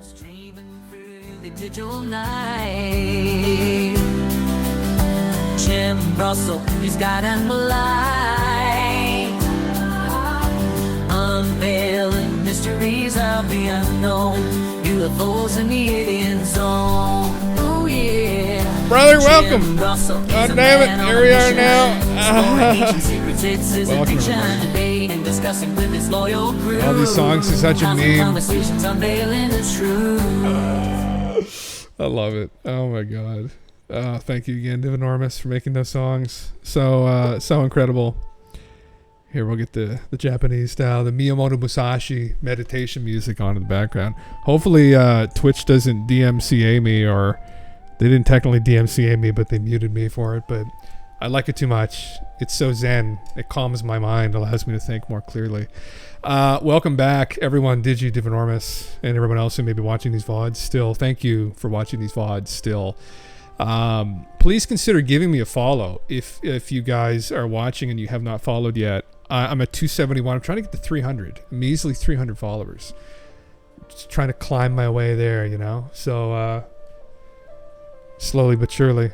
Streaming through the digital night, Jim Russell, he's got and light, unveiling mysteries of the unknown, UFOs in the alien zone. brother. Welcome. God damn it. Here we are now. Welcome, everybody. All these songs are such a meme. I love it. Oh my god. Thank you again, Divinormous, for making those songs. So incredible. Here, we'll get the Japanese style, the Miyamoto Musashi meditation music on in the background. Hopefully, Twitch doesn't DMCA me, or they didn't technically DMCA me, but they muted me for it. But I like it too much. It's so zen. It calms my mind, allows me to think more clearly. Welcome back, everyone, Divinormous, and everyone else who may be watching these VODs still. Thank you for watching these VODs still. Please consider giving me a follow if you guys are watching and you have not followed yet. I'm at 271. I'm trying to get to 300. Measly 300 followers. Just trying to climb my way there, you know. So slowly but surely.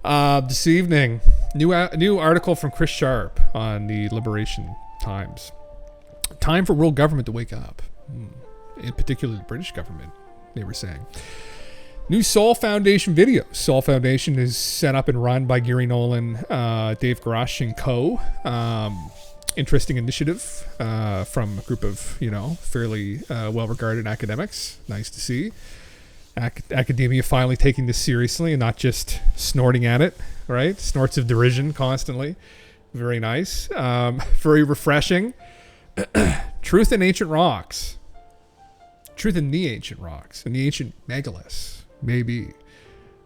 This evening, new article from Chris Sharp on the Liberation Times. Time for world government to wake up. In particular, the British government, they were saying. New Soul Foundation video. Soul Foundation is set up and run by Gary Nolan, Dave Grush, and co. Interesting initiative from a group of, fairly well-regarded academics. Nice to see. Academia finally taking this seriously and not just snorting at it, right? Snorts of derision constantly. Very nice. Very refreshing. Truth in Ancient Rocks. Truth in the Ancient Rocks. And the Ancient Megaliths. Maybe.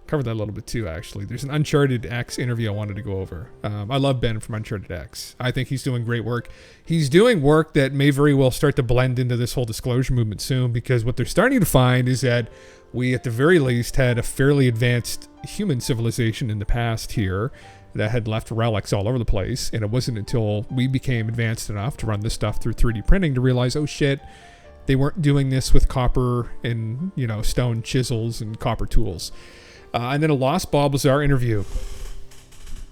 Covered that a little bit too, actually. There's an Uncharted X interview I wanted to go over. I love Ben from Uncharted X. I think he's doing great work. He's doing work that may very well start to blend into this whole disclosure movement soon, because what they're starting to find is that we, at the very least, had a fairly advanced human civilization in the past here that had left relics all over the place, and it wasn't until we became advanced enough to run this stuff through 3D printing to realize, oh shit, they weren't doing this with copper and, stone chisels and copper tools. And then a Lost Balbazar interview.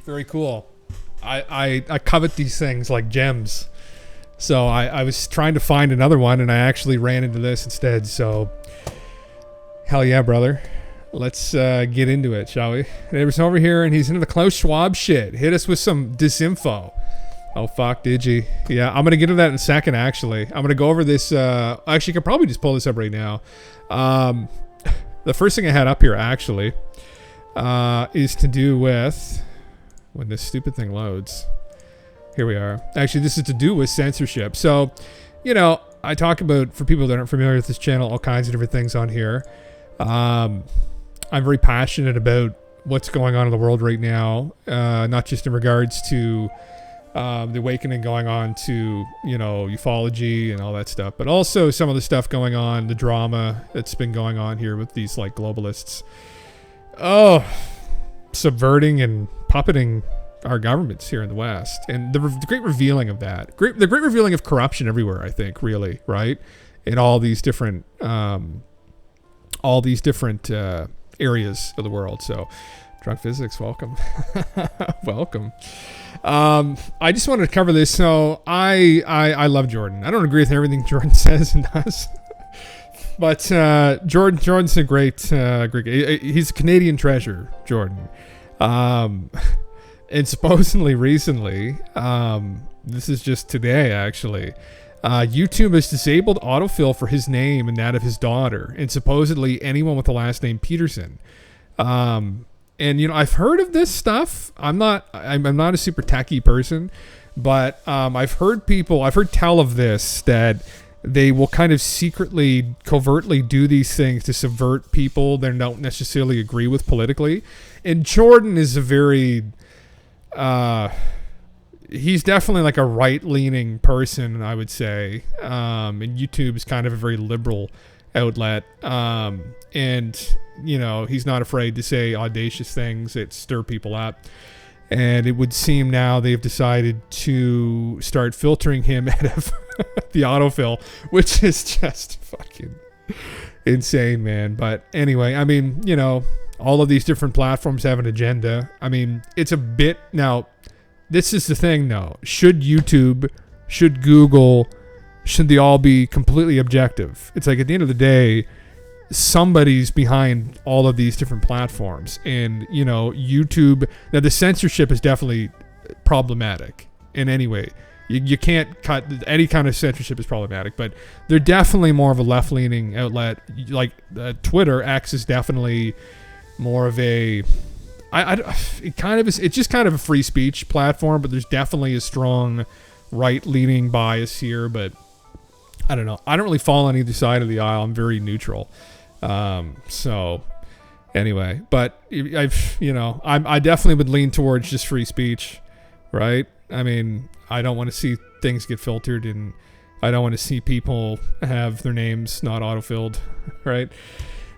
Very cool. I covet these things like gems. So I was trying to find another one, and I actually ran into this instead. So, hell yeah, brother. Let's get into it, shall we? Neighbor's over here, and he's into the Klaus Schwab shit. Hit us with some disinfo. Oh, fuck, did you? Yeah, I'm going to get to that in a second, actually. I'm going to go over this. Actually, I could probably just pull this up right now. The first thing I had up here, actually, is to do with when this stupid thing loads. Here we are. Actually, this is to do with censorship. So, I talk about, for people that aren't familiar with this channel, all kinds of different things on here. I'm very passionate about what's going on in the world right now, not just in regards to the awakening going on to, ufology and all that stuff, but also some of the stuff going on, the drama that's been going on here with these globalists. Oh, subverting and puppeting our governments here in the West, and the great revealing of that, the great revealing of corruption everywhere. I think, really, right, in all these different areas of the world. So, Drunk Physics, welcome, welcome. I just wanted to cover this. So I love Jordan. I don't agree with everything Jordan says and does. But Jordan's a great he's a Canadian treasure, Jordan. And supposedly recently, this is just today actually, YouTube has disabled autofill for his name and that of his daughter, and supposedly anyone with the last name Peterson. And I've heard of this stuff. I'm not a super techie person, but I've heard tell of this, that they will kind of secretly, covertly do these things to subvert people they don't necessarily agree with politically. And Jordan is a very, he's definitely like a right-leaning person, I would say. And YouTube is kind of a very liberal outlet. And he's not afraid to say audacious things that stir people up. And it would seem now they've decided to start filtering him out of the autofill, which is just fucking insane, man. But anyway, I mean, all of these different platforms have an agenda. I mean, it's a bit... Now, this is the thing, though. Should YouTube, should Google, should they all be completely objective? It's like, at the end of the day, somebody's behind all of these different platforms. And, you know, YouTube, now the censorship is definitely problematic in any way. You can't cut, any kind of censorship is problematic, but they're definitely more of a left-leaning outlet. Like Twitter, X is definitely more of a, it kind of is, it's just kind of a free speech platform, but there's definitely a strong right-leaning bias here. But I don't know. I don't really fall on either side of the aisle. I'm very neutral. So anyway, but I definitely would lean towards just free speech, right? I mean, I don't want to see things get filtered, and I don't want to see people have their names not autofilled, right?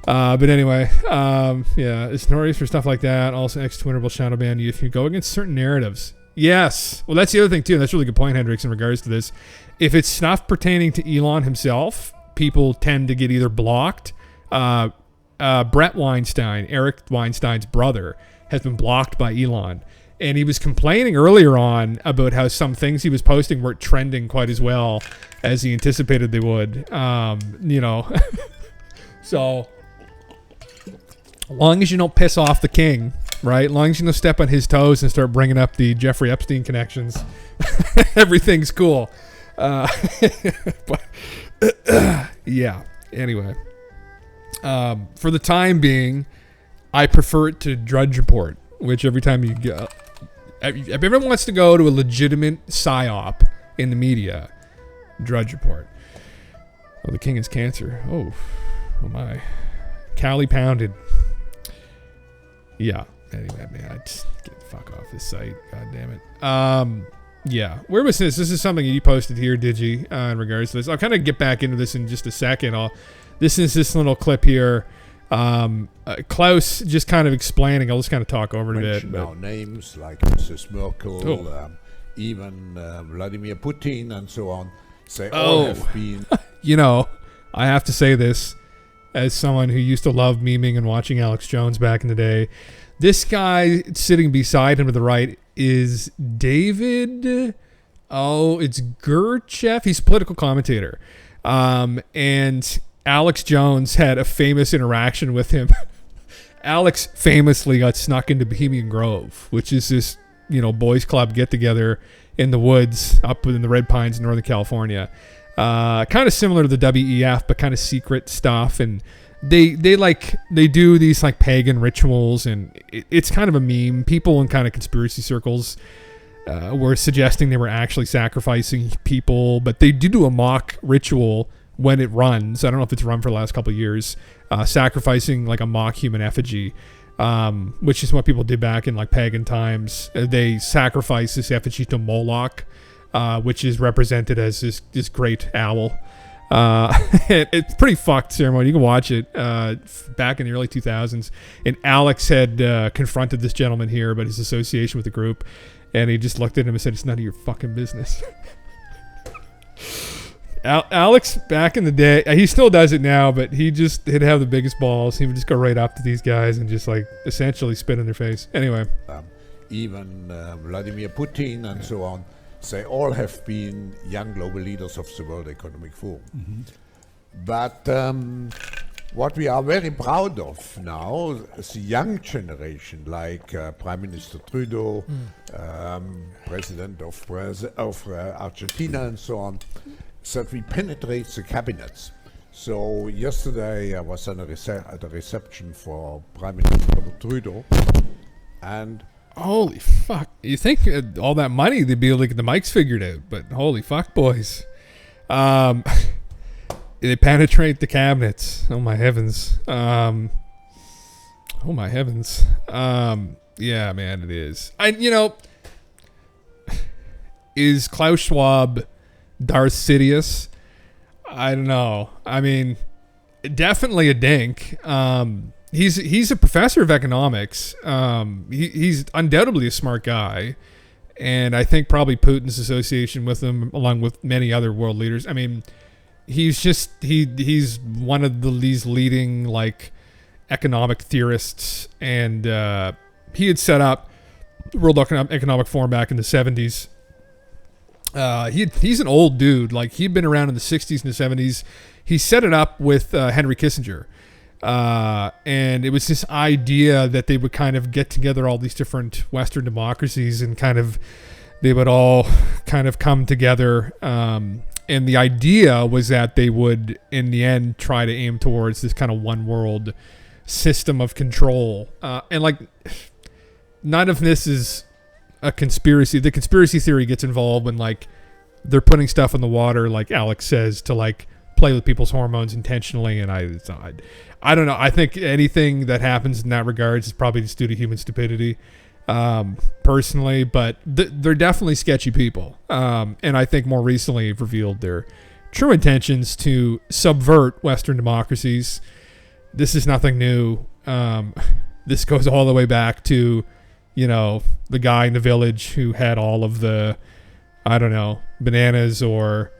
But anyway, it's notorious for stuff like that. Also, Twitter will shadow ban you if you go against certain narratives. Yes. Well, that's the other thing, too. And that's a really good point, Hendrix, in regards to this. If it's stuff pertaining to Elon himself, people tend to get either blocked. Brett Weinstein, Eric Weinstein's brother, has been blocked by Elon. And he was complaining earlier on about how some things he was posting weren't trending quite as well as he anticipated they would. So, as long as you don't piss off the king, right? As long as you don't step on his toes and start bringing up the Jeffrey Epstein connections, everything's cool. But yeah. Anyway, for the time being, I prefer it to Drudge Report, which every time you go, if everyone wants to go to a legitimate psyop in the media, Drudge Report. Oh, the king is cancer. Oh my. Cali pounded. Yeah. Anyway, man, I just get the fuck off this site. God damn it. Yeah. Where was this? This is something you posted here, Digi, in regards to this. I'll kind of get back into this in just a second. This is this little clip here. Klaus just kind of explaining. I'll just kind of talk over it a bit. Now names like Mrs. Merkel, even Vladimir Putin, and so on. They all have been. I have to say this as someone who used to love memeing and watching Alex Jones back in the day. This guy sitting beside him to the right is David. Oh, it's Gurchev. He's a political commentator, and Alex Jones had a famous interaction with him. Alex famously got snuck into Bohemian Grove, which is this, boys club get together in the woods up in the Red Pines in Northern California. Kind of similar to the WEF, but kind of secret stuff. And they do these like pagan rituals, and it's kind of a meme. People in kind of conspiracy circles were suggesting they were actually sacrificing people, but they do a mock ritual when it runs. I don't know if it's run for the last couple of years, sacrificing like a mock human effigy, which is what people did back in like pagan times. They sacrifice this effigy to Moloch, which is represented as this great owl. It's pretty fucked ceremony. You can watch it back in the early 2000s. And Alex had confronted this gentleman here about his association with the group, and he just looked at him and said, "It's none of your fucking business." Alex, back in the day, he still does it now, but he'd have the biggest balls. He would just go right up to these guys and just like essentially spit in their face. Anyway. Even Vladimir Putin and so on, they all have been young global leaders of the World Economic Forum. Mm-hmm. But what we are very proud of now is the young generation, like Prime Minister Trudeau, President of Argentina and so on, that we penetrate the cabinets. So yesterday I was at a reception for Prime Minister Trudeau, and holy fuck! You think all that money they'd be able to get the mics figured out, but holy fuck, boys! They penetrate the cabinets. Oh my heavens! Oh my heavens! Yeah, man, it is. Is Klaus Schwab Darth Sidious? I don't know. I mean, definitely a dink. He's a professor of economics. He's undoubtedly a smart guy, and I think probably Putin's association with him, along with many other world leaders. I mean, he's one of these leading like economic theorists, and he had set up the World Economic Forum back in the 70s. He's an old dude. Like, he'd been around in the 60s and the 70s. He set it up with Henry Kissinger. And it was this idea that they would kind of get together all these different Western democracies and kind of they would all kind of come together. And the idea was that they would, in the end, try to aim towards this kind of one world system of control. And like, none of this is a conspiracy. The conspiracy theory gets involved when like they're putting stuff in the water, like Alex says, to like play with people's hormones intentionally. And I don't know. I think anything that happens in that regards is probably just due to human stupidity, personally. But they're definitely sketchy people. And I think more recently have revealed their true intentions to subvert Western democracies. This is nothing new. This goes all the way back to, the guy in the village who had all of the, I don't know, bananas or,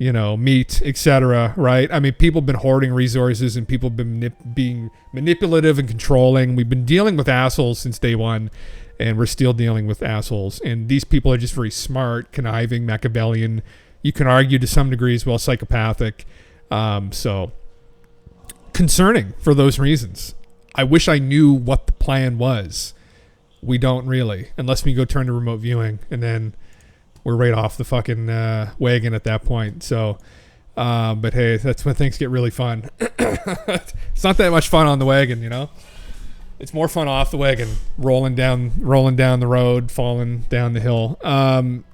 meat, etc. Right? I mean, people have been hoarding resources and people have been being manipulative and controlling. We've been dealing with assholes since day one, and we're still dealing with assholes. And these people are just very smart, conniving, Machiavellian. You can argue to some degree as well, psychopathic. So concerning for those reasons. I wish I knew what the plan was. We don't really, unless we go turn to remote viewing, and then we're right off the fucking wagon at that point. So, but hey, that's when things get really fun. It's not that much fun on the wagon, It's more fun off the wagon, rolling down the road, falling down the hill.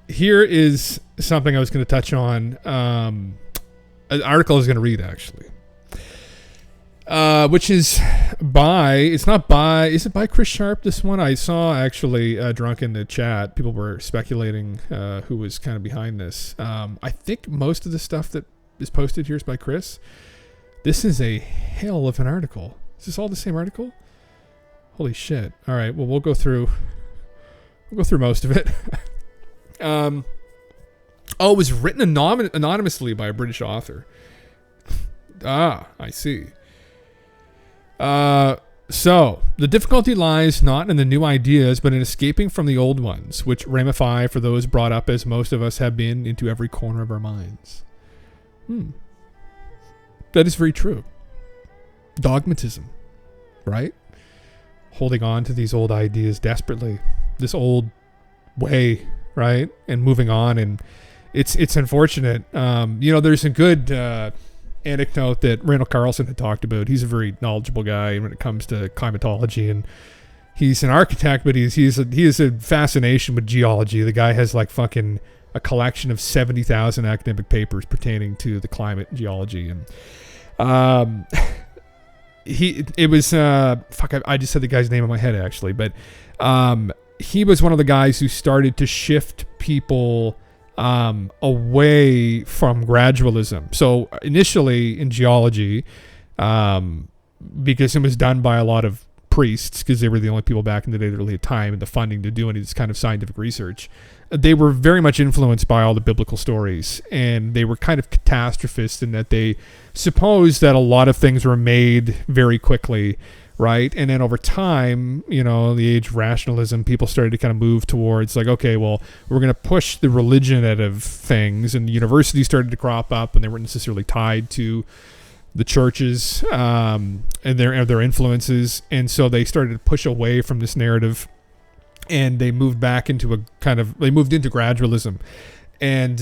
Here is something I was going to touch on. An article I was going to read actually. Which is is it by Chris Sharp, this one? I saw actually drunk in the chat, people were speculating who was kind of behind this. I think most of the stuff that is posted here is by Chris. This is a hell of an article. Is this all the same article? Holy shit. All right, well, we'll go through most of it. It was written anonymously by a British author. I see. So the difficulty lies not in the new ideas, but in escaping from the old ones, which ramify for those brought up as most of us have been into every corner of our minds. That is very true. Dogmatism, right? Holding on to these old ideas desperately, this old way, right? And moving on. And it's unfortunate. There's a good, anecdote that Randall Carlson had talked about. He's a very knowledgeable guy when it comes to climatology, and he's an architect, but he has a fascination with geology. The guy has like fucking a collection of 70,000 academic papers pertaining to the climate and geology. And I just said the guy's name in my head actually, but he was one of the guys who started to shift people away from gradualism. So initially in geology, because it was done by a lot of priests, because they were the only people back in the day that really had time and the funding to do any of this kind of scientific research, they were very much influenced by all the biblical stories, and they were kind of catastrophists in that they supposed that a lot of things were made very quickly, right? And then over time, the age of rationalism, people started to kind of move towards like, okay, well, we're going to push the religion out of things, and universities started to crop up, and they weren't necessarily tied to the churches and their influences, and so they started to push away from this narrative, and they moved back into gradualism, and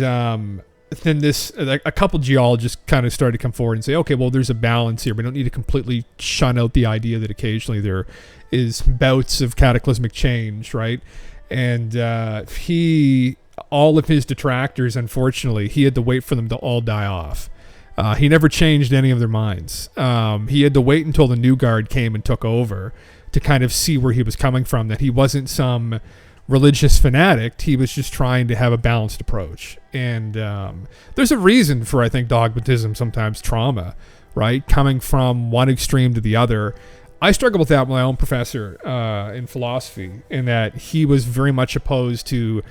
then a couple geologists kind of started to come forward and say, okay, well, there's a balance here. We don't need to completely shun out the idea that occasionally there is bouts of cataclysmic change, right? And all of his detractors, unfortunately, he had to wait for them to all die off. He never changed any of their minds. He had to wait until the new guard came and took over to kind of see where he was coming from, that he wasn't some religious fanatic. He was just trying to have a balanced approach. And there's a reason for, I think, dogmatism, sometimes trauma, right? Coming from one extreme to the other. I struggle with that with my own professor in philosophy, in that he was very much opposed to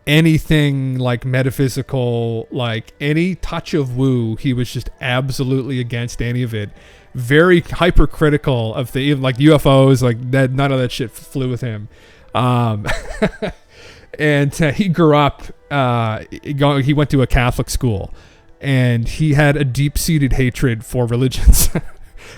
anything like metaphysical, like any touch of woo. He was just absolutely against any of it. Very hypercritical of like UFOs, like that. None of that shit flew with him. And he grew up, he went to a Catholic school, and he had a deep-seated hatred for religions.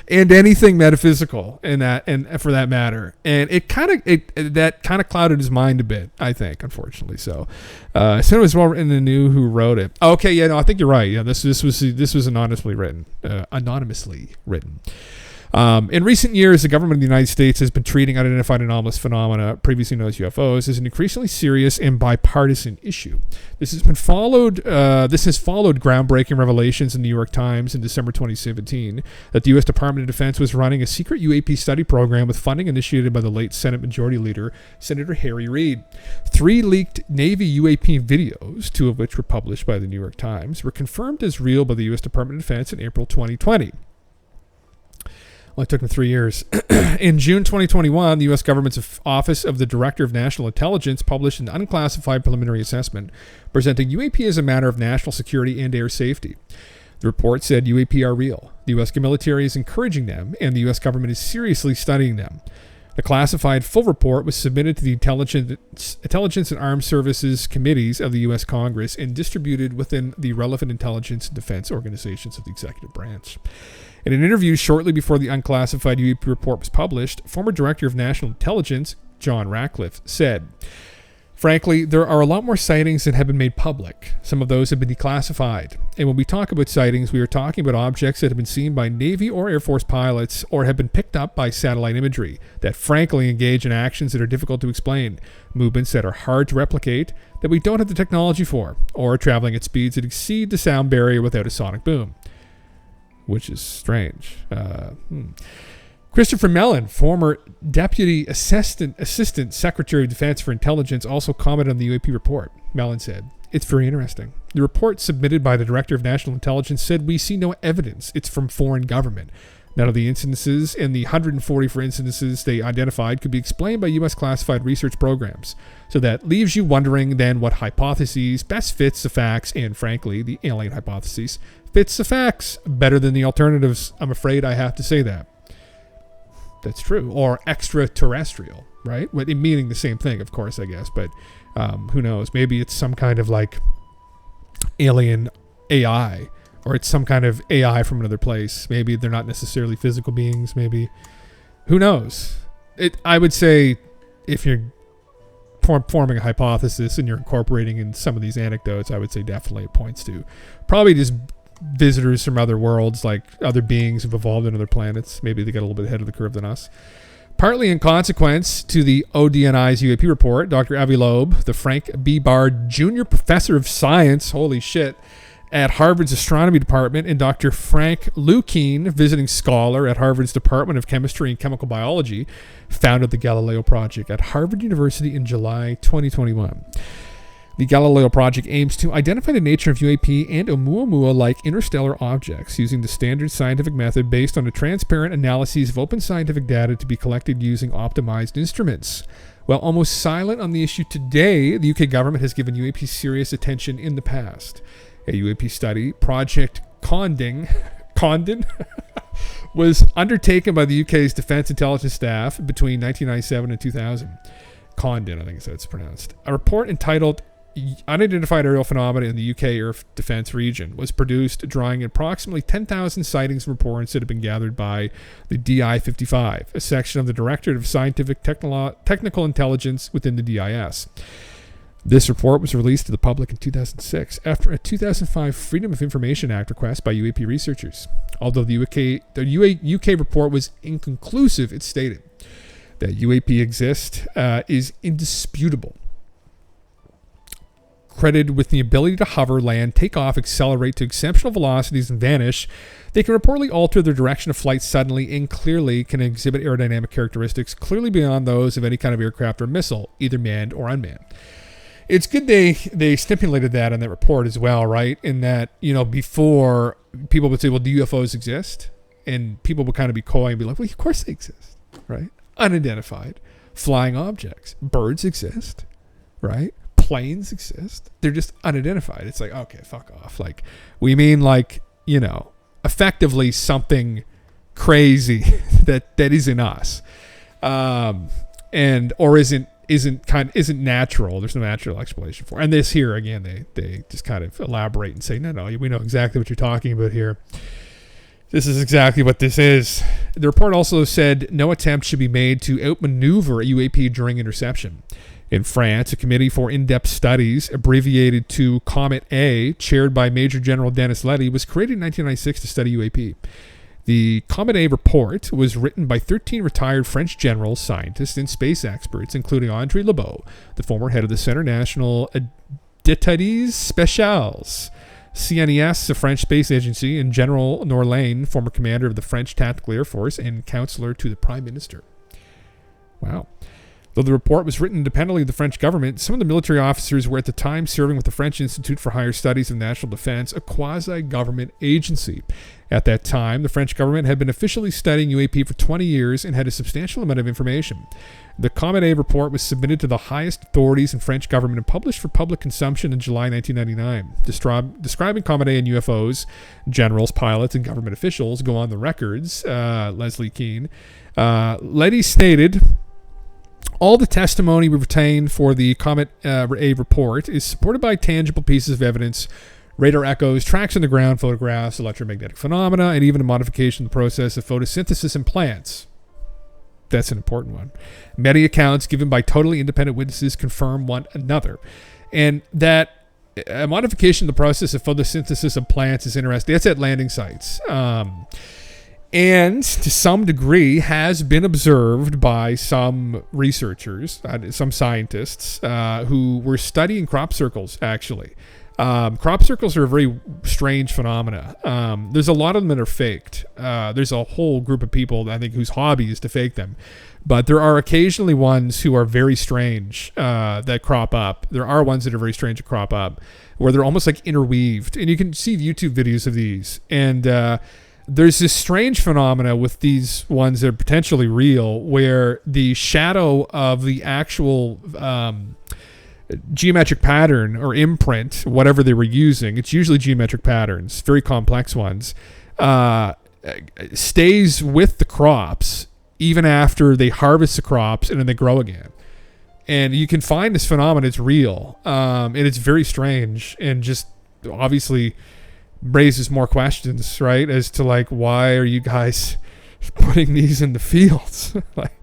and anything metaphysical in that, and for that matter. And that kind of clouded his mind a bit, I think, unfortunately. So, I said it was well written and knew who wrote it. Okay, yeah, no, I think you're right. Yeah, this was anonymously written. In recent years, the government of the United States has been treating unidentified anomalous phenomena, previously known as UFOs, as an increasingly serious and bipartisan issue. This has followed groundbreaking revelations in the New York Times in December 2017 that the U.S. Department of Defense was running a secret UAP study program with funding initiated by the late Senate Majority Leader, Senator Harry Reid. 3 leaked Navy UAP videos, 2 of which were published by the New York Times, were confirmed as real by the U.S. Department of Defense in April 2020. Well, it took them 3 years. In June 2021, the U.S. government's Office of the Director of National Intelligence published an unclassified preliminary assessment presenting UAP as a matter of national security and air safety. The report said UAP are real. The U.S. military is encouraging them, and the U.S. government is seriously studying them. The classified full report was submitted to the Intelligence and Armed Services Committees of the U.S. Congress and distributed within the relevant intelligence and defense organizations of the executive branch. In an interview shortly before the unclassified UAP report was published, former Director of National Intelligence, John Ratcliffe, said, "Frankly, there are a lot more sightings that have been made public. Some of those have been declassified. And when we talk about sightings, we are talking about objects that have been seen by Navy or Air Force pilots or have been picked up by satellite imagery that frankly engage in actions that are difficult to explain, movements that are hard to replicate, that we don't have the technology for, or traveling at speeds that exceed the sound barrier without a sonic boom." Which is strange. Christopher Mellon, former Deputy Assistant Secretary of Defense for Intelligence, also commented on the UAP report. Mellon said, "It's very interesting. The report submitted by the Director of National Intelligence said we see no evidence it's from foreign government. None of the incidences and the 144 incidences they identified could be explained by U.S. classified research programs. So that leaves you wondering then what hypotheses best fits the facts, and frankly, the alien hypotheses fits the facts better than the alternatives. I'm afraid I have to say that." That's true. Or extraterrestrial, right? Meaning the same thing, of course, I guess. But who knows? Maybe it's some kind of like alien AI, or it's some kind of AI from another place. Maybe they're not necessarily physical beings. Maybe, who knows? I would say if you're forming a hypothesis and you're incorporating in some of these anecdotes, I would say definitely it points to probably just visitors from other worlds, like other beings who've evolved on other planets. Maybe they got a little bit ahead of the curve than us. Partly in consequence to the ODNI's UAP report, Dr. Avi Loeb, the Frank B. Bard Jr. Professor of Science, holy shit, at Harvard's Astronomy Department, and Dr. Frank Lukien, visiting scholar at Harvard's Department of Chemistry and Chemical Biology, founded the Galileo Project at Harvard University in July 2021. The Galileo Project aims to identify the nature of UAP and Oumuamua-like interstellar objects using the standard scientific method based on a transparent analysis of open scientific data to be collected using optimized instruments. While almost silent on the issue today, the UK government has given UAP serious attention in the past. A UAP study, Project Condon, was undertaken by the UK's Defence Intelligence Staff between 1997 and 2000. Condon, I think is how it's pronounced. A report entitled Unidentified Aerial Phenomena in the UK Air Defence Region was produced, drawing approximately 10,000 sightings and reports that have been gathered by the DI-55, a section of the Directorate of Scientific Technical Intelligence within the DIS. This report was released to the public in 2006 after a 2005 Freedom of Information Act request by UAP researchers. Although the UK report was inconclusive, it stated that UAP exist is indisputable. Credited with the ability to hover, land, take off, accelerate to exceptional velocities, and vanish, they can reportedly alter their direction of flight suddenly and clearly can exhibit aerodynamic characteristics clearly beyond those of any kind of aircraft or missile, either manned or unmanned. It's good they stipulated that in that report as well, right? In that, before people would say, well, do UFOs exist? And people would kind of be coy and be like, well, of course they exist, right? Unidentified flying objects. Birds exist, right? Planes exist. They're just unidentified. It's like, okay, fuck off. Like, we mean like, effectively something crazy that isn't us. Or isn't natural. There's no natural explanation for it. And this here again, they just kind of elaborate and say, no, we know exactly what you're talking about here. This is exactly what this is. The report also said no attempt should be made to outmaneuver a UAP during interception. In France, a committee for in-depth studies, abbreviated to Comet A, chaired by Major General Denis Letty, was created in 1996 to study UAP. The Comet A report was written by 13 retired French generals, scientists, and space experts, including André Lebeau, the former head of the Centre National d'Études Spéciales, CNES, the French space agency, and General Norlane, former commander of the French Tactical Air Force and counselor to the Prime Minister. Wow. Though the report was written independently of the French government, some of the military officers were at the time serving with the French Institute for Higher Studies of National Defense, a quasi-government agency. At that time, the French government had been officially studying UAP for 20 years and had a substantial amount of information. The Comet A report was submitted to the highest authorities in French government and published for public consumption in July 1999. Describing Comet A and UFOs, generals, pilots, and government officials go on the records. Leslie Keane. Letty stated, all the testimony we retained for the Comet A report is supported by tangible pieces of evidence, radar echoes, tracks on the ground, photographs, electromagnetic phenomena, and even a modification of the process of photosynthesis in plants. That's an important one. Many accounts given by totally independent witnesses confirm one another. And that a modification of the process of photosynthesis of plants is interesting. That's at landing sites. And to some degree has been observed by some researchers, some scientists who were studying crop circles, actually. Crop circles are a very strange phenomena. There's a lot of them that are faked. There's a whole group of people, I think, whose hobby is to fake them. But there are occasionally ones who are very strange that crop up. There are ones that are very strange that crop up, where they're almost like interweaved. And you can see YouTube videos of these. And there's this strange phenomena with these ones that are potentially real, where the shadow of the actual geometric pattern or imprint, whatever they were using, it's usually geometric patterns, very complex ones, stays with the crops even after they harvest the crops and then they grow again. And you can find this phenomenon, it's real, and it's very strange, and just obviously raises more questions, right, as to like, why are you guys putting these in the fields? Like,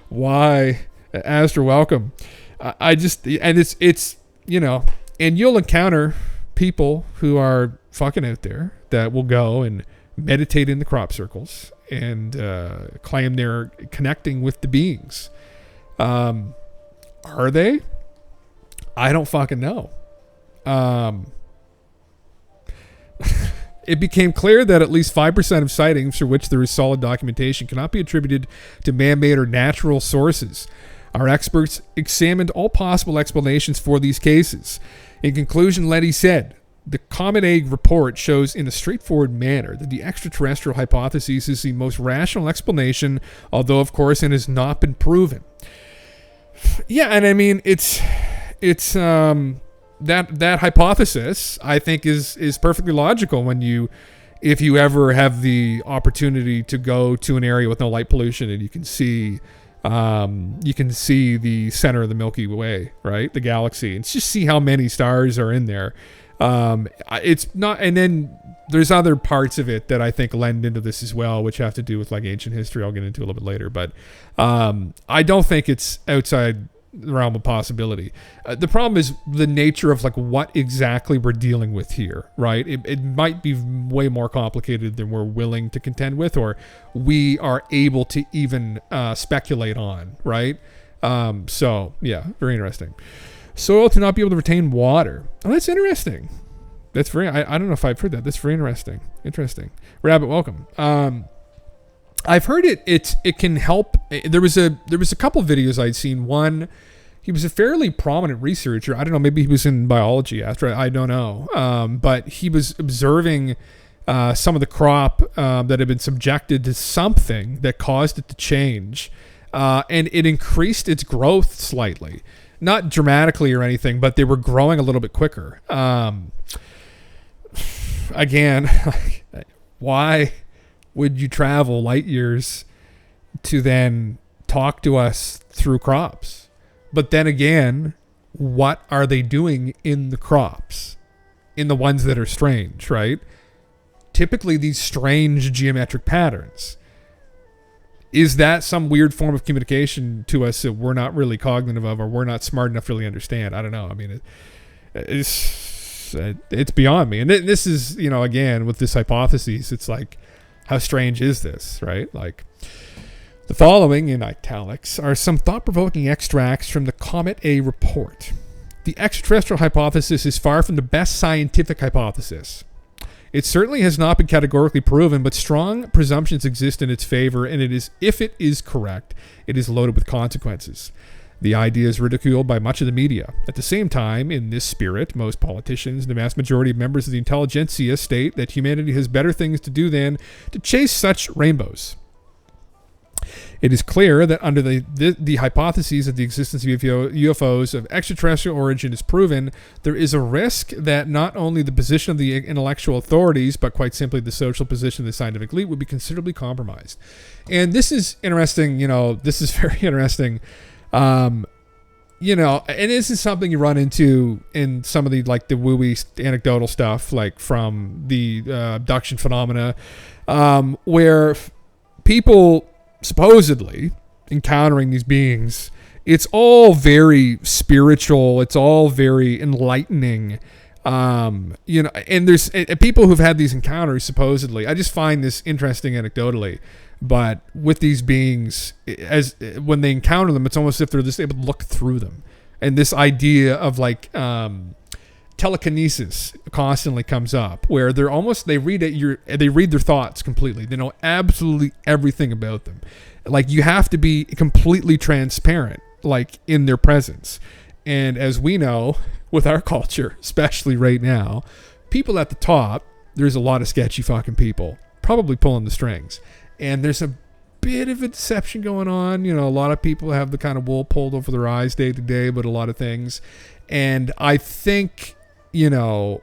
why? Astra, welcome. I just, and it's you know, and you'll encounter people who are fucking out there that will go and meditate in the crop circles and claim they're connecting with the beings. Are they? I don't fucking know. It became clear that at least 5% of sightings for which there is solid documentation cannot be attributed to man-made or natural sources. Our experts examined all possible explanations for these cases. In conclusion, Letty said, the Comet A report shows in a straightforward manner that the extraterrestrial hypothesis is the most rational explanation, although, of course, it has not been proven. Yeah, and I mean, it's that hypothesis, I think, is perfectly logical if you ever have the opportunity to go to an area with no light pollution and you can see the center of the Milky Way, right? The galaxy, and just see how many stars are in there. It's not, and then there's other parts of it that I think lend into this as well, which have to do with like ancient history. I'll get into a little bit later, but I don't think it's outside the realm of possibility. The problem is the nature of like what exactly we're dealing with here, right? It might be way more complicated than we're willing to contend with, or we are able to even speculate on, right? So yeah, very interesting. Soil to not be able to retain water. Oh, that's interesting. That's very, I don't know if I've heard that. That's very interesting. Interesting. Rabbit, welcome. I've heard it can help. There was a couple of videos I'd seen. One, he was a fairly prominent researcher. I don't know, maybe he was in biology after, I don't know. But he was observing some of the crop that had been subjected to something that caused it to change. And it increased its growth slightly. Not dramatically or anything, but they were growing a little bit quicker. Again, why would you travel light years to then talk to us through crops? But then again, what are they doing in the crops? In the ones that are strange, right? typically these strange geometric patterns. Is that some weird form of communication to us that we're not really cognitive of, or we're not smart enough to really understand? I don't know. I mean, it's beyond me. And this is, again, with this hypothesis, it's like, how strange is this, right? Like, the following, in italics, are some thought-provoking extracts from the Comet A report. The extraterrestrial hypothesis is far from the best scientific hypothesis. It certainly has not been categorically proven, but strong presumptions exist in its favor, and if it is correct, it is loaded with consequences. The idea is ridiculed by much of the media. At the same time, in this spirit, most politicians and the vast majority of members of the intelligentsia state that humanity has better things to do than to chase such rainbows. It is clear that under the hypotheses of the existence of UFOs of extraterrestrial origin is proven, there is a risk that not only the position of the intellectual authorities, but quite simply the social position of the scientific elite would be considerably compromised. And this is interesting, this is very interesting. And this is something you run into in some of the woo-wee anecdotal stuff, like from the abduction phenomena, where people supposedly encountering these beings, it's all very spiritual, it's all very enlightening, and there's people who've had these encounters supposedly. I just find this interesting anecdotally, but with these beings, as when they encounter them, it's almost as if they're just able to look through them, and this idea of telekinesis constantly comes up, where they read their thoughts completely. They know absolutely everything about them. Like, you have to be completely transparent, like, in their presence. And as we know, with our culture, especially right now, people at the top, there's a lot of sketchy fucking people probably pulling the strings. And there's a bit of a deception going on. A lot of people have the kind of wool pulled over their eyes day to day, but a lot of things. And I think, I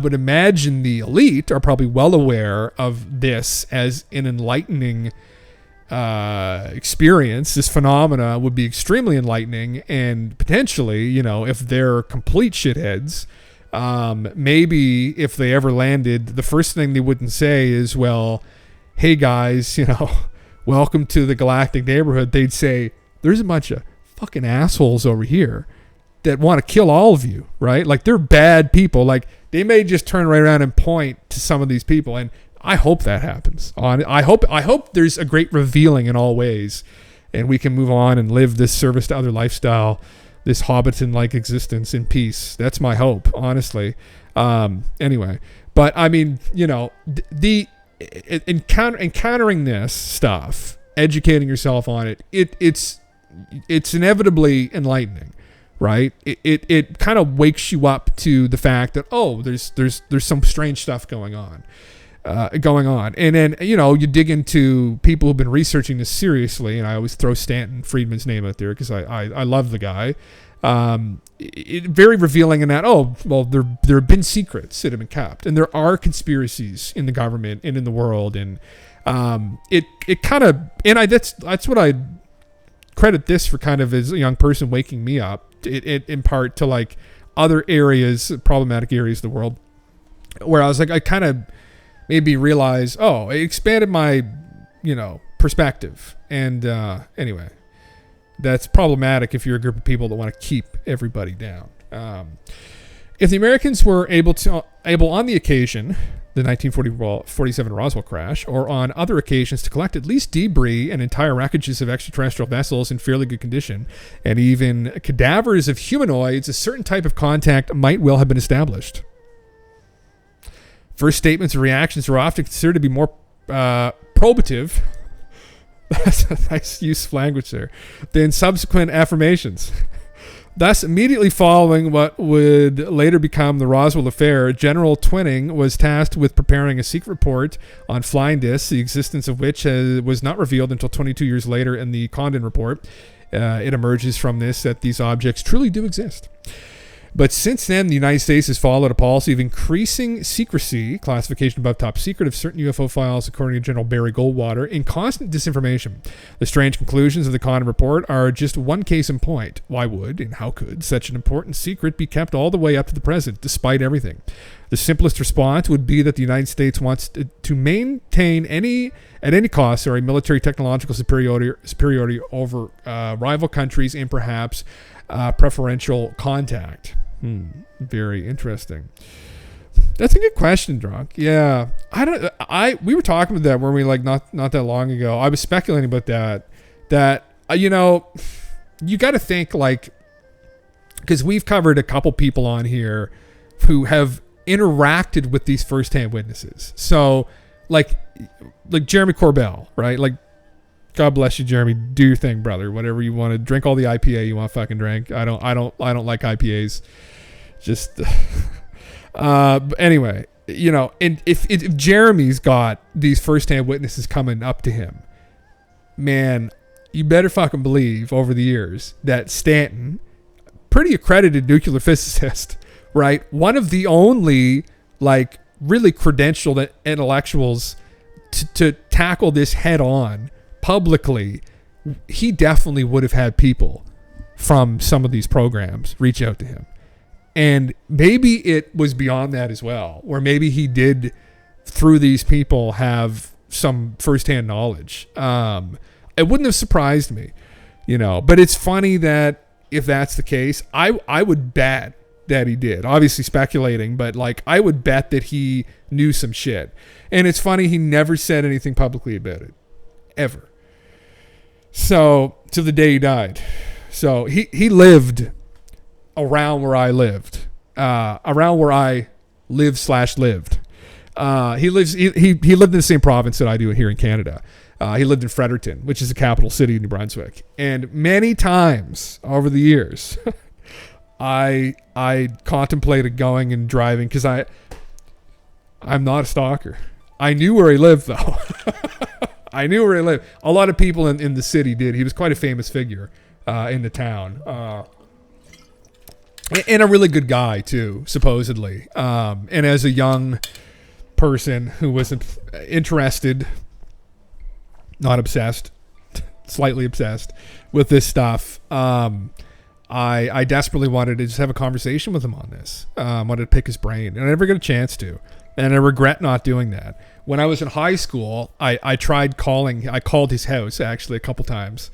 would imagine the elite are probably well aware of this as an enlightening experience. This phenomena would be extremely enlightening, and potentially, if they're complete shitheads, maybe if they ever landed, the first thing they wouldn't say is, well, hey guys, welcome to the galactic neighborhood. They'd say, there's a bunch of fucking assholes over here that want to kill all of you, right? Like, they're bad people. Like, they may just turn right around and point to some of these people, and I hope that happens. I hope there's a great revealing in all ways, and we can move on and live this service to other lifestyle, this Hobbiton-like existence in peace. That's my hope, honestly. Anyway, but I mean, encountering this stuff, educating yourself on it, it's inevitably enlightening. Right, it kind of wakes you up to the fact that, oh, there's some strange stuff going on, and then you dig into people who've been researching this seriously, and I always throw Stanton Friedman's name out there because I love the guy. Very revealing in that, oh, well, there have been secrets that have been kept, and there are conspiracies in the government and in the world, and it kind of, and that's what I credit this for, kind of as a young person waking me up. It in part to like other areas, problematic areas of the world, where I was like, I kind of made me realize, oh, it expanded my, perspective. And anyway, that's problematic if you're a group of people that want to keep everybody down. If the Americans were able on the occasion, the 1947 Roswell crash, or on other occasions, to collect at least debris and entire wreckages of extraterrestrial vessels in fairly good condition, and even cadavers of humanoids, a certain type of contact might well have been established. First statements and reactions are often considered to be more probative, that's a nice use of language there, than subsequent affirmations. Thus, immediately following what would later become the Roswell affair, General Twining was tasked with preparing a secret report on flying discs, the existence of which was not revealed until 22 years later in the Condon report. It emerges from this that these objects truly do exist. But since then, the United States has followed a policy of increasing secrecy, classification above top secret of certain UFO files, according to General Barry Goldwater, and constant disinformation. The strange conclusions of the Condon report are just one case in point. Why would and how could such an important secret be kept all the way up to the present, despite everything? The simplest response would be that the United States wants to maintain at any cost, military technological superiority over rival countries and perhaps preferential contact. Very interesting. That's a good question, Drunk. Yeah, we were talking about that, weren't we? Like not that long ago. I was speculating about that you got to think, like, because we've covered a couple people on here who have interacted with these firsthand witnesses. So like Jeremy Corbell, right? Like, God bless you, Jeremy. Do your thing, brother. Whatever you want to drink, all the IPA you want to fucking drink. I don't like IPAs. Just but anyway, and if Jeremy's got these firsthand witnesses coming up to him, man, you better fucking believe over the years that Stanton, pretty accredited nuclear physicist, right? One of the only like really credentialed intellectuals to tackle this head on publicly, he definitely would have had people from some of these programs reach out to him. And maybe it was beyond that as well, or maybe he did, through these people, have some firsthand knowledge. It wouldn't have surprised me, but it's funny that if that's the case, I would bet that he did. Obviously speculating, but like I would bet that he knew some shit. And it's funny, he never said anything publicly about it, ever. So, to the day he died. So, he lived around where I lived. Around where I lived. He lived in the same province that I do here in Canada. He lived in Fredericton, which is the capital city of New Brunswick. And many times over the years, I contemplated going and driving, because I'm not a stalker. I knew where he lived, though. I knew where he lived. A lot of people in the city did. He was quite a famous figure in the town. And a really good guy, too, supposedly. And as a young person who was interested, not obsessed, slightly obsessed with this stuff, I desperately wanted to just have a conversation with him on this. Wanted to pick his brain, and I never got a chance to. And I regret not doing that. When I was in high school, I tried calling. I called his house actually a couple times.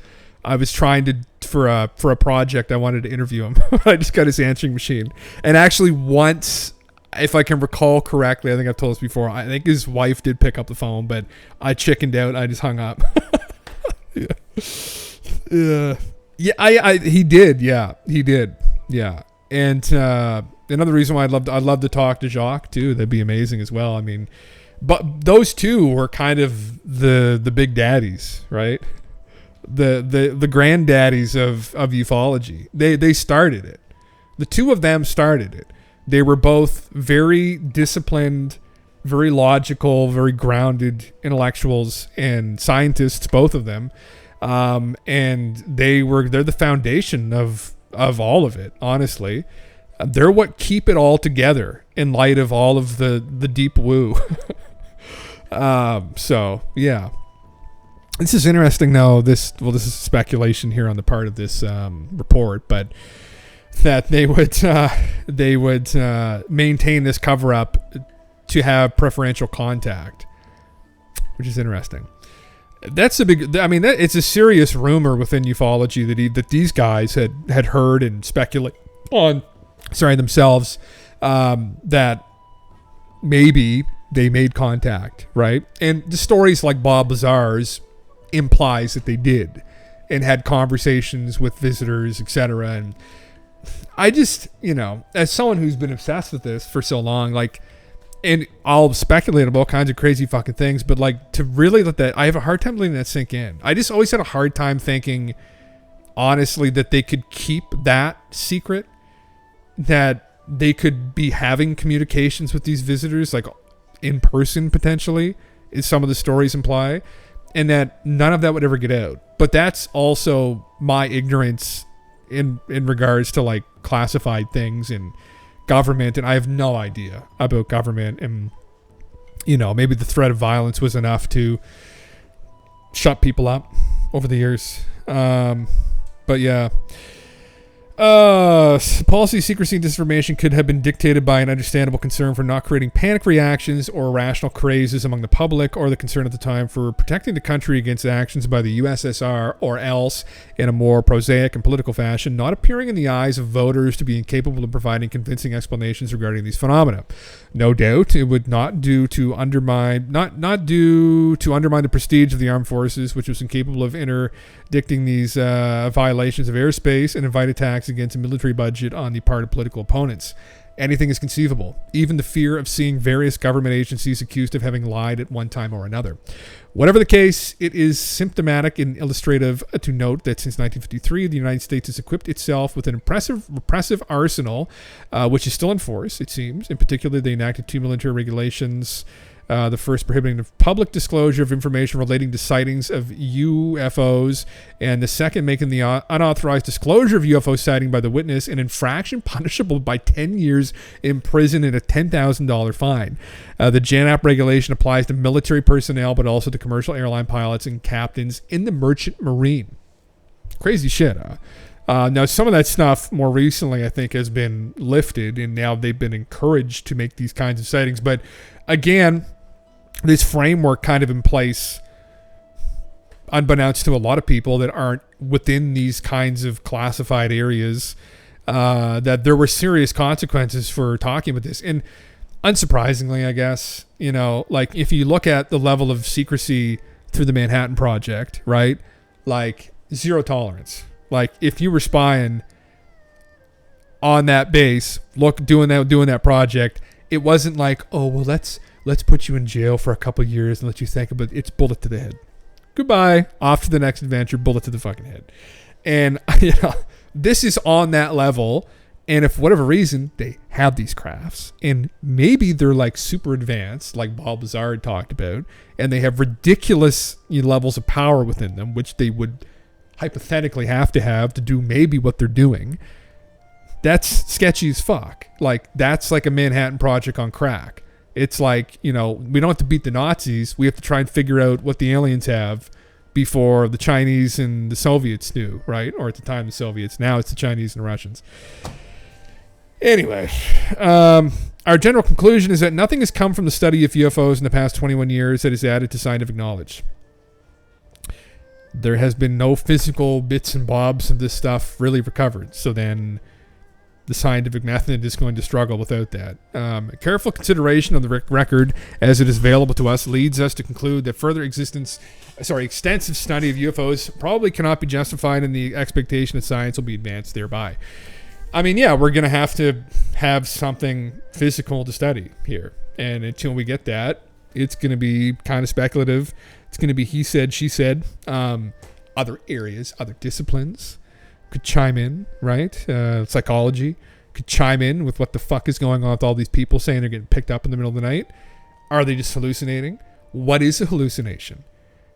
I was trying for a project. I wanted to interview him. I just got his answering machine. And actually once, if I can recall correctly, I think I've told this before, I think his wife did pick up the phone, but I chickened out. I just hung up. Yeah. He did. Yeah, he did. Yeah. And another reason why I'd love to talk to Jacques too. That'd be amazing as well. I mean, but those two were kind of the big daddies, right? The granddaddies of ufology. They started it. The two of them started it. They were both very disciplined, very logical, very grounded intellectuals and scientists, both of them. And they're the foundation of all of it, honestly. They're what keep it all together in light of all of the deep woo. So yeah, this is interesting though. This is speculation here on the part of this report, but that they would maintain this cover up to have preferential contact, which is interesting. That's a big. I mean, it's a serious rumor within ufology that these guys had heard and speculate on. Themselves, that maybe they made contact, right? And the stories like Bob Lazar's implies that they did and had conversations with visitors, etc. And I just, as someone who's been obsessed with this for so long, like, and I'll speculate about all kinds of crazy fucking things, but like to really let that, I have a hard time letting that sink in. I just always had a hard time thinking, honestly, that they could keep that secret, that they could be having communications with these visitors, like in person potentially, is some of the stories imply, and that none of that would ever get out. But that's also my ignorance in regards to like classified things in government, and I have no idea about government, and maybe the threat of violence was enough to shut people up over the years. But yeah. Policy secrecy and disinformation could have been dictated by an understandable concern for not creating panic reactions or irrational crazes among the public, or the concern at the time for protecting the country against actions by the USSR, or else, in a more prosaic and political fashion, not appearing in the eyes of voters to be incapable of providing convincing explanations regarding these phenomena. No doubt, it would not do to undermine the prestige of the armed forces, which was incapable of interdicting these violations of airspace and invite attacks against a military budget on the part of political opponents. Anything is conceivable, even the fear of seeing various government agencies accused of having lied at one time or another. Whatever the case, it is symptomatic and illustrative to note that since 1953, the United States has equipped itself with an impressive repressive arsenal, which is still in force, it seems. In particular, they enacted 2 military regulations, the first prohibiting the public disclosure of information relating to sightings of UFOs, and the second making the unauthorized disclosure of UFO sighting by the witness an infraction punishable by 10 years in prison and a $10,000 fine. The JANAP regulation applies to military personnel, but also to commercial airline pilots and captains in the merchant marine. Crazy shit, huh? Now, some of that stuff more recently, I think, has been lifted, and now they've been encouraged to make these kinds of sightings. But again, this framework kind of in place, unbeknownst to a lot of people that aren't within these kinds of classified areas, that there were serious consequences for talking about this. And unsurprisingly, I guess, like if you look at the level of secrecy through the Manhattan Project, right? Like zero tolerance. Like if you were spying on that base, doing that project, it wasn't like, oh, well, let's put you in jail for a couple years and let you think about it. It's bullet to the head. Goodbye. Off to the next adventure. Bullet to the fucking head. And this is on that level. And if for whatever reason they have these crafts, and maybe they're like super advanced, like Bob Lazar had talked about, and they have ridiculous levels of power within them, which they would hypothetically have to do maybe what they're doing. That's sketchy as fuck. Like that's like a Manhattan Project on crack. It's like, we don't have to beat the Nazis. We have to try and figure out what the aliens have before the Chinese and the Soviets do, right? Or at the time the Soviets. Now it's the Chinese and the Russians. Anyway, our general conclusion is that nothing has come from the study of UFOs in the past 21 years that is added to scientific knowledge. There has been no physical bits and bobs of this stuff really recovered. So then the scientific method is going to struggle without that. Careful consideration of the record as it is available to us leads us to conclude that further extensive study of UFOs probably cannot be justified in the expectation that science will be advanced thereby. I mean, yeah, we're going to have something physical to study here. And until we get that, it's going to be kind of speculative. It's going to be he said, she said. Other areas, other disciplines could chime in, right? Psychology could chime in with what the fuck is going on with all these people saying they're getting picked up in the middle of the night. Are they just hallucinating? What is a hallucination?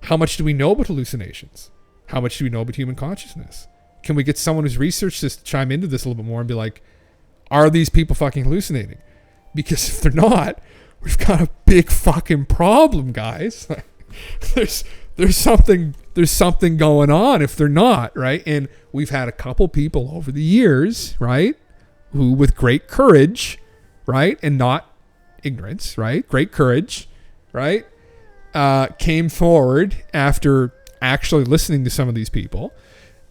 How much do we know about hallucinations? How much do we know about human consciousness? Can we get someone who's researched this to chime into this a little bit more and be like, are these people fucking hallucinating? Because if they're not, we've got a big fucking problem, guys. There's something going on if they're not, right? And we've had a couple people over the years, right, who with great courage, right, and not ignorance, right, great courage, right, came forward after actually listening to some of these people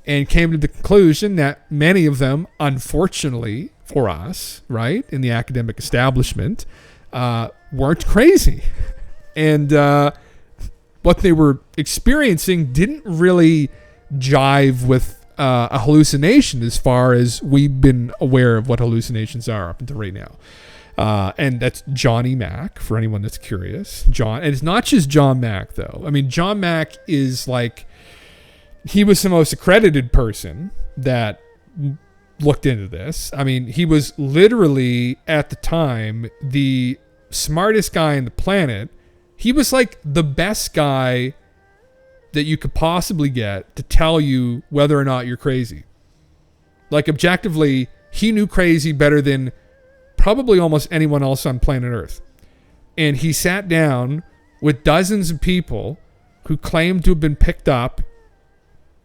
and came to the conclusion that many of them, unfortunately for us, right, in the academic establishment, weren't crazy. And what they were experiencing didn't really jive with a hallucination as far as we've been aware of what hallucinations are up until right now. And that's Johnny Mack, for anyone that's curious. And it's not just John Mack, though. I mean, John Mack is like, he was the most accredited person that looked into this. I mean, he was literally, at the time, the smartest guy on the planet. He was like the best guy that you could possibly get to tell you whether or not you're crazy. Like, objectively, he knew crazy better than probably almost anyone else on planet Earth. And he sat down with dozens of people who claimed to have been picked up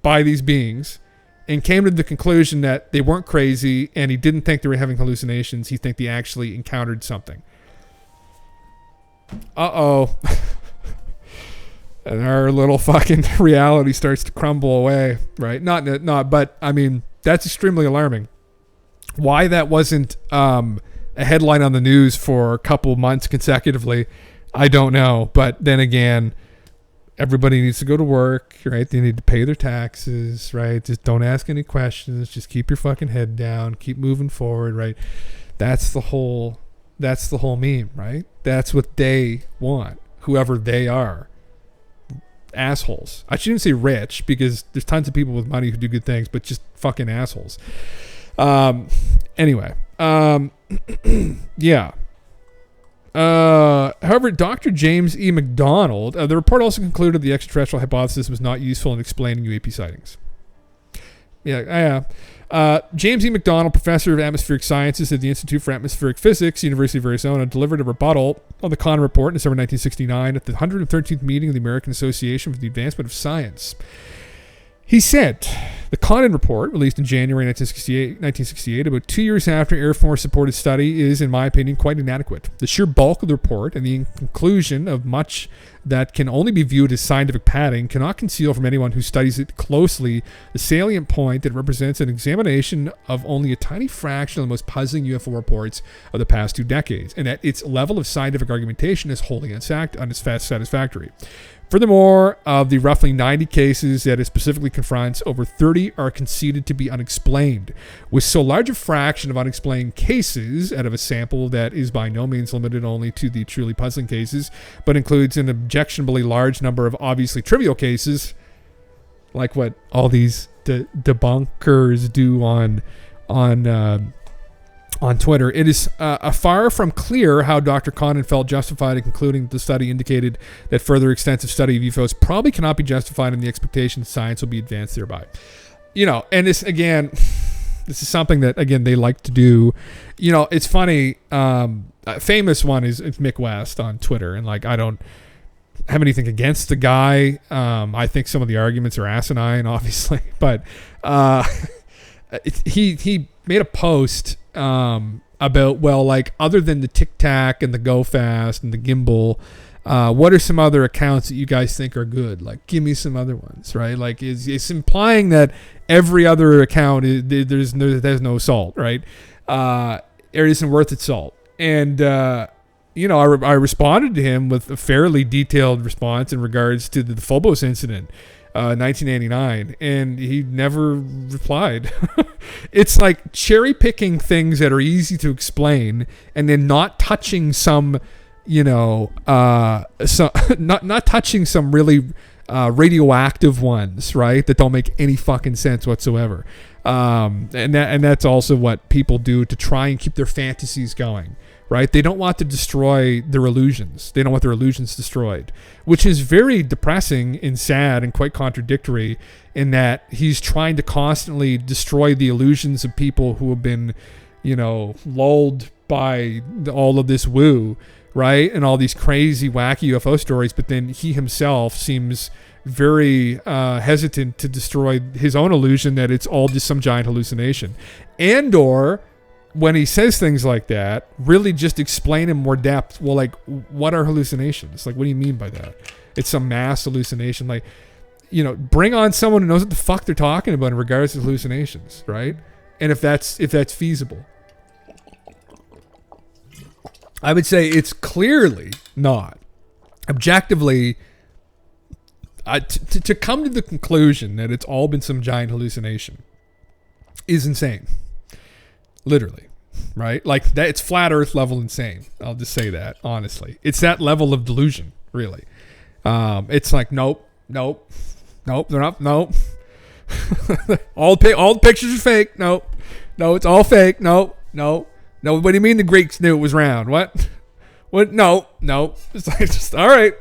by these beings and came to the conclusion that they weren't crazy, and he didn't think they were having hallucinations. He think they actually encountered something. Uh-oh. And our little fucking reality starts to crumble away, right? But I mean, that's extremely alarming. Why that wasn't a headline on the news for a couple months consecutively, I don't know. But then again, everybody needs to go to work, right? They need to pay their taxes, right? Just don't ask any questions. Just keep your fucking head down. Keep moving forward, right? That's the whole meme, right? That's what they want, whoever they are. Assholes. I shouldn't say rich, because there's tons of people with money who do good things, but just fucking assholes. Anyway. Yeah. However, Dr. James E. McDonald, the report also concluded the extraterrestrial hypothesis was not useful in explaining UAP sightings. James E. McDonald, professor of atmospheric sciences at the Institute for Atmospheric Physics, University of Arizona, delivered a rebuttal on the Kahn report in December 1969 at the 113th meeting of the American Association for the Advancement of Science. He said, the Kahn report, released in January 1968, about 2 years after Air Force-supported study, is, in my opinion, quite inadequate. The sheer bulk of the report and the conclusion of much that can only be viewed as scientific padding cannot conceal from anyone who studies it closely the salient point that it represents an examination of only a tiny fraction of the most puzzling UFO reports of the past 2 decades, and that its level of scientific argumentation is wholly unsatisfactory. Furthermore, of the roughly 90 cases that it specifically confronts, over 30 are conceded to be unexplained. With so large a fraction of unexplained cases out of a sample that is by no means limited only to the truly puzzling cases, but includes an objectionably large number of obviously trivial cases, like what all these debunkers do on Twitter, it is far from clear how Dr. Condon felt justified in concluding the study indicated that further extensive study of UFOs probably cannot be justified in the expectation that science will be advanced thereby. You know, and this is something that, again, they like to do. You know, it's funny. A famous one is Mick West on Twitter, and like, I don't have anything against the guy. I think some of the arguments are asinine, obviously, but he made a post about, well, like, other than the Tic Tac and the Go Fast and the Gimbal, what are some other accounts that you guys think are good? Like, give me some other ones, right? Like, it's implying that every other account there's no salt, right? It isn't worth its salt. And you know, I responded to him with a fairly detailed response in regards to the Phobos incident. 1989, and he never replied. It's like cherry picking things that are easy to explain, and then not touching some, you know, not touching some really radioactive ones, right? That don't make any fucking sense whatsoever. And that's also what people do to try and keep their fantasies going. Right? They don't want to destroy their illusions. They don't want their illusions destroyed, which is very depressing and sad and quite contradictory in that he's trying to constantly destroy the illusions of people who have been, you know, lulled by all of this woo, right? And all these crazy, wacky UFO stories. But then he himself seems very hesitant to destroy his own illusion that it's all just some giant hallucination. And or when he says things like that, really just explain in more depth. Well, like, what are hallucinations? Like, what do you mean by that? It's some mass hallucination. Like, you know, bring on someone who knows what the fuck they're talking about in regards to hallucinations, right? And if that's feasible. I would say it's clearly not. Objectively, to come to the conclusion that it's all been some giant hallucination is insane. Literally, right? Like, that, it's flat earth level insane. I'll just say that, honestly. It's that level of delusion, really. It's like, nope, they're not, nope. all the pictures are fake. Nope. No, it's all fake. No. What do you mean the Greeks knew it was round? What? No. It's like, just, all right.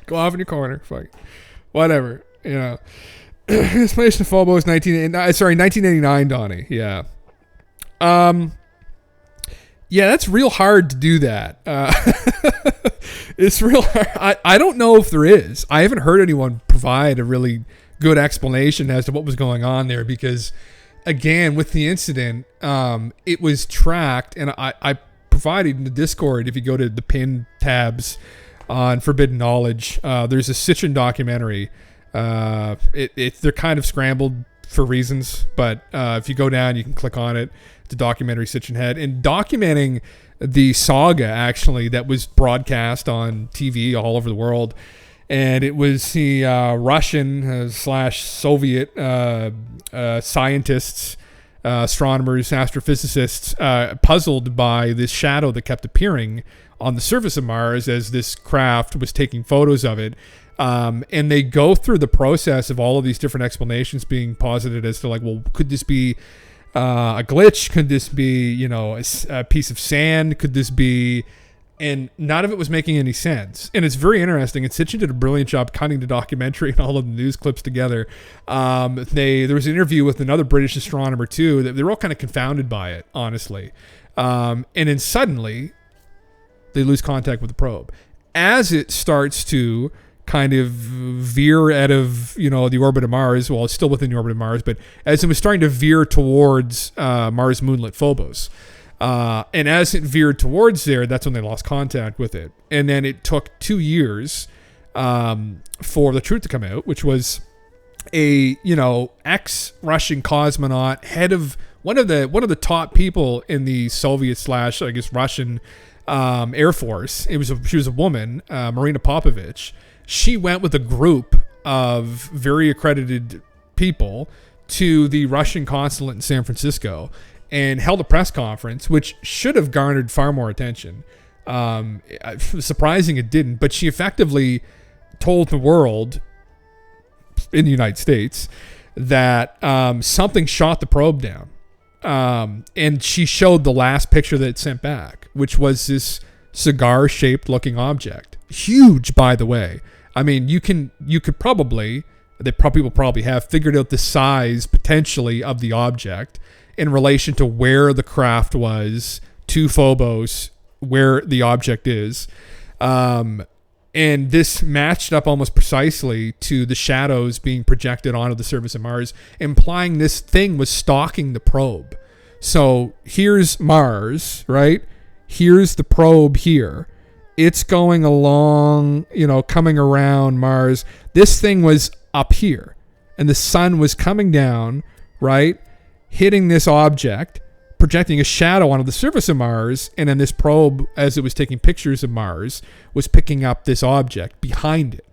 Go off in your corner. Fuck. Whatever, you know. Explanation of Phobos, 1989, Donnie. Yeah. Yeah, that's real hard to do that. It's real hard. I don't know if there is. I haven't heard anyone provide a really good explanation as to what was going on there because, again, with the incident, it was tracked, and I provided in the Discord, if you go to the pin tabs on Forbidden Knowledge, there's a Sitchin documentary. They're kind of scrambled for reasons, but if you go down, you can click on it. The documentary Sitchin Head, and documenting the saga actually that was broadcast on TV all over the world. And it was the Russian / Soviet scientists, astronomers, astrophysicists puzzled by this shadow that kept appearing on the surface of Mars as this craft was taking photos of it. And they go through the process of all of these different explanations being posited as to like, well, could this be a glitch? Could this be, a piece of sand? Could this be... And none of it was making any sense. And it's very interesting. And Sitchin did a brilliant job cutting the documentary and all of the news clips together. There was an interview with another British astronomer too. They were all kind of confounded by it, honestly. And then suddenly, they lose contact with the probe. As it starts to kind of veer out of, the orbit of Mars. Well, it's still within the orbit of Mars, but as it was starting to veer towards Mars moonlet Phobos. And as it veered towards there, that's when they lost contact with it. And then it took 2 years for the truth to come out, which was a, ex-Russian cosmonaut, head of one of the top people in the Soviet / Russian Air Force. She was a woman, Marina Popovich. She went with a group of very accredited people to the Russian consulate in San Francisco and held a press conference, which should have garnered far more attention. Surprising it didn't, but she effectively told the world in the United States that something shot the probe down. And she showed the last picture that it sent back, which was this cigar-shaped looking object. Huge, by the way. I mean, you could probably, people probably have figured out the size potentially of the object in relation to where the craft was to Phobos, where the object is. And this matched up almost precisely to the shadows being projected onto the surface of Mars, implying this thing was stalking the probe. So here's Mars, right? Here's the probe here. It's going along, coming around Mars. This thing was up here, and the sun was coming down, right? Hitting this object, projecting a shadow onto the surface of Mars, and then this probe, as it was taking pictures of Mars, was picking up this object behind it.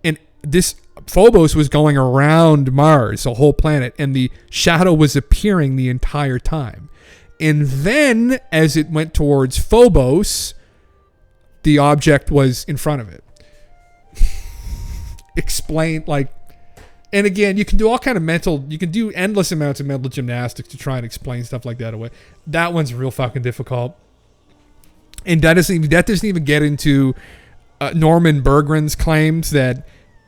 And this Phobos was going around Mars, a whole planet, and the shadow was appearing the entire time. And then, as it went towards Phobos, the object was in front of it. Explain, and again, you can do all kind of you can do endless amounts of mental gymnastics to try and explain stuff like that away. That one's real fucking difficult. And that doesn't even get into Norman Berggren's claims that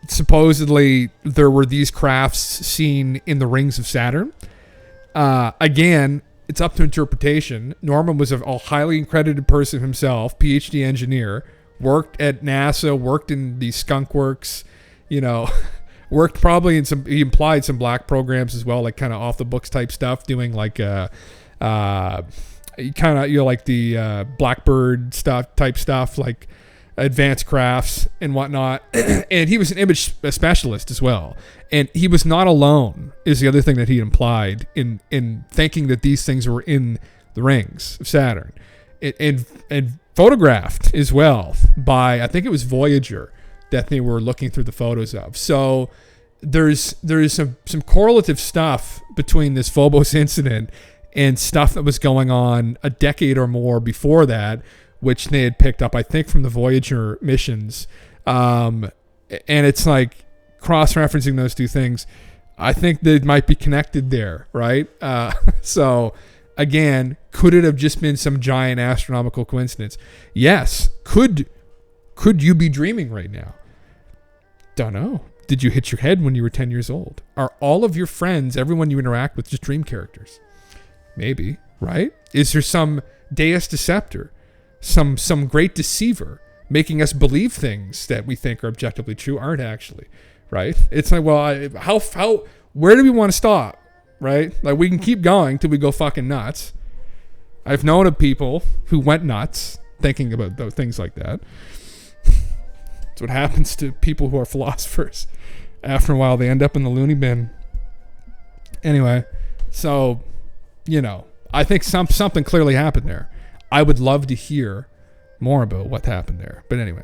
supposedly there were these crafts seen in the rings of Saturn. Again, it's up to interpretation. Norman was a highly accredited person himself, PhD engineer, worked at NASA, worked in the Skunk Works, worked probably in he implied some black programs as well, like kind of off the books type stuff, doing like the Blackbird stuff, like advanced crafts and whatnot. And he was an image specialist as well. And he was not alone, is the other thing that he implied in thinking that these things were in the rings of Saturn. And photographed as well by, I think it was Voyager, that they were looking through the photos of. So there's some correlative stuff between this Phobos incident and stuff that was going on a decade or more before that, which they had picked up, I think, from the Voyager missions. And it's like cross-referencing those two things. I think they might be connected there, right? So again, could it have just been some giant astronomical coincidence? Yes. Could you be dreaming right now? Don't know. Did you hit your head when you were 10 years old? Are all of your friends, everyone you interact with, just dream characters? Maybe, right? Is there some deus deceptor, some great deceiver making us believe things that we think are objectively true aren't actually, right? It's like, well, where do we want to stop, right? Like, we can keep going till we go fucking nuts. I've known of people who went nuts thinking about those things like that. That's what happens to people who are philosophers. After a while, they end up in the loony bin. Anyway, so, I think something clearly happened there. I would love to hear more about what happened there. But anyway,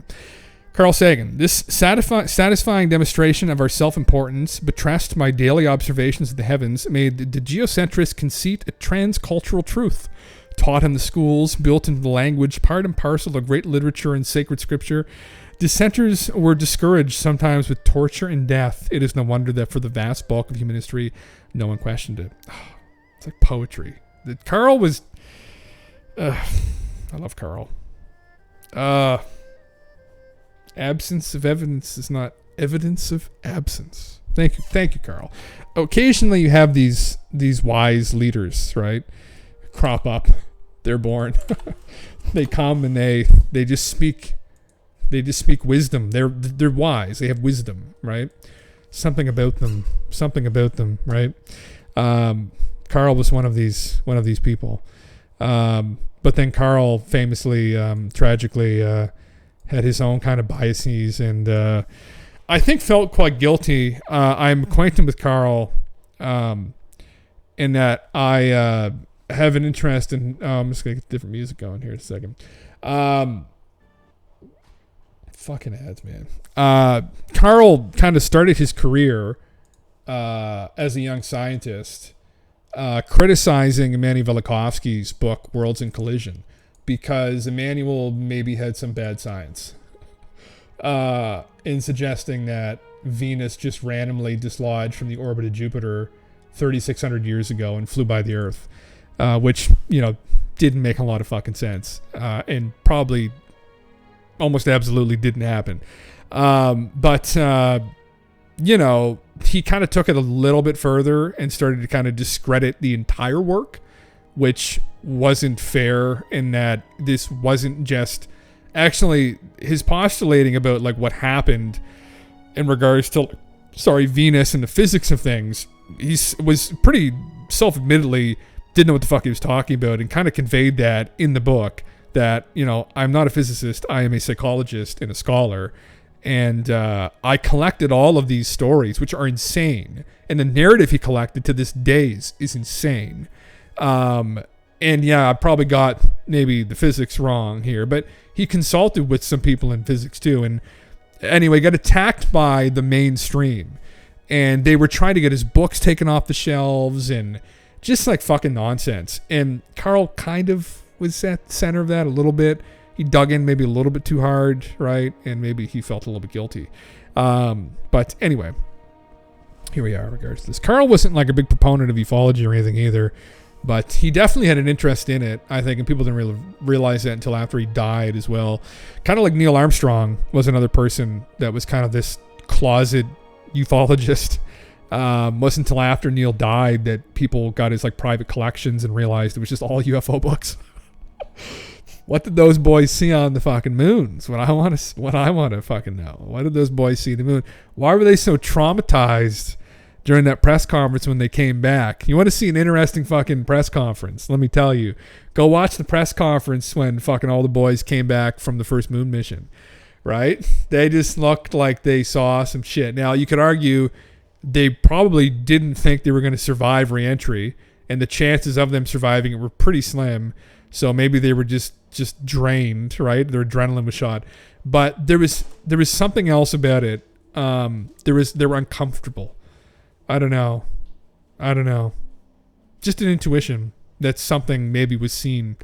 Carl Sagan, this satisfying demonstration of our self-importance, buttressed my daily observations of the heavens, made the geocentrist conceit a transcultural truth, taught in the schools, built into the language, part and parcel of great literature and sacred scripture. Dissenters were discouraged sometimes with torture and death. It is no wonder that for the vast bulk of human history, no one questioned it. It's like poetry. Carl was... I love Carl. Absence of evidence is not evidence of absence. Thank you, Carl. Occasionally you have these wise leaders, right? Crop up. They're born. They come and they just speak wisdom. They're wise. They have wisdom, right? Something about them, right? Carl was one of these people. But then Carl famously, tragically, had his own kind of biases and I think felt quite guilty. I'm acquainted with Carl in that I have an interest in... I'm just going to get different music going here in a second. Fucking ads, man. Carl kind of started his career as a young scientist criticizing Immanuel Velikovsky's book Worlds in Collision because Immanuel maybe had some bad science in suggesting that Venus just randomly dislodged from the orbit of Jupiter 3,600 years ago and flew by the Earth, which, didn't make a lot of fucking sense and probably almost absolutely didn't happen. But he kind of took it a little bit further and started to kind of discredit the entire work, which wasn't fair in that this wasn't just actually his postulating about like what happened in regards to, Venus and the physics of things. He was pretty self-admittedly didn't know what the fuck he was talking about and kind of conveyed that in the book that, I'm not a physicist. I am a psychologist and a scholar. And I collected all of these stories, which are insane. And the narrative he collected to this day is insane. And yeah, I probably got maybe the physics wrong here, but he consulted with some people in physics too. And anyway, got attacked by the mainstream. And they were trying to get his books taken off the shelves and just like fucking nonsense. And Carl kind of was at the center of that a little bit. He dug in maybe a little bit too hard, right? And maybe he felt a little bit guilty. But anyway, here we are in regards to this. Carl wasn't like a big proponent of ufology or anything either, but he definitely had an interest in it, I think, and people didn't really realize that until after he died as well. Kind of like Neil Armstrong was another person that was kind of this closet ufologist. Wasn't until after Neil died that people got his like private collections and realized it was just all UFO books. What did those boys see on the fucking moons? What I want to fucking know. What did those boys see the moon? Why were they so traumatized during that press conference when they came back? You want to see an interesting fucking press conference? Let me tell you. Go watch the press conference when fucking all the boys came back from the first moon mission. Right? They just looked like they saw some shit. Now, you could argue they probably didn't think they were going to survive re-entry, and the chances of them surviving it were pretty slim. So maybe they were just drained, right? Their adrenaline was shot. But there was something else about it. They were uncomfortable. I don't know. Just an intuition that something maybe was seen.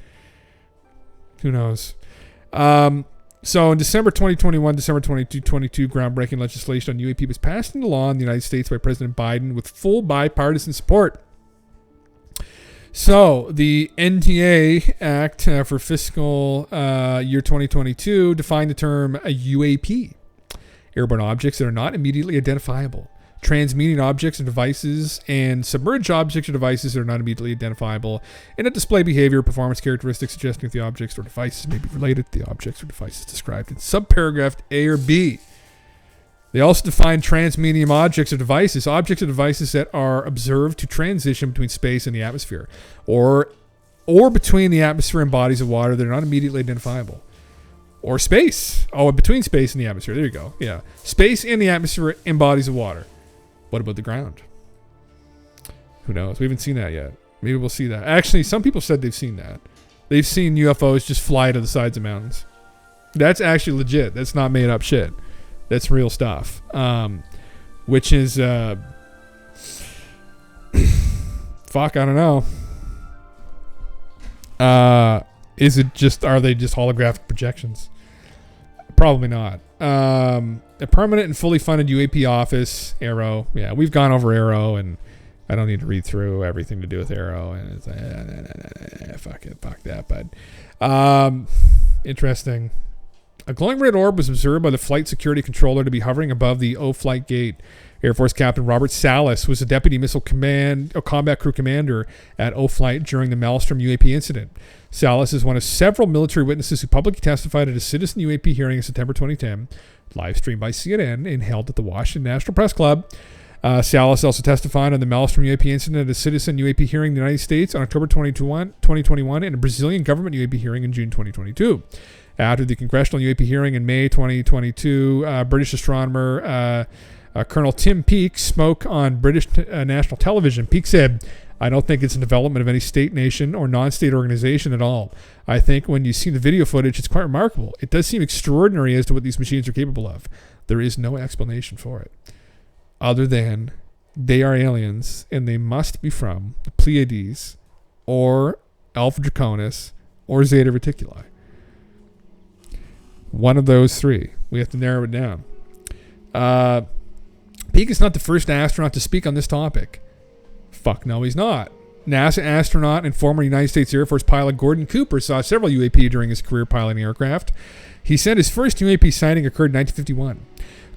Who knows? So in December 2021, December 2022, groundbreaking legislation on UAP was passed into law in the United States by President Biden with full bipartisan support. So the NTA Act for fiscal year 2022 defined the term a UAP airborne objects that are not immediately identifiable. Transmeaning objects and devices, and submerged objects or devices that are not immediately identifiable, and a display behavior or performance characteristics suggesting that the objects or devices may be related to the objects or devices described in subparagraph A or B. They also define transmedium objects or devices that are observed to transition between space and the atmosphere, or between the atmosphere and bodies of water that are not immediately identifiable. Or space. Oh, between space and the atmosphere. There you go. Yeah. Space and the atmosphere and bodies of water. What about the ground? Who knows? We haven't seen that yet. Maybe we'll see that. Actually, some people said they've seen that. They've seen UFOs just fly to the sides of mountains. That's actually legit. That's not made up shit. That's real stuff. Which is... fuck, I don't know. Are they just holographic projections? Probably not. A permanent and fully funded UAP office, Arrow. Yeah, we've gone over Arrow, and I don't need to read through everything to do with Arrow. And it's like, fuck that. But interesting. A glowing red orb was observed by the flight security controller to be hovering above the O-Flight gate. Air Force Captain Robert Salas was a deputy missile combat crew commander at O-Flight during the Maelstrom UAP incident. Salas is one of several military witnesses who publicly testified at a citizen UAP hearing in September 2010, live streamed by CNN and held at the Washington National Press Club. Salas also testified on the Maelstrom UAP incident at a citizen UAP hearing in the United States on October 2021 and a Brazilian government UAP hearing in June 2022. After the congressional UAP hearing in May 2022, British astronomer Colonel Tim Peake spoke on British national television. Peake said, "I don't think it's a development of any state, nation, or non-state organization at all. I think when you see the video footage, it's quite remarkable. It does seem extraordinary as to what these machines are capable of. There is no explanation for it, other than they are aliens and they must be from the Pleiades or Alpha Draconis or Zeta Reticuli. One of those three. We have to narrow it down." Peake is not the first astronaut to speak on this topic. Fuck no, he's not. NASA astronaut and former United States Air Force pilot Gordon Cooper saw several UAP during his career piloting aircraft. He said his first UAP sighting occurred in 1951.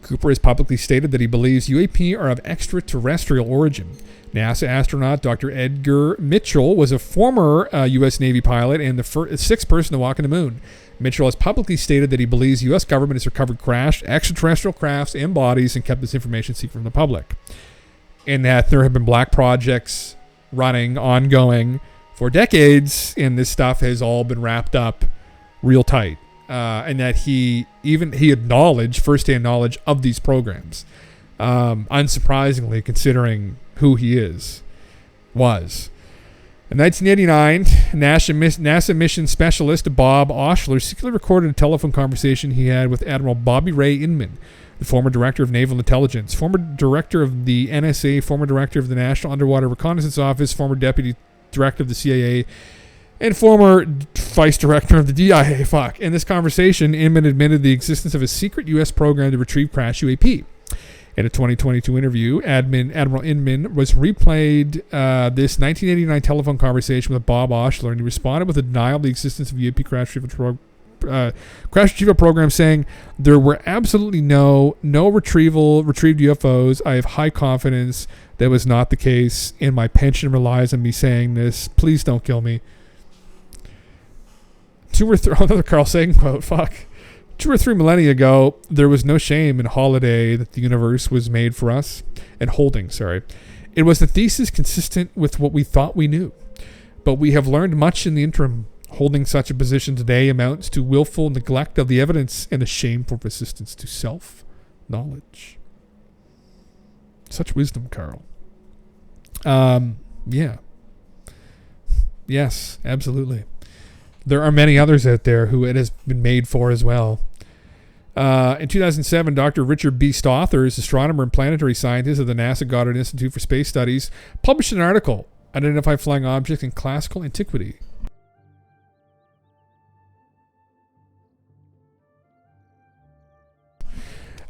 Cooper has publicly stated that he believes UAP are of extraterrestrial origin. NASA astronaut Dr. Edgar Mitchell was a former U.S. Navy pilot and the sixth person to walk on the moon. Mitchell has publicly stated that he believes the U.S. government has recovered crashed extraterrestrial crafts and bodies and kept this information secret from the public. And that there have been black projects running, ongoing, for decades, and this stuff has all been wrapped up real tight. And that he acknowledged firsthand knowledge of these programs. Unsurprisingly, considering who he was. In 1989, NASA mission specialist Bob Oshler secretly recorded a telephone conversation he had with Admiral Bobby Ray Inman, the former director of Naval Intelligence, former director of the NSA, former director of the National Underwater Reconnaissance Office, former deputy director of the CIA, and former vice director of the DIA. In this conversation, Inman admitted the existence of a secret U.S. program to retrieve crashed UAP. In a 2022 interview, Admiral Inman was replayed this 1989 telephone conversation with Bob Oshler, and he responded with a denial of the existence of UAP crash retrieval program, saying, "There were absolutely no retrieved UFOs. I have high confidence that was not the case, and my pension relies on me saying this. Please don't kill me." Another Carl Sagan quote, 2 or 3 millennia ago, there was no shame in holiday that the universe was made for us, and holding. It was the thesis consistent with what we thought we knew. But we have learned much in the interim. Holding such a position today amounts to willful neglect of the evidence and a shameful resistance to self-knowledge. Such wisdom, Carl. Yeah. Yes, absolutely. There are many others out there who it has been made for as well. In 2007, Dr. Richard B. Stothers, astronomer and planetary scientist of the NASA Goddard Institute for Space Studies, published an article, "Unidentified Flying Object in Classical Antiquity."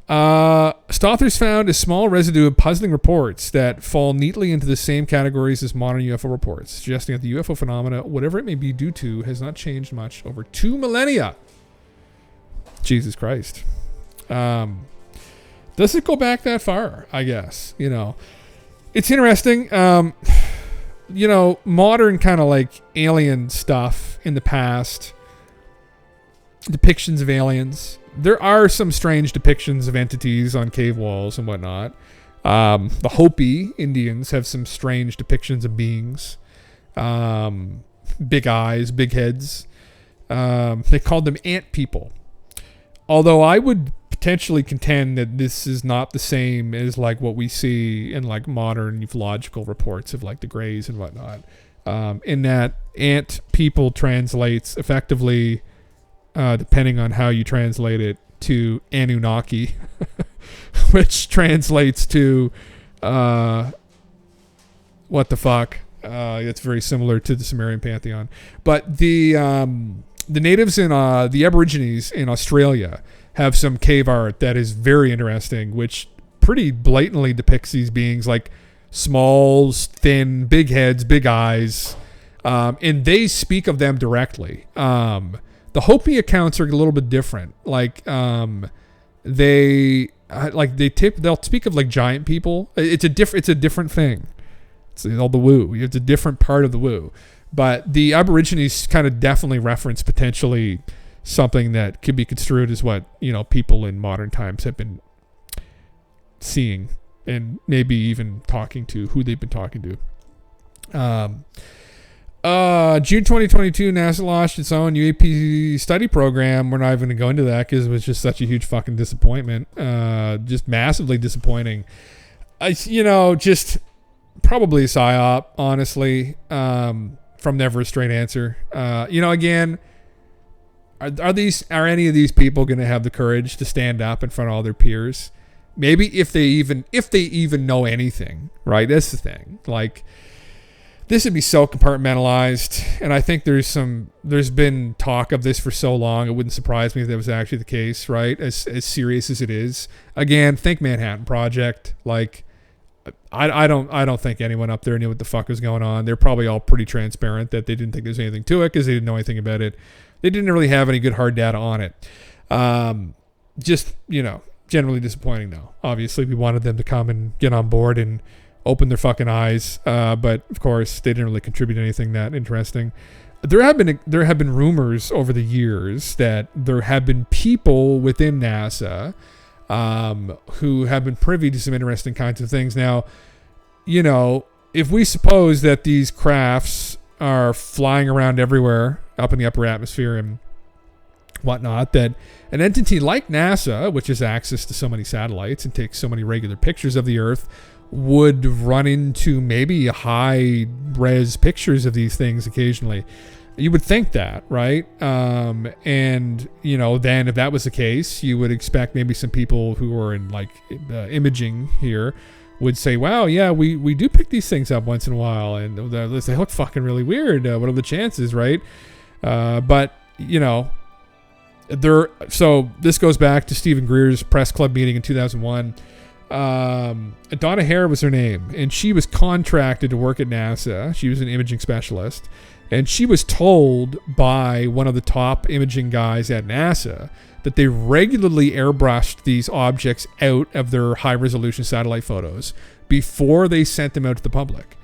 Stothers found a small residue of puzzling reports that fall neatly into the same categories as modern UFO reports, suggesting that the UFO phenomena, whatever it may be due to, has not changed much over 2 millennia. Jesus Christ. Does it go back that far? I guess, you know. It's interesting. You know, modern kind of like alien stuff in the past, depictions of aliens. There are some strange depictions of entities on cave walls and whatnot. The Hopi Indians have some strange depictions of beings. Big eyes, big heads. They called them ant people. Although I would potentially contend that this is not the same as like what we see in like modern ufological reports of like the Greys and whatnot. In that ant people translates effectively, depending on how you translate it, to Anunnaki, which translates to what the fuck. It's very similar to the Sumerian pantheon. But the natives in the Aborigines in Australia have some cave art that is very interesting, which pretty blatantly depicts these beings like small, thin, big heads, big eyes, and they speak of them directly. The Hopi accounts are a little bit different. Like they'll speak of like giant people. It's a different thing. It's all the woo. It's a different part of the woo. But the Aborigines kind of definitely reference potentially something that could be construed as what, you know, people in modern times have been seeing and maybe even talking to, who they've been talking to. June 2022, NASA launched its own UAP study program. We're not even going to go into that because it was just such a huge fucking disappointment. Just massively disappointing. Just probably a psyop, honestly, from never a straight answer. Again, are any of these people going to have the courage to stand up in front of all their peers? Maybe if they even know anything, right? That's the thing. Like, this would be so compartmentalized, and I think there's been talk of this for so long. It wouldn't surprise me if that was actually the case, right? As serious as it is. Again, think Manhattan Project. Like, I don't think anyone up there knew what the fuck was going on. They're probably all pretty transparent that they didn't think there's anything to it because they didn't know anything about it. They didn't really have any good hard data on it. Generally disappointing though. Obviously, we wanted them to come and get on board and open their fucking eyes, but of course, they didn't really contribute anything that interesting. There have been rumors over the years that there have been people within NASA who have been privy to some interesting kinds of things. Now, if we suppose that these crafts are flying around everywhere up in the upper atmosphere and whatnot, that an entity like NASA, which has access to so many satellites and takes so many regular pictures of the Earth, would run into maybe high-res pictures of these things occasionally. You would think that, right? Then if that was the case, you would expect maybe some people who are in imaging here would say, wow, yeah, we do pick these things up once in a while, and they look fucking really weird. What are the chances, right? So this goes back to Stephen Greer's press club meeting in 2001. Donna Hare was her name, and she was contracted to work at NASA. She was an imaging specialist, and she was told by one of the top imaging guys at NASA that they regularly airbrushed these objects out of their high-resolution satellite photos before they sent them out to the public.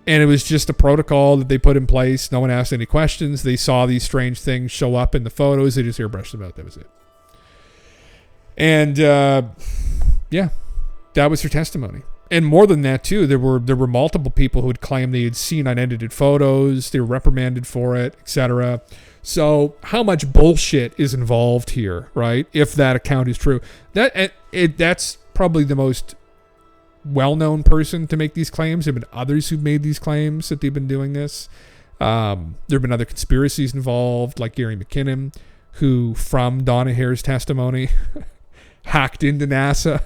And it was just a protocol that they put in place. No one asked any questions. They saw these strange things show up in the photos. They just airbrushed them out. That was it. And that was her testimony. And more than that, too, there were multiple people who had claimed they had seen unedited photos. They were reprimanded for it, etc. So how much bullshit is involved here, right? If that account is true, that's probably the most well-known person to make these claims. There have been others who've made these claims that they've been doing this. There have been other conspiracies involved, like Gary McKinnon, who, from Donna Hare's testimony, hacked into NASA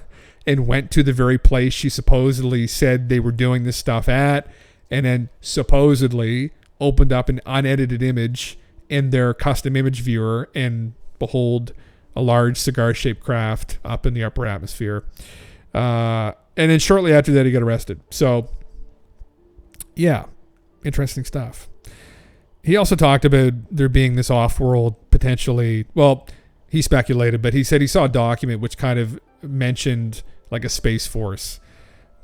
and went to the very place she supposedly said they were doing this stuff at, and then supposedly opened up an unedited image in their custom image viewer, and behold, a large cigar-shaped craft up in the upper atmosphere. And then shortly after that, he got arrested. So, yeah, interesting stuff. He also talked about there being this off-world potentially, well, he speculated, but he said he saw a document which kind of mentioned like a Space Force,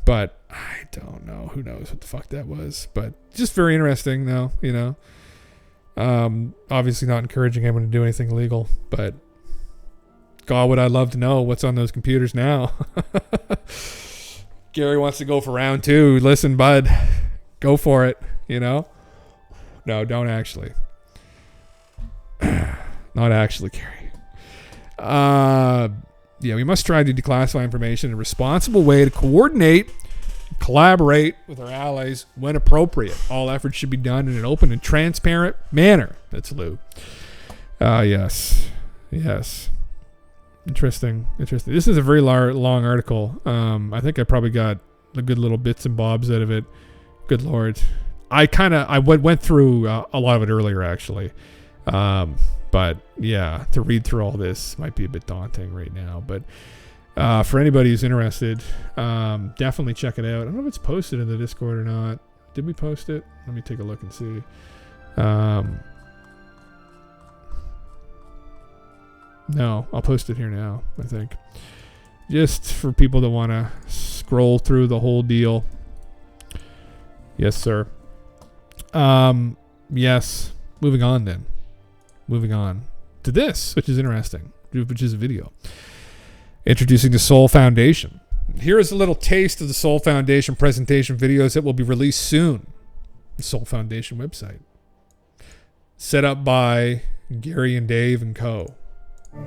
but I don't know. Who knows what the fuck that was? But just very interesting, though. Obviously not encouraging anyone to do anything illegal, but God, would I love to know what's on those computers now. Gary wants to go for round 2. Listen, bud, go for it. No, don't actually. Not actually, Gary. We must strive to declassify information in a responsible way to coordinate, collaborate with our allies when appropriate. All efforts should be done in an open and transparent manner. That's Lou. Yes. Interesting. This is a very long article. I think I probably got the good little bits and bobs out of it. Good Lord. I went through a lot of it earlier, actually. But yeah, to read through all this might be a bit daunting right now. But for anybody who's interested, definitely check it out. I don't know if it's posted in the Discord or not. Did we post it? Let me take a look and see. No, I'll post it here now, I think. Just for people that want to scroll through the whole deal. Yes, sir. Yes. Moving on then. Moving on to this, which is interesting, which is a video. Introducing the Soul Foundation. Here is a little taste of the Soul Foundation presentation videos that will be released soon. The Soul Foundation website. Set up by Gary and Dave and co. Oh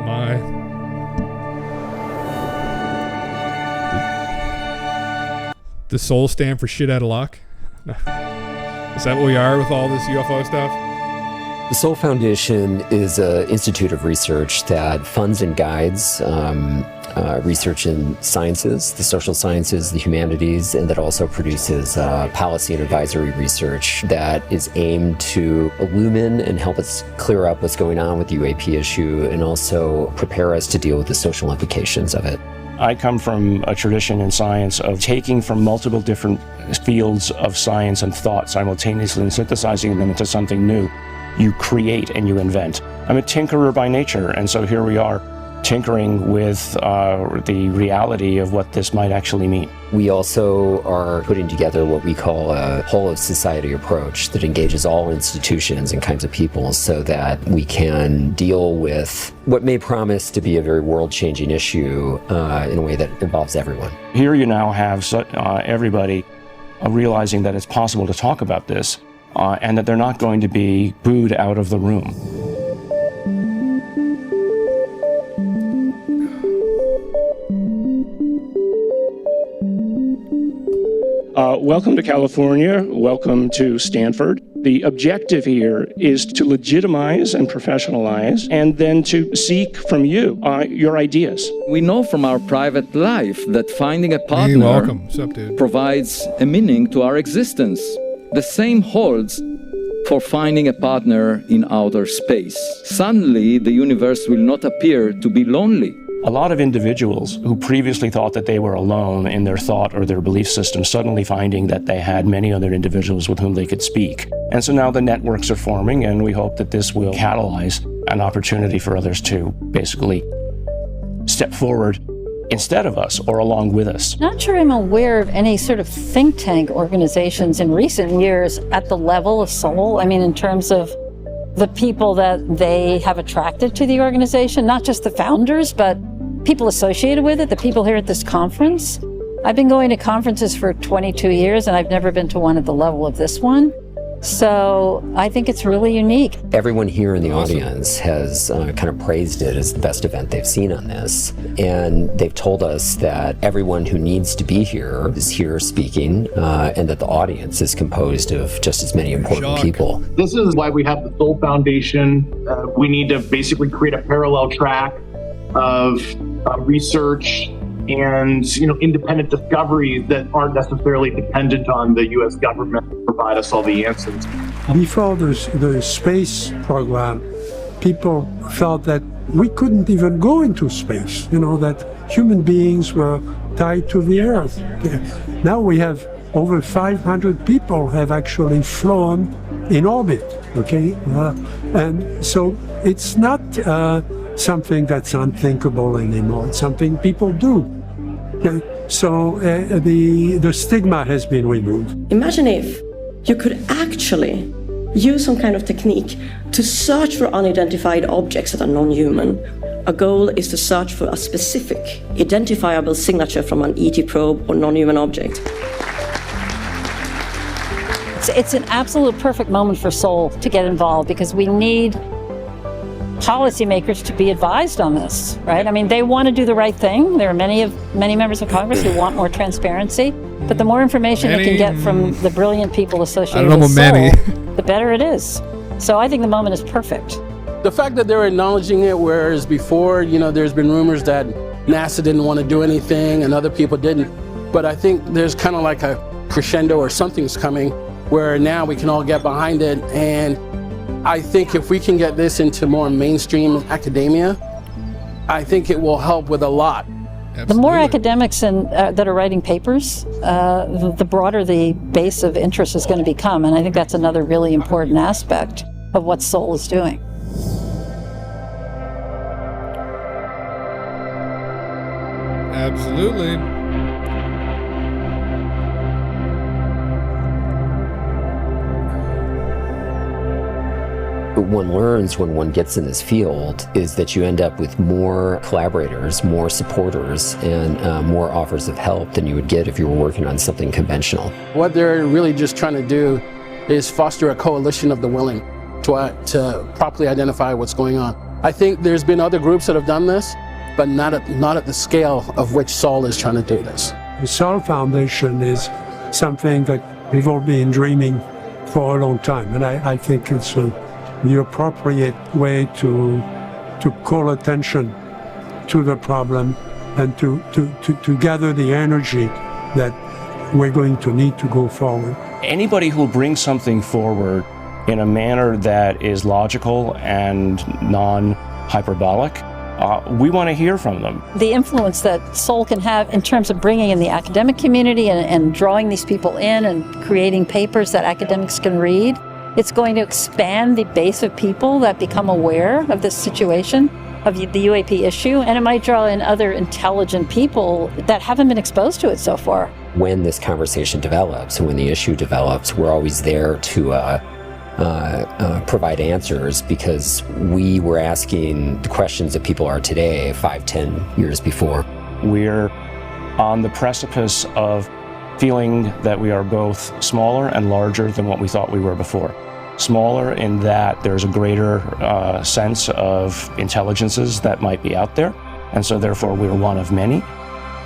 my. The Soul stand for shit out of luck? Is that what we are with all this UFO stuff? The Soul Foundation is an institute of research that funds and guides research in sciences, the social sciences, the humanities, and that also produces policy and advisory research that is aimed to illumine and help us clear up what's going on with the UAP issue and also prepare us to deal with the social implications of it. I come from a tradition in science of taking from multiple different fields of science and thought simultaneously and synthesizing them into something new. You create and you invent. I'm a tinkerer by nature, and so here we are tinkering with the reality of what this might actually mean. We also are putting together what we call a whole of society approach that engages all institutions and kinds of people so that we can deal with what may promise to be a very world-changing issue in a way that involves everyone. Here you now have everybody realizing that it's possible to talk about this and that they're not going to be booed out of the room. Welcome to California. Welcome to Stanford. The objective here is to legitimize and professionalize and then to seek from you your ideas. We know from our private life that finding a partner provides a meaning to our existence. The same holds for finding a partner in outer space. Suddenly, the universe will not appear to be lonely. A lot of individuals who previously thought that they were alone in their thought or their belief system suddenly finding that they had many other individuals with whom they could speak. And so now the networks are forming, and we hope that this will catalyze an opportunity for others to basically step forward instead of us or along with us. Not sure I'm aware of any sort of think tank organizations in recent years at the level of Soul. I mean, in terms of the people that they have attracted to the organization, not just the founders, but people associated with it, the people here at this conference. I've been going to conferences for 22 years, and I've never been to one at the level of this one. So I think it's really unique. Everyone here in the audience has kind of praised it as the best event they've seen on this. And they've told us that everyone who needs to be here is here speaking, and that the audience is composed of just as many important people. This is why we have the Soul Foundation. We need to basically create a parallel track of research and independent discoveries that aren't necessarily dependent on the U.S. government to provide us all the answers. Before the space program, people felt that we couldn't even go into space, that human beings were tied to the Earth. Now we have over 500 people have actually flown in orbit, okay? And so it's not something that's unthinkable anymore. It's something people do. Okay? So the stigma has been removed. Imagine if you could actually use some kind of technique to search for unidentified objects that are non-human. A goal is to search for a specific identifiable signature from an ET probe or non-human object. It's an absolute perfect moment for Sol to get involved, because we need policymakers to be advised on this, right? I mean, they want to do the right thing. There are many members of Congress who want more transparency, but the more information they can get from the brilliant people associated with Sol, the better it is. So I think the moment is perfect. The fact that they're acknowledging it, whereas before, there's been rumors that NASA didn't want to do anything and other people didn't. But I think there's kind of like a crescendo, or something's coming, where now we can all get behind it. And I think if we can get this into more mainstream academia, I think it will help with a lot. Absolutely. The more academics that are writing papers, the broader the base of interest is going to become. And I think that's another really important aspect of what Sol is doing. Absolutely. What one learns when one gets in this field is that you end up with more collaborators, more supporters, and more offers of help than you would get if you were working on something conventional. What they're really just trying to do is foster a coalition of the willing to properly identify what's going on. I think there's been other groups that have done this, but not at the scale of which Sol is trying to do this. The Sol Foundation is something that we've all been dreaming for a long time, and I think it's the appropriate way to call attention to the problem and to gather the energy that we're going to need to go forward. Anybody who brings something forward in a manner that is logical and non-hyperbolic, we want to hear from them. The influence that Sol can have in terms of bringing in the academic community and drawing these people in and creating papers that academics can read, it's going to expand the base of people that become aware of this situation, of the UAP issue, and it might draw in other intelligent people that haven't been exposed to it so far. When this conversation develops and when the issue develops, we're always there to provide answers, because we were asking the questions that people are today 5-10 years before. We're on the precipice of feeling that we are both smaller and larger than what we thought we were before. Smaller in that there's a greater sense of intelligences that might be out there, and so therefore we're one of many.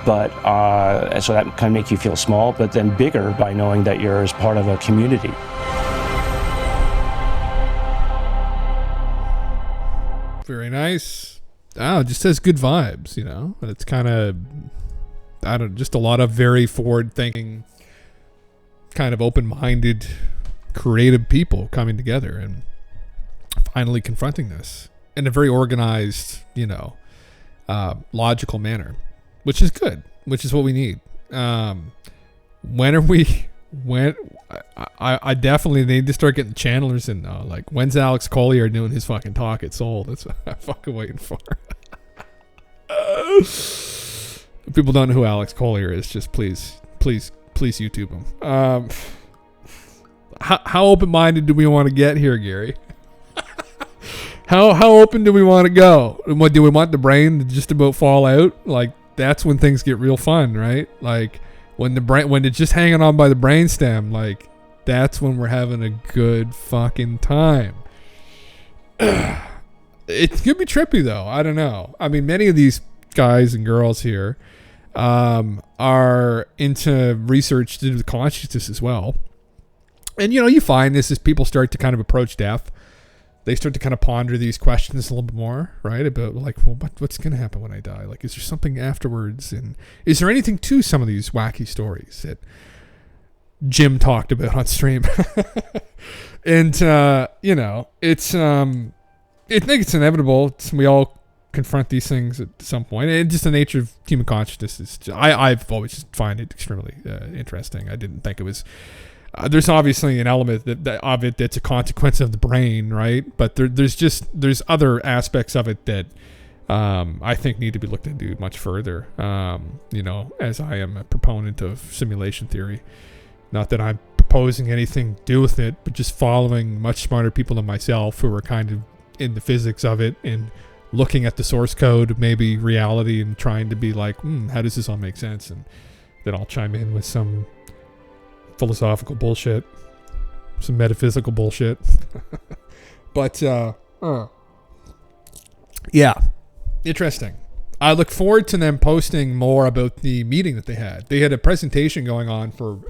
But and so that can make you feel small, but then bigger by knowing that you're as part of a community. Very nice. Oh, it just has good vibes, and it's kind of, just a lot of very forward-thinking, kind of open-minded, creative people coming together and finally confronting this in a very organized, logical manner, which is good, which is what we need. I definitely need to start getting channelers in now. Like, when's Alex Collier doing his fucking talk at Sol? That's what I'm fucking waiting for. If people don't know who Alex Collier is, just please YouTube him. How open-minded do we want to get here, Gary? How open do we want to go? What do we want the brain to just about fall out? Like, that's when things get real fun, right? Like, when it's just hanging on by the brainstem, like, that's when we're having a good fucking time. It could be trippy though. I don't know. I mean, many of these guys and girls here are into research to do with consciousness as well. And you find this as people start to kind of approach death. They start to kind of ponder these questions a little bit more, right? About like, well, what's going to happen when I die? Like, is there something afterwards? And is there anything to some of these wacky stories that Jim talked about on stream? And, it's, I think it's inevitable. We all confront these things at some point. And just the nature of human consciousness is, I've always find it extremely interesting. I didn't think it was there's obviously an element of it that's a consequence of the brain, right? But there's other aspects of it that I think need to be looked into much further. As I am a proponent of simulation theory, not that I'm proposing anything to do with it, but just following much smarter people than myself who are kind of in the physics of it and looking at the source code, maybe reality, and trying to be like, how does this all make sense? And then I'll chime in with some philosophical bullshit, some metaphysical bullshit. But yeah, interesting. I look forward to them posting more about the meeting that they had. They had a presentation going on for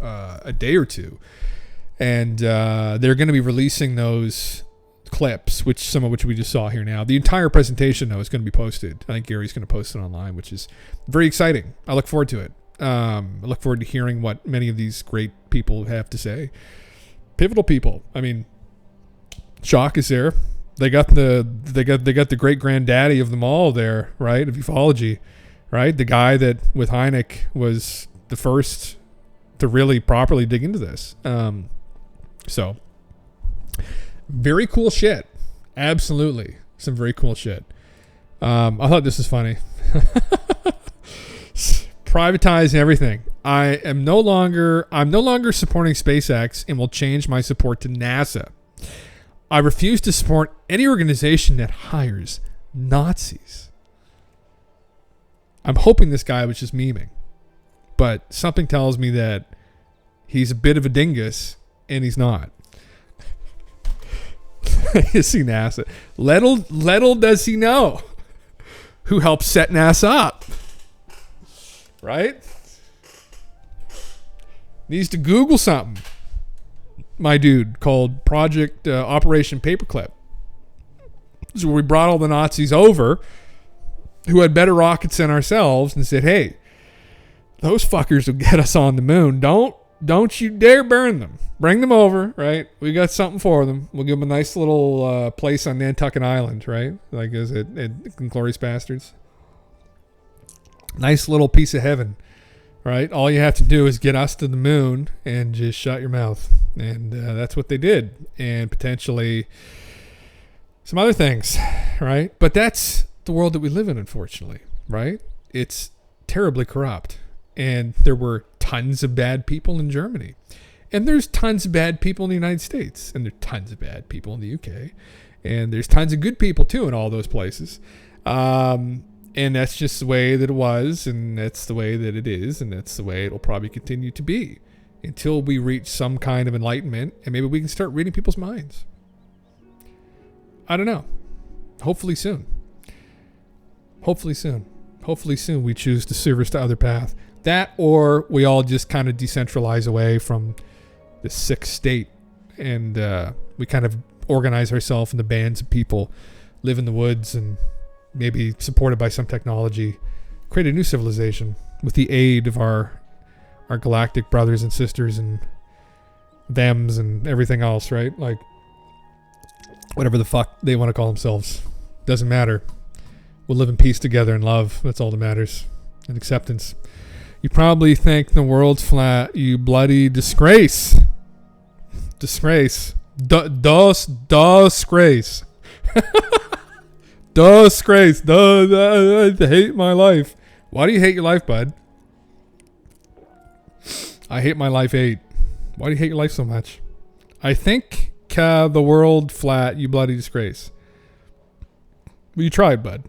a day or two, and they're going to be releasing those clips, some of which we just saw here now. The entire presentation, though, is going to be posted. I think Gary's going to post it online, which is very exciting. I look forward to it. I look forward to hearing what many of these great people have to say. Pivotal people. I mean, Jacques is there. They got the great granddaddy of them all there, right? Of ufology, right? The guy that with Hynek was the first to really properly dig into this. So very cool shit. Absolutely, some very cool shit. I thought this was funny. Privatize everything. I'm no longer supporting SpaceX and will change my support to NASA. I refuse to support any organization that hires Nazis. I'm hoping this guy was just memeing, but something tells me that he's a bit of a dingus, and he's not. You see NASA. Little does he know who helped set NASA up. Right? Needs to Google something, my dude, called Project Operation Paperclip. This is where we brought all the Nazis over who had better rockets than ourselves and said, hey, those fuckers will get us on the moon. Don't you dare burn them. Bring them over, right? We got something for them. We'll give them a nice little place on Nantucket Island, right? Like, is it Inglourious Bastards? Nice little piece of heaven, right? All you have to do is get us to the moon and just shut your mouth. And that's what they did. And potentially some other things, right? But that's the world that we live in, unfortunately, right? It's terribly corrupt. And there were tons of bad people in Germany. And there's tons of bad people in the United States. And there's tons of bad people in the UK. And there's tons of good people, too, in all those places. And that's just the way that it was, and that's the way that it is, and that's the way it'll probably continue to be until we reach some kind of enlightenment, and maybe we can start reading people's minds. I don't know. Hopefully soon. Hopefully soon we choose to service to other path. That, or we all just kind of decentralize away from the sick state, and we kind of organize ourselves into bands of people, live in the woods, and maybe supported by some technology, create a new civilization with the aid of our galactic brothers and sisters and thems and everything else, right? Like, whatever the fuck they want to call themselves. Doesn't matter. We'll live in peace together and love. That's all that matters. And acceptance. You probably think the world's flat, you bloody disgrace. Disgrace. Disgrace. Disgrace. I hate my life. Why do you hate your life, bud? I hate my life 8. Why do you hate your life so much? I think the world flat, you bloody disgrace. Well, you tried, bud.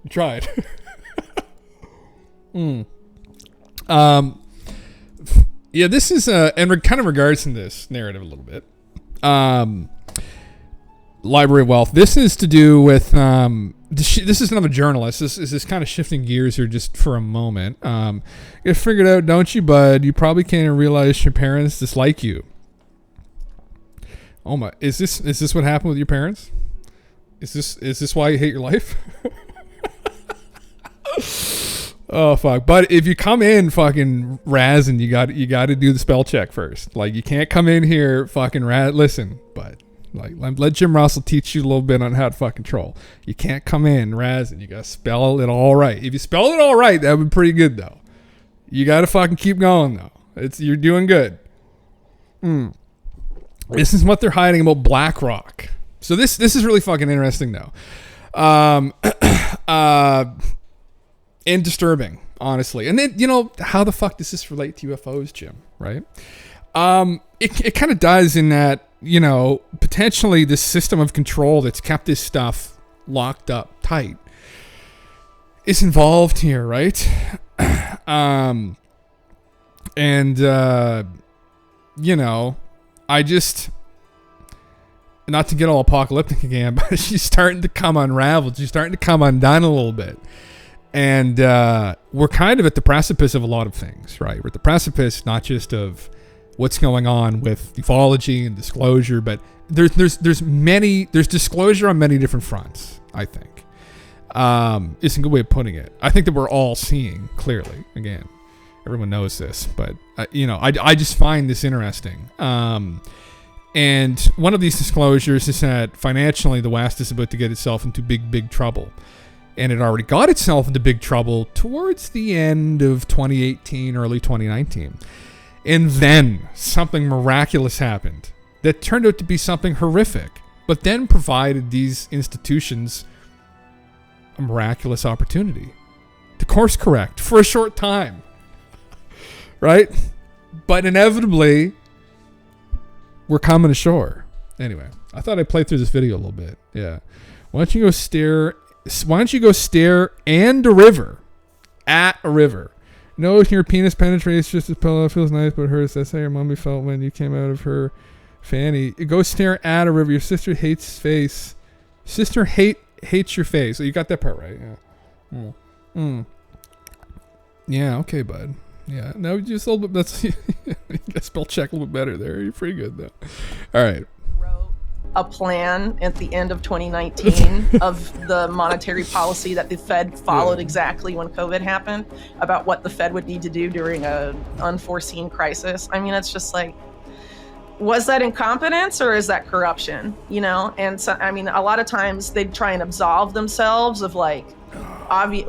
You tried. Yeah, this is and kind of regards to this narrative a little bit. Library of Wealth. This is to do with this is another journalist. This is kind of shifting gears here just for a moment. You figured out, don't you, bud? You probably can't even realize your parents dislike you. Oh my! Is this what happened with your parents? Is this why you hate your life? Oh fuck! But if you come in fucking razzing, you got to do the spell check first. Like, you can't come in here fucking listen, but like, let Jim Russell teach you a little bit on how to fucking troll. You can't come in razzing. You got to spell it all right. If you spell it all right, that would be pretty good though. You got to fucking keep going though. You're doing good. This is what they're hiding about BlackRock. So this is really fucking interesting, though, and disturbing, honestly. And then, you know, how the fuck does this relate to UFOs, Jim? Right? It kind of does, in that, you know, potentially this system of control that's kept this stuff locked up tight is involved here, right? You know, I just, not to get all apocalyptic again, but she's starting to come unraveled. She's starting to come undone a little bit. And we're kind of at the precipice of a lot of things, right? We're at the precipice not just of what's going on with ufology and disclosure, but there's disclosure on many different fronts, I think. It's a good way of putting it. I think that we're all seeing clearly. Again, everyone knows this, but you know, I just find this interesting. And one of these disclosures is that financially the West is about to get itself into big trouble. And it already got itself into big trouble towards the end of 2018, early 2019. And then something miraculous happened that turned out to be something horrific, but then provided these institutions a miraculous opportunity to course correct for a short time. Right? But inevitably, we're coming ashore. Anyway, I thought I'd play through this video a little bit. Yeah. Why don't you go stare and a river at a river? No, your penis penetrates just as pillow. Feels nice, but hurts. That's how your mommy felt when you came out of her fanny. Go stare at a river. Your sister hates face. Sister hates your face. So you got that part right. Yeah. Yeah. Okay, bud. Yeah. Now just a little bit. That's you got spell check a little bit better there. You're pretty good though. All right. A plan at the end of 2019 of the monetary policy that the Fed followed exactly when COVID happened, about what the Fed would need to do during a unforeseen crisis. I mean, it's just like, was that incompetence or is that corruption? You know? And so, I mean, a lot of times they try and absolve themselves of like,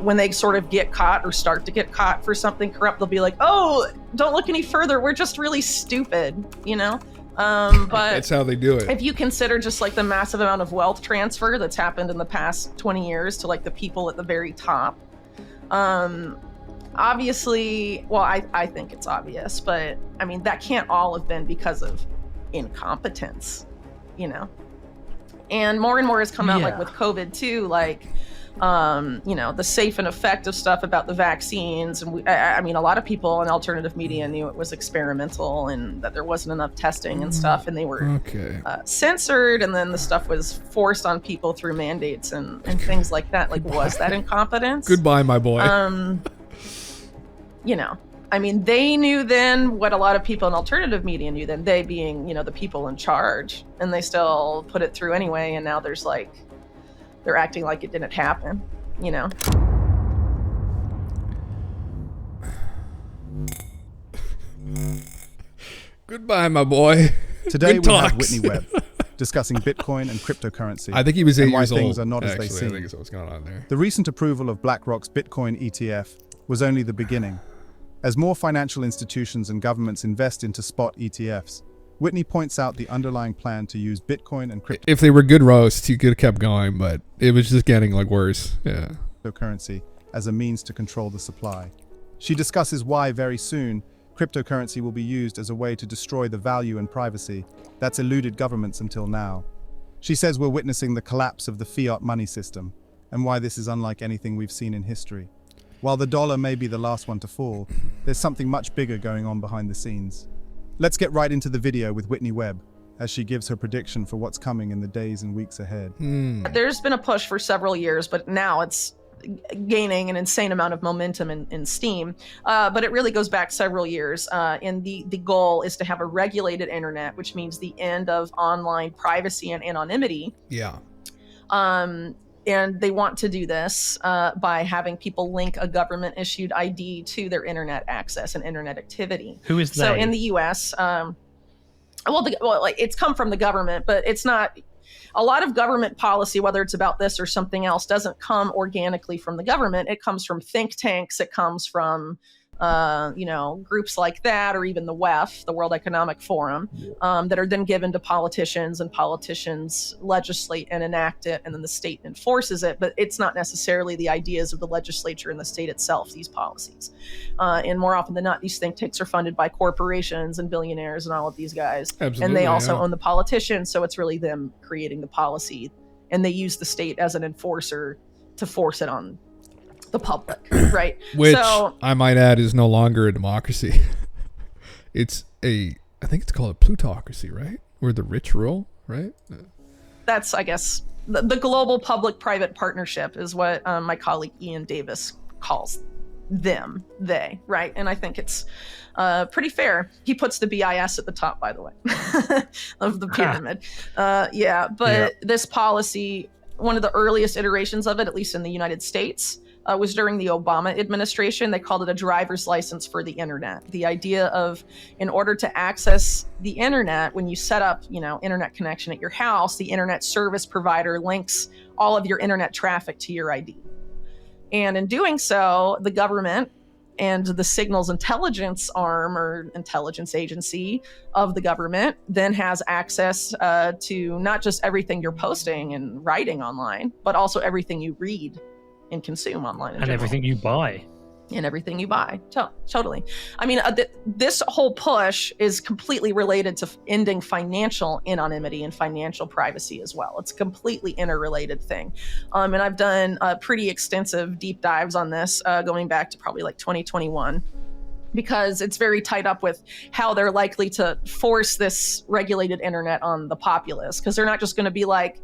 when they sort of get caught or start to get caught for something corrupt, they'll be like, oh, don't look any further. We're just really stupid, you know? But that's how they do it. If you consider just like the massive amount of wealth transfer that's happened in the past 20 years to like the people at the very top, obviously, well, I think it's obvious, but I mean, that can't all have been because of incompetence, you know? And more has come out like with COVID too, like, you know, the safe and effective stuff about the vaccines. And I mean, a lot of people in alternative media knew it was experimental and that there wasn't enough testing and stuff, and they were censored, and then the stuff was forced on people through mandates and things like that. Like, was that incompetence? Goodbye, my boy. You know, I mean, they knew then what a lot of people in alternative media knew then, they being, you know, the people in charge, and they still put it through anyway. And now there's like, they're acting like it didn't happen, you know? Goodbye, my boy. Today we have Whitney Webb discussing Bitcoin and cryptocurrency. I think he was 8 years old. Why things are not as they seem. I think that's what's going on there. The recent approval of BlackRock's Bitcoin ETF was only the beginning. As more financial institutions and governments invest into spot ETFs, Whitney points out the underlying plan to use Bitcoin and cryptocurrency. If they were good roasts, you could have kept going, but it was just getting like worse. Yeah. Cryptocurrency as a means to control the supply. She discusses why very soon cryptocurrency will be used as a way to destroy the value and privacy that's eluded governments until now. She says we're witnessing the collapse of the fiat money system and why this is unlike anything we've seen in history. While the dollar may be the last one to fall, there's something much bigger going on behind the scenes. Let's get right into the video with Whitney Webb as she gives her prediction for what's coming in the days and weeks ahead. There's been a push for several years, but now it's gaining an insane amount of momentum in steam. But it really goes back several years. And the goal is to have a regulated internet, which means the end of online privacy and anonymity. Yeah. And they want to do this by having people link a government-issued ID to their internet access and internet activity. Who is So they? in the U.S., it's come from the government, but it's not. A lot of government policy, whether it's about this or something else, doesn't come organically from the government. It comes from think tanks. It comes from groups like that, or even the WEF, the World Economic Forum, that are then given to politicians, and politicians legislate and enact it, and then the state enforces it. But it's not necessarily the ideas of the legislature and the state itself, these policies. And more often than not, these think tanks are funded by corporations and billionaires and all of these guys. Absolutely, and they also own the politicians, so it's really them creating the policy. And they use the state as an enforcer to force it on the public, right? Which, I might add, is no longer a democracy. I think it's called a plutocracy, right? Where the rich rule, right? That's, I guess, the global public-private partnership is what my colleague Ian Davis calls they, right? And I think it's pretty fair. He puts the BIS at the top, by the way, of the pyramid. This policy, one of the earliest iterations of it, at least in the United States, was during the Obama administration. They called it a driver's license for the internet. The idea of, in order to access the internet, when you set up, internet connection at your house, the internet service provider links all of your internet traffic to your ID. And in doing so, the government and the signals intelligence arm or intelligence agency of the government then has access to not just everything you're posting and writing online, but also everything you read and consume online in and general. everything you buy. And everything you buy. Totally. I mean, this whole push is completely related to ending financial anonymity and financial privacy as well. It's a completely interrelated thing. And I've done pretty extensive deep dives on this going back to probably like 2021. Because it's very tied up with how they're likely to force this regulated internet on the populace. Because they're not just going to be like,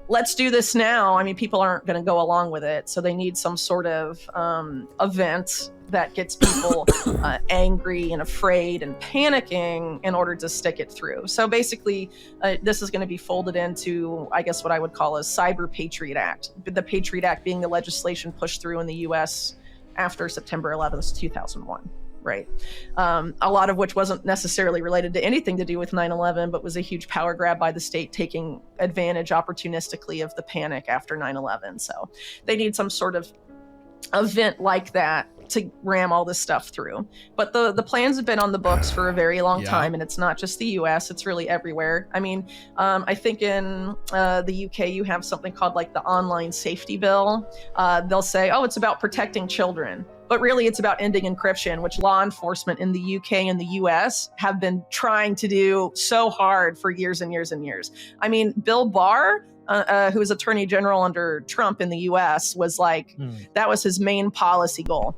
let's do this now. I mean, people aren't going to go along with it. So they need some sort of event that gets people angry and afraid and panicking in order to stick it through. So basically, this is going to be folded into, I guess, what I would call a Cyber Patriot Act. The Patriot Act being the legislation pushed through in the U.S. after September 11th, 2001. Right. A lot of which wasn't necessarily related to anything to do with 9/11, but was a huge power grab by the state taking advantage opportunistically of the panic after 9/11. So they need some sort of event like that to ram all this stuff through. But the plans have been on the books for a very long time, and it's not just the US, it's really everywhere. I mean, I think in the UK you have something called like the Online Safety Bill. They'll say, oh, it's about protecting children. But really, it's about ending encryption, which law enforcement in the UK and the US have been trying to do so hard for years and years and years. I mean, Bill Barr, who was Attorney General under Trump in the US, was like, that was his main policy goal,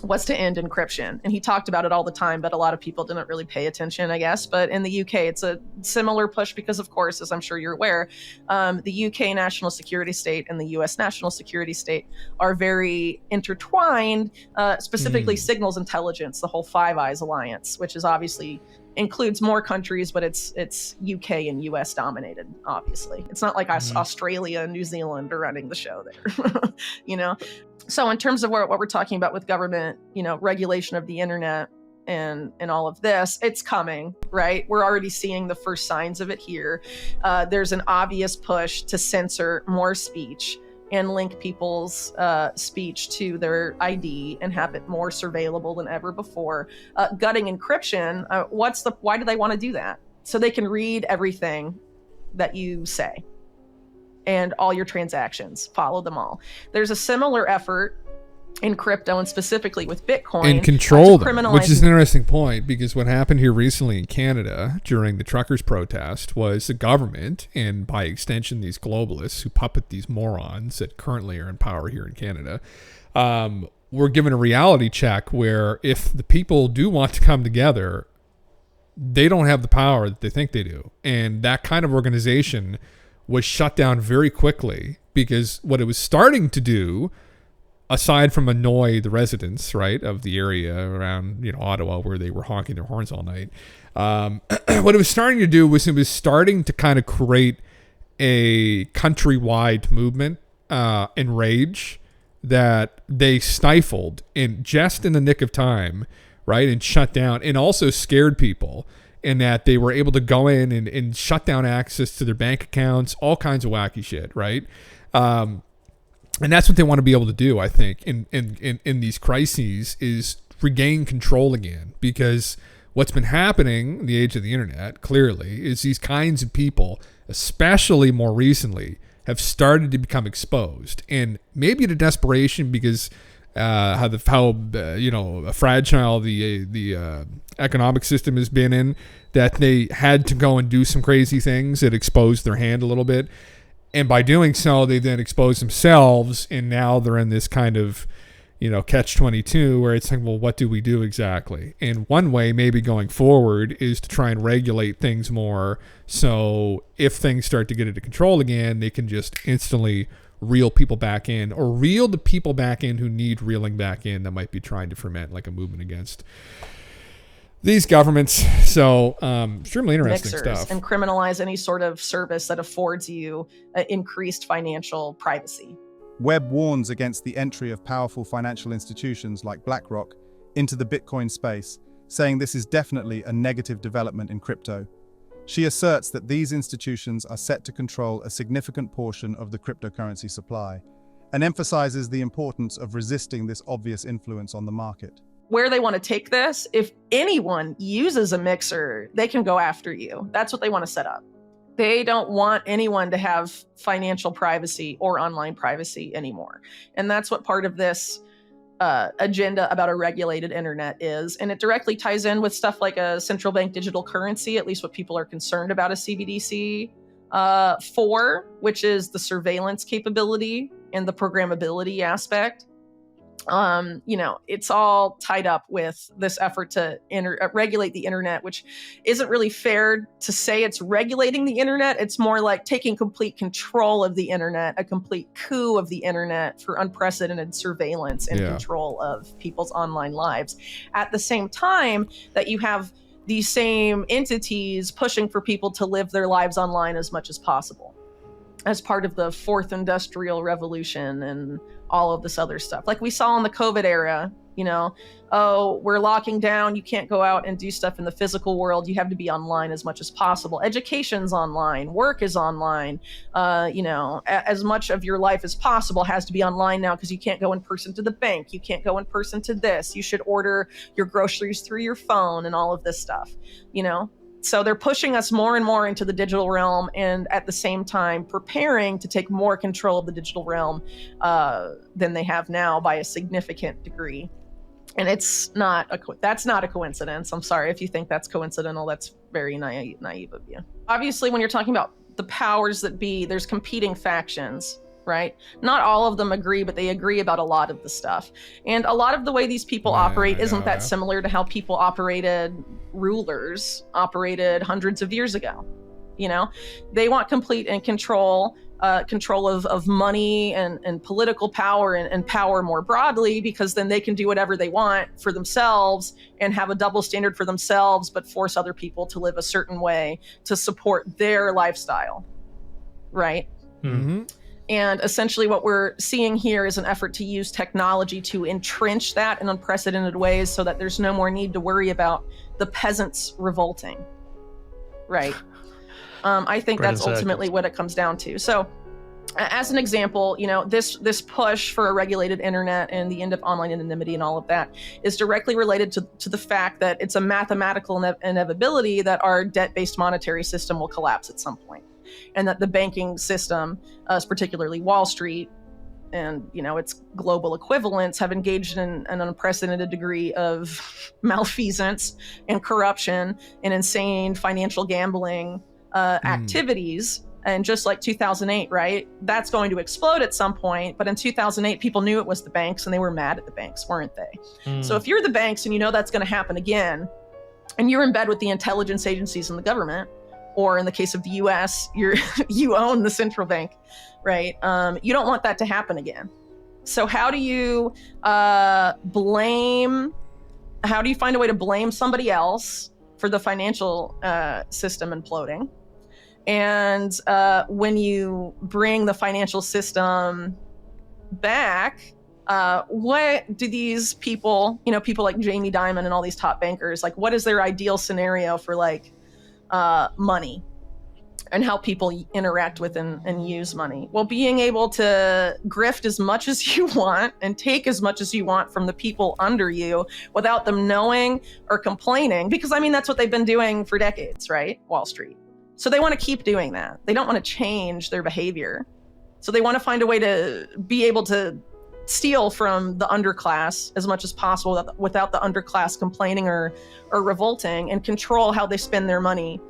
was to end encryption. And he talked about it all the time, but a lot of people didn't really pay attention, I guess. But in the UK, it's a similar push because, of course, as I'm sure you're aware, the UK national security state and the US national security state are very intertwined, specifically signals intelligence, the whole Five Eyes alliance, which is obviously includes more countries, but it's UK and US dominated, obviously. It's not like Australia and New Zealand are running the show there, So in terms of what we're talking about with government, regulation of the internet and all of this, it's coming, right? We're already seeing the first signs of it here. There's an obvious push to censor more speech and link people's speech to their ID and have it more surveillable than ever before. Gutting encryption, why do they want to do that? So they can read everything that you say and all your transactions, follow them all. There's a similar effort in crypto and specifically with Bitcoin. And control them, which is an interesting point, because what happened here recently in Canada during the truckers' protest was the government, and by extension these globalists who puppet these morons that currently are in power here in Canada, were given a reality check where if the people do want to come together, they don't have the power that they think they do. And that kind of organization was shut down very quickly, because what it was starting to do, aside from annoy the residents, right, of the area around, Ottawa, where they were honking their horns all night, what it was starting to do was it was starting to kind of create a countrywide movement and rage that they stifled just in the nick of time, right, and shut down, and also scared people. In that they were able to go in and shut down access to their bank accounts, all kinds of wacky shit, right? And that's what they want to be able to do, I think, in these crises, is regain control again, because what's been happening in the age of the internet, clearly, is these kinds of people, especially more recently, have started to become exposed, and maybe to desperation because how fragile the economic system has been in, that they had to go and do some crazy things that exposed their hand a little bit, and by doing so, they then exposed themselves, and now they're in this kind of catch-22 where it's like, well, what do we do exactly? And one way maybe going forward is to try and regulate things more, so if things start to get into control again, they can just instantly reel people back in, or reel the people back in who need reeling back in, that might be trying to ferment like a movement against these governments. So extremely interesting mixers stuff. And criminalize any sort of service that affords you increased financial privacy. Webb warns against the entry of powerful financial institutions like BlackRock into the Bitcoin space, saying this is definitely a negative development in crypto. She asserts that these institutions are set to control a significant portion of the cryptocurrency supply, and emphasizes the importance of resisting this obvious influence on the market. Where they want to take this, if anyone uses a mixer, they can go after you. That's what they want to set up. They don't want anyone to have financial privacy or online privacy anymore. And that's what part of this agenda about a regulated internet is. And it directly ties in with stuff like a central bank digital currency, at least what people are concerned about a CBDC for, which is the surveillance capability and the programmability aspect. It's all tied up with this effort to regulate the internet, which isn't really fair to say it's regulating the internet. It's more like taking complete control of the internet, a complete coup of the internet for unprecedented surveillance and control of people's online lives. At the same time that you have these same entities pushing for people to live their lives online as much as possible, as part of the fourth industrial revolution and all of this other stuff. Like we saw in the COVID era, we're locking down, you can't go out and do stuff in the physical world, you have to be online as much as possible. Education's online, work is online, as much of your life as possible has to be online now because you can't go in person to the bank, you can't go in person to this, you should order your groceries through your phone and all of this stuff, So they're pushing us more and more into the digital realm, and at the same time preparing to take more control of the digital realm than they have now by a significant degree. And that's not a coincidence. I'm sorry if you think that's coincidental. That's very naive of you. Obviously, when you're talking about the powers that be, there's competing factions, right? Not all of them agree, but they agree about a lot of the stuff. And a lot of the way these people operate isn't that similar to how people rulers operated hundreds of years ago. They want complete and control of money and political power and power more broadly, because then they can do whatever they want for themselves and have a double standard for themselves, but force other people to live a certain way to support their lifestyle, right? Mm-hmm. And essentially what we're seeing here is an effort to use technology to entrench that in unprecedented ways so that there's no more need to worry about the peasants revolting, right? I think that's ultimately what it comes down to. So as an example, this push for a regulated internet and the end of online anonymity and all of that is directly related to the fact that it's a mathematical inevitability that our debt-based monetary system will collapse at some point. And that the banking system, particularly Wall Street and its global equivalents, have engaged in an unprecedented degree of malfeasance and corruption and insane financial gambling activities. And just like 2008, right? That's going to explode at some point. But in 2008, people knew it was the banks and they were mad at the banks, weren't they? So if you're the banks and that's going to happen again, and you're in bed with the intelligence agencies and the government, or in the case of the US, you own the central bank, right? You don't want that to happen again. So how do you find a way to blame somebody else for the financial system imploding? And when you bring the financial system back, what do these people, people like Jamie Dimon and all these top bankers, like what is their ideal scenario for money? and how people interact with and use money. Well, being able to grift as much as you want and take as much as you want from the people under you without them knowing or complaining, because I mean, that's what they've been doing for decades, right? Wall Street. So they want to keep doing that. They don't want to change their behavior. So they want to find a way to be able to steal from the underclass as much as possible without the underclass complaining or revolting, and control how they spend their money.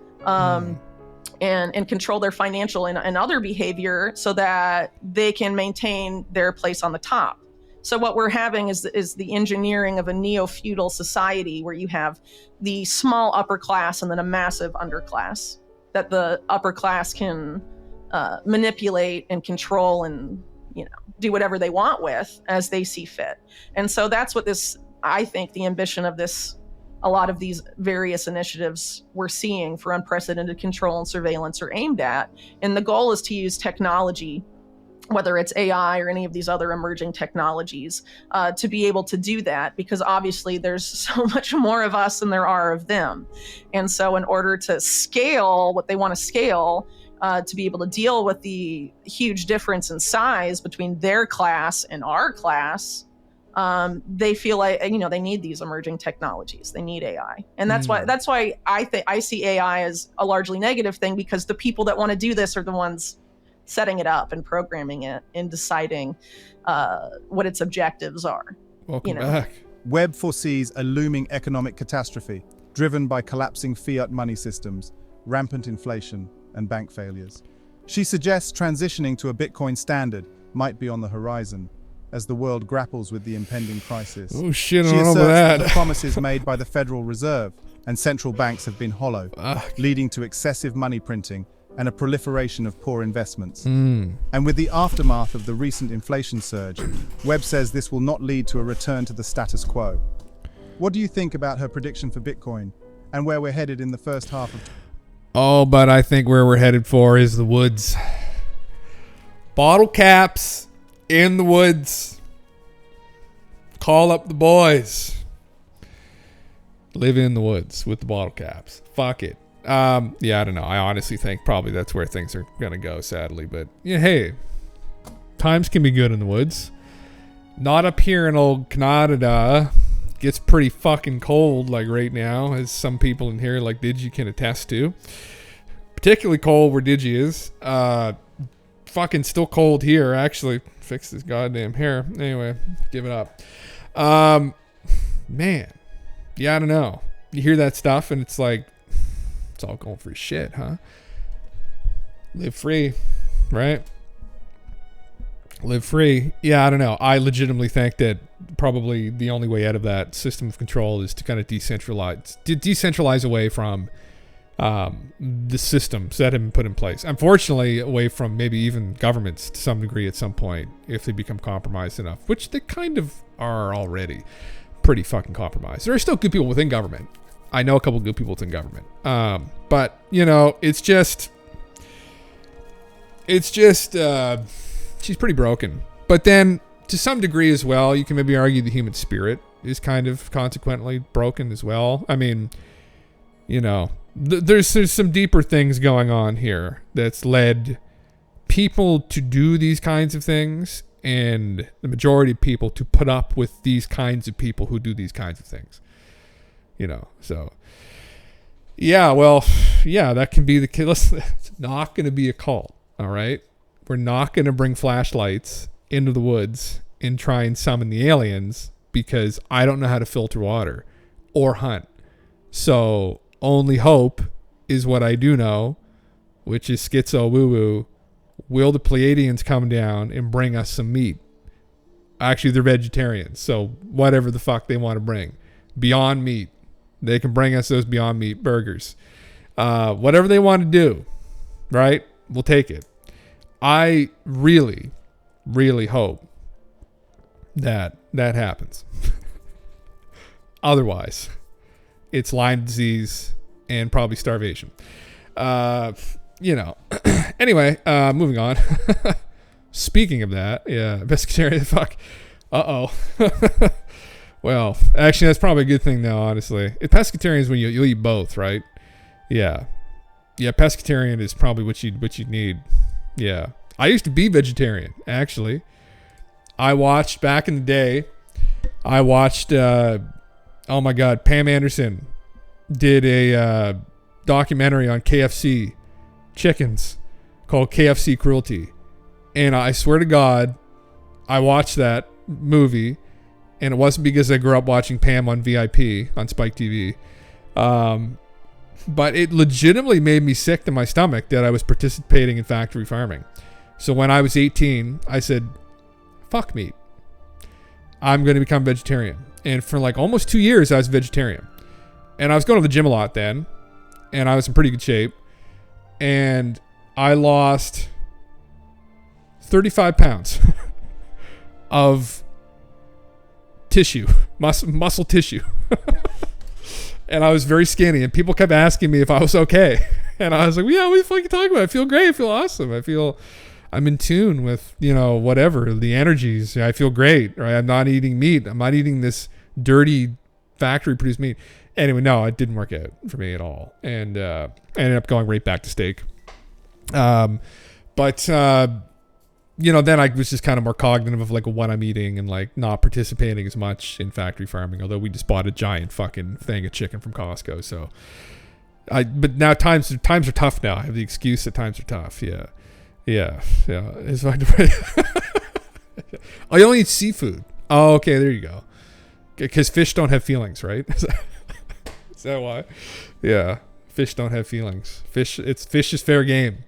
And control their financial and other behavior so that they can maintain their place on the top. So what we're having is the engineering of a neo-feudal society where you have the small upper class and then a massive underclass that the upper class can manipulate and control and, you know, do whatever they want with as they see fit. And so that's what I think the ambition of a lot of these various initiatives we're seeing for unprecedented control and surveillance are aimed at. And the goal is to use technology, whether it's AI or any of these other emerging technologies, to be able to do that, because obviously there's so much more of us than there are of them. And so in order to scale what they want to scale, to be able to deal with the huge difference in size between their class and our class, they feel like, you know, they need these emerging technologies. They need AI. And that's why I see AI as a largely negative thing, because the people that want to do this are the ones setting it up and programming it and deciding what its objectives are. Welcome back. Webb foresees a looming economic catastrophe driven by collapsing fiat money systems, rampant inflation, and bank failures. She suggests transitioning to a Bitcoin standard might be on the horizon as the world grapples with the impending crisis. Oh shit, she I don't know asserts about that. the promises made by the Federal Reserve and central banks have been hollow, leading to excessive money printing and a proliferation of poor investments. And with the aftermath of the recent inflation surge, Webb says this will not lead to a return to the status quo. What do you think about her prediction for Bitcoin and where we're headed in the first half of... Oh, but I think where we're headed for is the woods. Bottle caps in the woods. Call up the boys. Live in the woods with the bottle caps. Fuck it. Yeah, I don't know. I honestly think probably that's where things are gonna go, sadly. But yeah, hey, times can be good in the woods. Not up here in old Canada. Gets pretty fucking cold like right now, as some people in here like Digi can attest to. Particularly cold where Digi is. Fucking still cold here, actually. Fix this goddamn hair. Anyway, give it up. Man. Yeah, I don't know. You hear that stuff and it's like, it's all going for shit, huh? Live free, right? Live free. Yeah, I don't know. I legitimately think that probably the only way out of that system of control is to kind of decentralize away from the systems that have been put in place. Unfortunately, away from maybe even governments to some degree at some point, if they become compromised enough, which they kind of are already pretty fucking compromised. There are still good people within government. I know a couple good people within government. But, you know, it's just she's pretty broken. But then to some degree as well, you can maybe argue the human spirit is kind of consequently broken as well. I mean, you know, there's some deeper things going on here that's led people to do these kinds of things, and the majority of people to put up with these kinds of people who do these kinds of things. You know, so yeah, well, yeah, that can be the case. It's not going to be a cult, all right? We're not going to bring flashlights into the woods and try and summon the aliens, because I don't know how to filter water or hunt. So only hope is what I do know, which is schizo woo-woo. Will the Pleiadians come down and bring us some meat? Actually, they're vegetarians, so whatever the fuck they want to bring. Beyond Meat. They can bring us those Beyond Meat burgers. Whatever they want to do, right? We'll take it. I really, really hope that happens. Otherwise, it's Lyme disease and probably starvation. You know. Anyway, moving on. Speaking of that, yeah, pescatarian, fuck. Uh-oh. Well, actually, that's probably a good thing now, honestly. Pescatarian is when you eat both, right? Yeah. Yeah, pescatarian is probably what you need. Yeah. I used to be vegetarian, actually. I watched back in the day. I watched oh my God, Pam Anderson did a documentary on KFC chickens called KFC Cruelty. And I swear to God, I watched that movie, and it wasn't because I grew up watching Pam on VIP on Spike TV. But it legitimately made me sick to my stomach that I was participating in factory farming. So when I was 18, I said, fuck meat. I'm going to become vegetarian. And for like almost 2 years, I was vegetarian. And I was going to the gym a lot then. And I was in pretty good shape. And I lost 35 pounds of tissue, muscle tissue. And I was very skinny, and people kept asking me if I was okay. And I was like, yeah, what the fuck are you talking about? I feel great. I feel awesome. I'm in tune with, whatever, the energies. I feel great, right? I'm not eating meat. I'm not eating this dirty factory-produced meat. Anyway, no, it didn't work out for me at all. And I ended up going right back to steak. Then I was just kind of more cognitive of like what I'm eating and like not participating as much in factory farming, although we just bought a giant fucking thing of chicken from Costco. So but now times are tough now. I have the excuse that times are tough. Yeah. It's fine. I only eat seafood. Oh, okay. There you go. Because fish don't have feelings, right? Is that why? Yeah. Fish don't have feelings. Fish is fair game.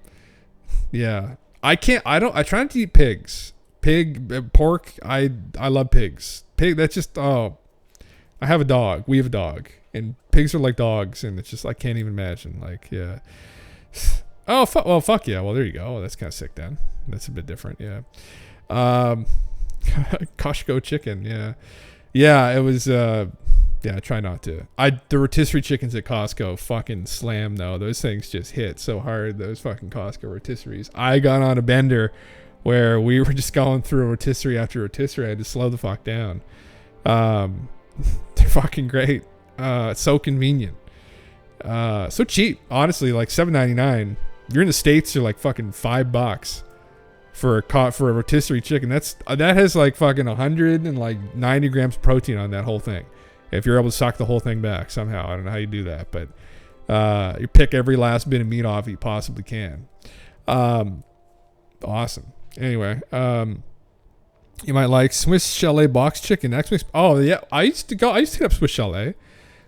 Yeah. I try not to eat pigs. Pork, I love pigs. Pig, that's just, I have a dog. We have a dog. And pigs are like dogs, and it's just, I can't even imagine. Like, yeah. Oh, fuck yeah. Well, there you go. That's kind of sick then. That's a bit different, yeah. Costco chicken, yeah. Yeah, it was, I try not to. The rotisserie chickens at Costco fucking slam though. Those things just hit so hard. Those fucking Costco rotisseries. I got on a bender where we were just going through rotisserie after rotisserie. I had to slow the fuck down. They're fucking great. So convenient. So cheap. Honestly, like $7.99. If you're in the States, you're like fucking $5 for a rotisserie chicken. That has like fucking 190 grams of protein on that whole thing. If you're able to suck the whole thing back somehow. I don't know how you do that, but you pick every last bit of meat off you possibly can. Awesome. Anyway, you might like Swiss Chalet box chicken. Oh yeah, I used to hit up Swiss Chalet.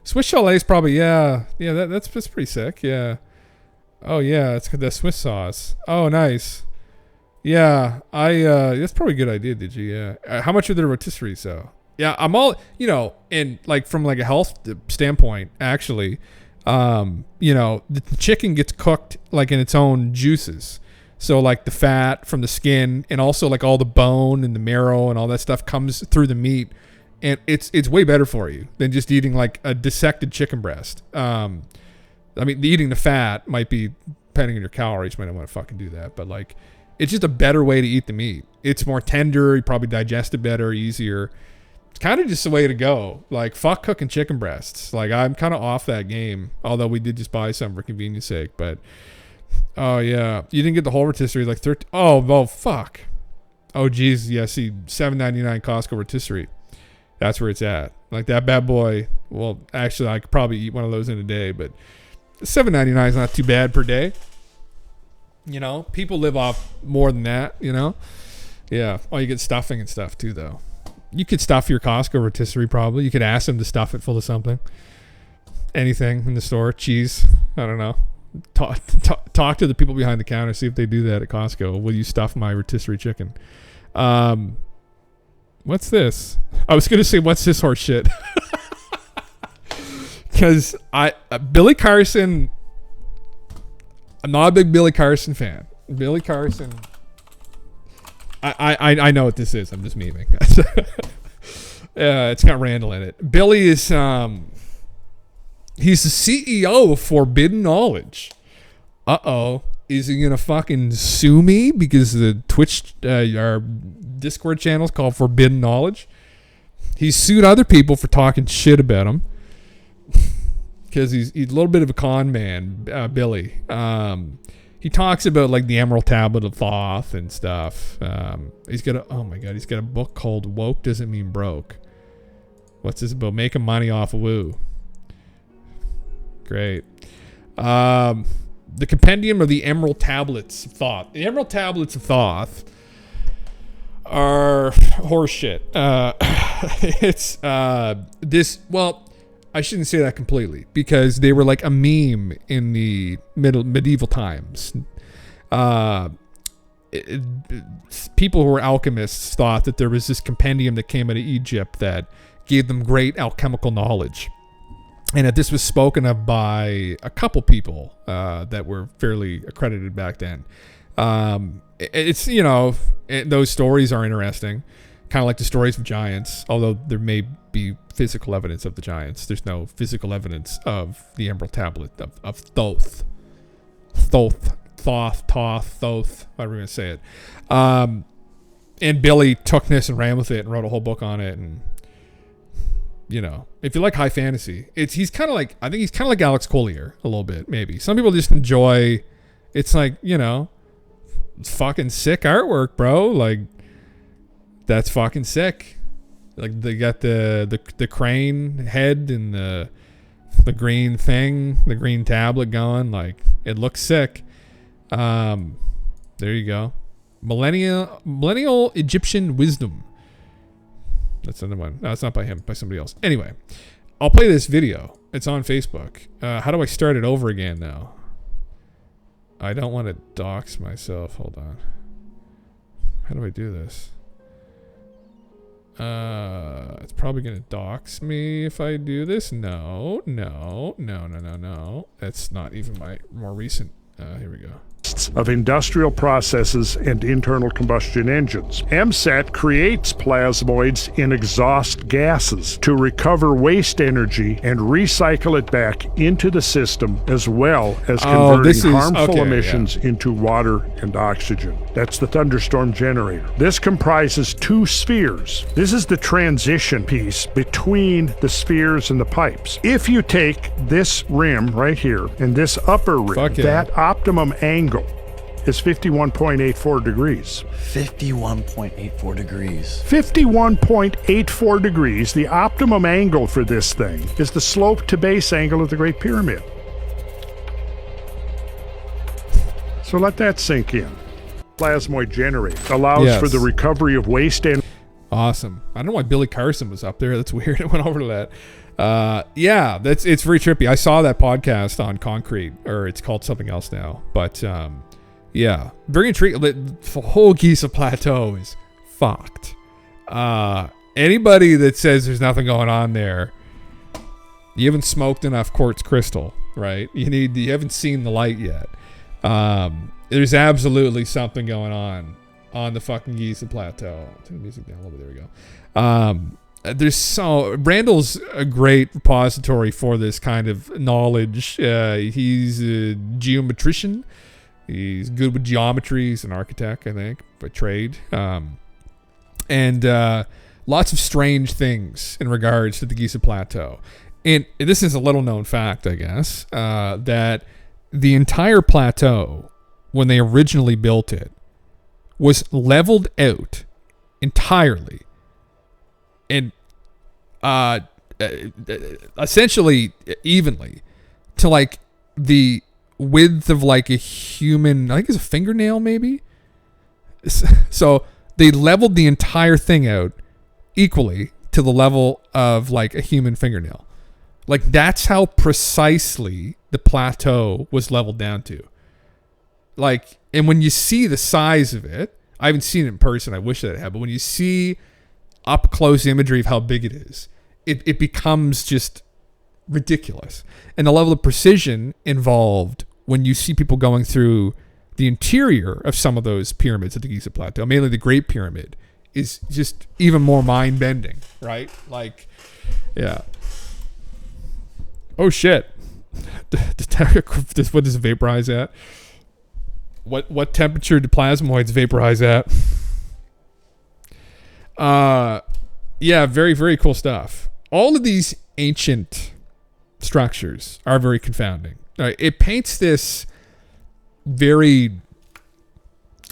Swiss Chalet is probably that's pretty sick. Yeah. Oh yeah, it's got that Swiss sauce. Oh nice. Yeah, that's probably a good idea, did you? Yeah. How much are the rotisseries though? Yeah, I'm all, and like from like a health standpoint, actually, the chicken gets cooked like in its own juices. So like the fat from the skin and also like all the bone and the marrow and all that stuff comes through the meat. And it's way better for you than just eating like a dissected chicken breast. Eating the fat might be, depending on your calories, you might not want to fucking do that. But like, it's just a better way to eat the meat. It's more tender. You probably digest it better, easier. It's kind of just the way to go. Like, fuck cooking chicken breasts. Like, I'm kind of off that game. Although we did just buy some for convenience sake. But, oh, yeah. You didn't get the whole rotisserie. Like, 13. Oh, well, fuck. Oh, geez. Yeah, see, $7.99 Costco rotisserie. That's where it's at. Like, that bad boy. Well, actually, I could probably eat one of those in a day. But $7.99 is not too bad per day. People live off more than that, Yeah. Oh, you get stuffing and stuff, too, though. You could stuff your Costco rotisserie probably. You could ask them to stuff it full of something. Anything in the store. Cheese. I don't know. Talk to the people behind the counter. See if they do that at Costco. Will you stuff my rotisserie chicken? What's this? I was going to say, what's this horse shit? Because Billy Carson... I'm not a big Billy Carson fan. Billy Carson... I know what this is. I'm just memeing. It's got Randall in it. Billy is he's the CEO of Forbidden Knowledge. Is he gonna fucking sue me because the Twitch our Discord channel is called Forbidden Knowledge? He's sued other people for talking shit about him. because he's a little bit of a con man, Billy. He talks about like the Emerald Tablet of Thoth and stuff. He's got a book called Woke Doesn't Mean Broke. What's this about? Making money off of woo. Great. The Compendium of the Emerald Tablets of Thoth. The Emerald Tablets of Thoth are horseshit. It's this. Well, I shouldn't say that completely, because they were like a meme in the medieval times. People who were alchemists thought that there was this compendium that came out of Egypt that gave them great alchemical knowledge, and that this was spoken of by a couple people that were fairly accredited back then. It's, those stories are interesting, kind of like the stories of giants, although there may be physical evidence of the giants. There's no physical evidence of the Emerald Tablet of Thoth, however you're going to say it. And Billy took this and ran with it and wrote a whole book on it. And, if you like high fantasy, I think he's kind of like Alex Collier a little bit, maybe. Some people just enjoy, it's like, it's fucking sick artwork, bro. Like, that's fucking sick. Like, they got the crane head and the green thing, the green tablet going. Like, it looks sick. There you go. Millennial Egyptian Wisdom. That's another one. No, it's not by him, by somebody else. Anyway, I'll play this video. It's on Facebook. How do I start it over again now? I don't want to dox myself. Hold on. How do I do this? It's probably going to dox me if I do this. No. That's not even my more recent. Here we go. Of industrial processes and internal combustion engines. EMSAT creates plasmoids in exhaust gases to recover waste energy and recycle it back into the system, as well as converting harmful emissions into water and oxygen. That's the thunderstorm generator. This comprises two spheres. This is the transition piece between the spheres and the pipes. If you take this rim right here and this upper rim, that optimum angle is 51.84 degrees. 51.84 degrees. 51.84 degrees. The optimum angle for this thing is the slope to base angle of the Great Pyramid. So let that sink in. Plasmoid generator allows for the recovery of waste and... Awesome. I don't know why Billy Carson was up there. That's weird. I went over to that. It's very trippy. I saw that podcast on Concrete, or it's called something else now. But very intriguing. The whole Giza Plateau is fucked. Anybody that says there's nothing going on there, you haven't smoked enough quartz crystal, right? You haven't seen the light yet. There's absolutely something going on the fucking Giza Plateau. Turn the music down a little bit. There we go. Randall's a great repository for this kind of knowledge. He's a geometrician. He's good with geometry. He's an architect, I think, by trade. And lots of strange things in regards to the Giza Plateau. And this is a little known fact, I guess, that the entire plateau, when they originally built it, was leveled out entirely and essentially evenly to like the width of like a human, I think it's a fingernail maybe. So they leveled the entire thing out equally to the level of like a human fingernail. Like, that's how precisely the plateau was leveled down to. Like, and when you see the size of it, I haven't seen it in person, I wish that I had, but when you see up close imagery of how big it is, it becomes just ridiculous. And the level of precision involved when you see people going through the interior of some of those pyramids at the Giza Plateau, mainly the Great Pyramid, is just even more mind-bending, right? Like, yeah. Oh shit! What does it vaporize at? What temperature do plasmoids vaporize at? Very, very cool stuff. All of these ancient structures are very confounding. It paints this very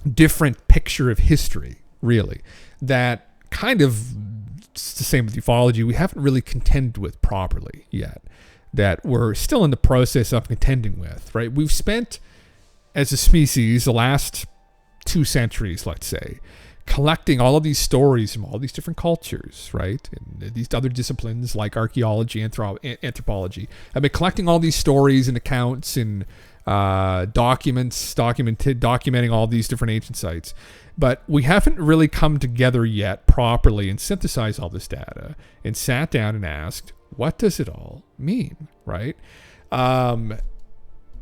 different picture of history, really, that kind of, it's the same with ufology, we haven't really contended with properly yet, that we're still in the process of contending with, right? We've spent, as a species, the last 2 centuries, let's say, collecting all of these stories from all these different cultures, right? And these other disciplines like archaeology, anthropology. I've been collecting all these stories and accounts and documenting all these different ancient sites. But we haven't really come together yet properly and synthesized all this data and sat down and asked, what does it all mean, right? And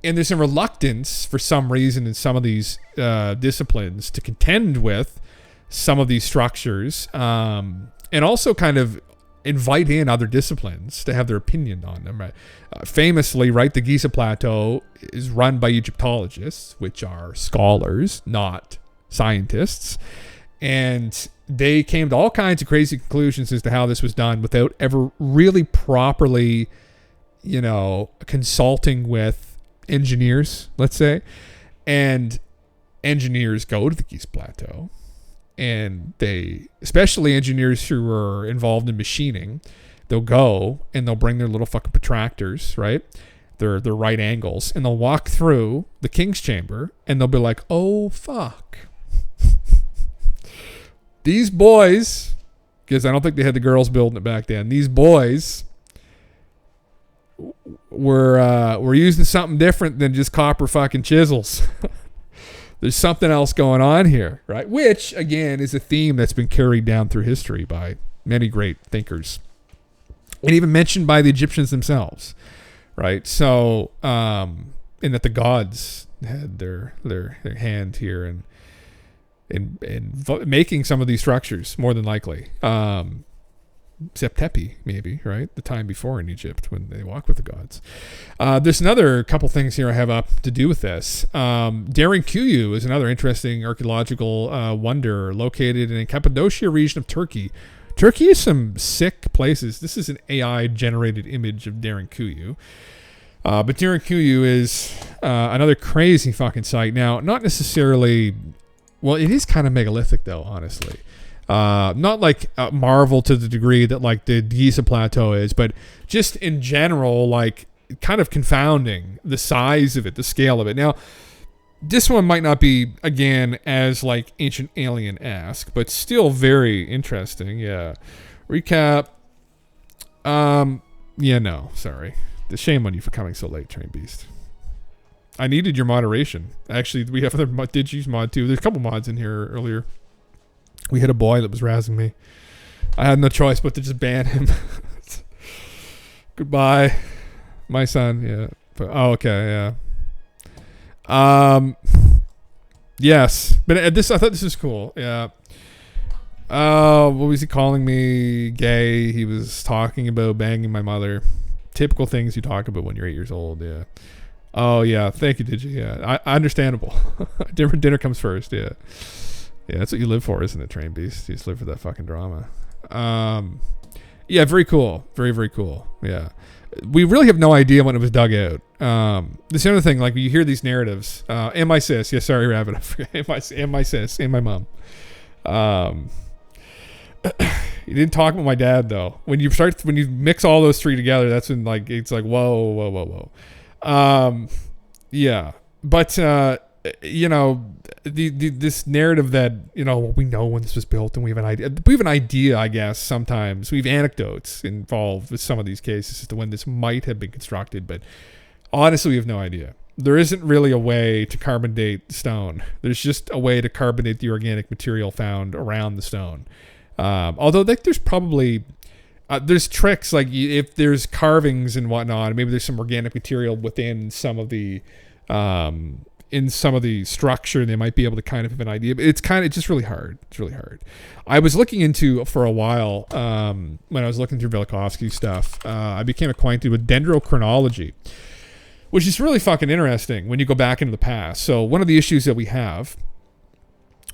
there's a reluctance for some reason in some of these disciplines to contend with some of these structures, and also kind of invite in other disciplines to have their opinion on them. Right? Famously, right, the Giza Plateau is run by Egyptologists, which are scholars, not scientists, and they came to all kinds of crazy conclusions as to how this was done without ever really properly, consulting with engineers, let's say. And engineers go to the Giza Plateau, and they, especially engineers who are involved in machining, they'll go and they'll bring their little fucking protractors, right? Their right angles, and they'll walk through the King's Chamber, and they'll be like, oh fuck. These boys, because I don't think they had the girls building it back then, these boys were using something different than just copper fucking chisels. There's something else going on here, right? Which, again, is a theme that's been carried down through history by many great thinkers, and even mentioned by the Egyptians themselves, right? So, and that the gods had their hand here in making some of these structures, more than likely. Septepi, maybe, right? The time before in Egypt when they walk with the gods. There's another couple things here I have up to do with this. Derinkuyu is another interesting archaeological wonder located in a Cappadocia region of Turkey. Turkey has some sick places. This is an AI-generated image of Derinkuyu. But Derinkuyu is another crazy fucking site. Now, not necessarily... Well, it is kind of megalithic, though, honestly. Not like a marvel to the degree that like the Giza Plateau is, but just in general, like kind of confounding the size of it, the scale of it. Now, this one might not be, again, as like Ancient Alien-esque, but still very interesting. Yeah. Recap. Yeah, no, sorry. The shame on you for coming so late, Train Beast. I needed your moderation. Actually, we have other Digis mod too. There's a couple mods in here earlier. We had a boy that was razzing me. I had no choice but to just ban him. Goodbye, my son. Yeah. But, oh, okay. Yeah. Yes, but I thought this was cool. Yeah. What was he calling me? Gay. He was talking about banging my mother. Typical things you talk about when you're 8 years old. Yeah. Oh yeah. Thank you, Digi. Yeah. Understandable. Dinner comes first. Yeah. Yeah, that's what you live for, isn't it, Train Beast? You just live for that fucking drama. Yeah, very cool. Very, very cool. Yeah. We really have no idea when it was dug out. This is the other thing, like, you hear these narratives. And my sis. Yeah, sorry, Rabbit. I forgot. And my sis. And my mom. You didn't talk about my dad, though. When you mix all those three together, that's when, like, it's like, whoa. Yeah. But, this narrative that, we know when this was built and we have an idea. We have an idea, I guess, sometimes. We have anecdotes involved with some of these cases as to when this might have been constructed, but honestly, we have no idea. There isn't really a way to carbonate stone. There's just a way to carbonate the organic material found around the stone. Although there's probably... there's tricks, like if there's carvings and whatnot, maybe there's some organic material within some of the... in some of the structure, they might be able to kind of have an idea, but it's just really hard. It's really hard. I was looking into, for a while, when I was looking through Velikovsky's stuff, I became acquainted with dendrochronology, which is really fucking interesting when you go back into the past. So one of the issues that we have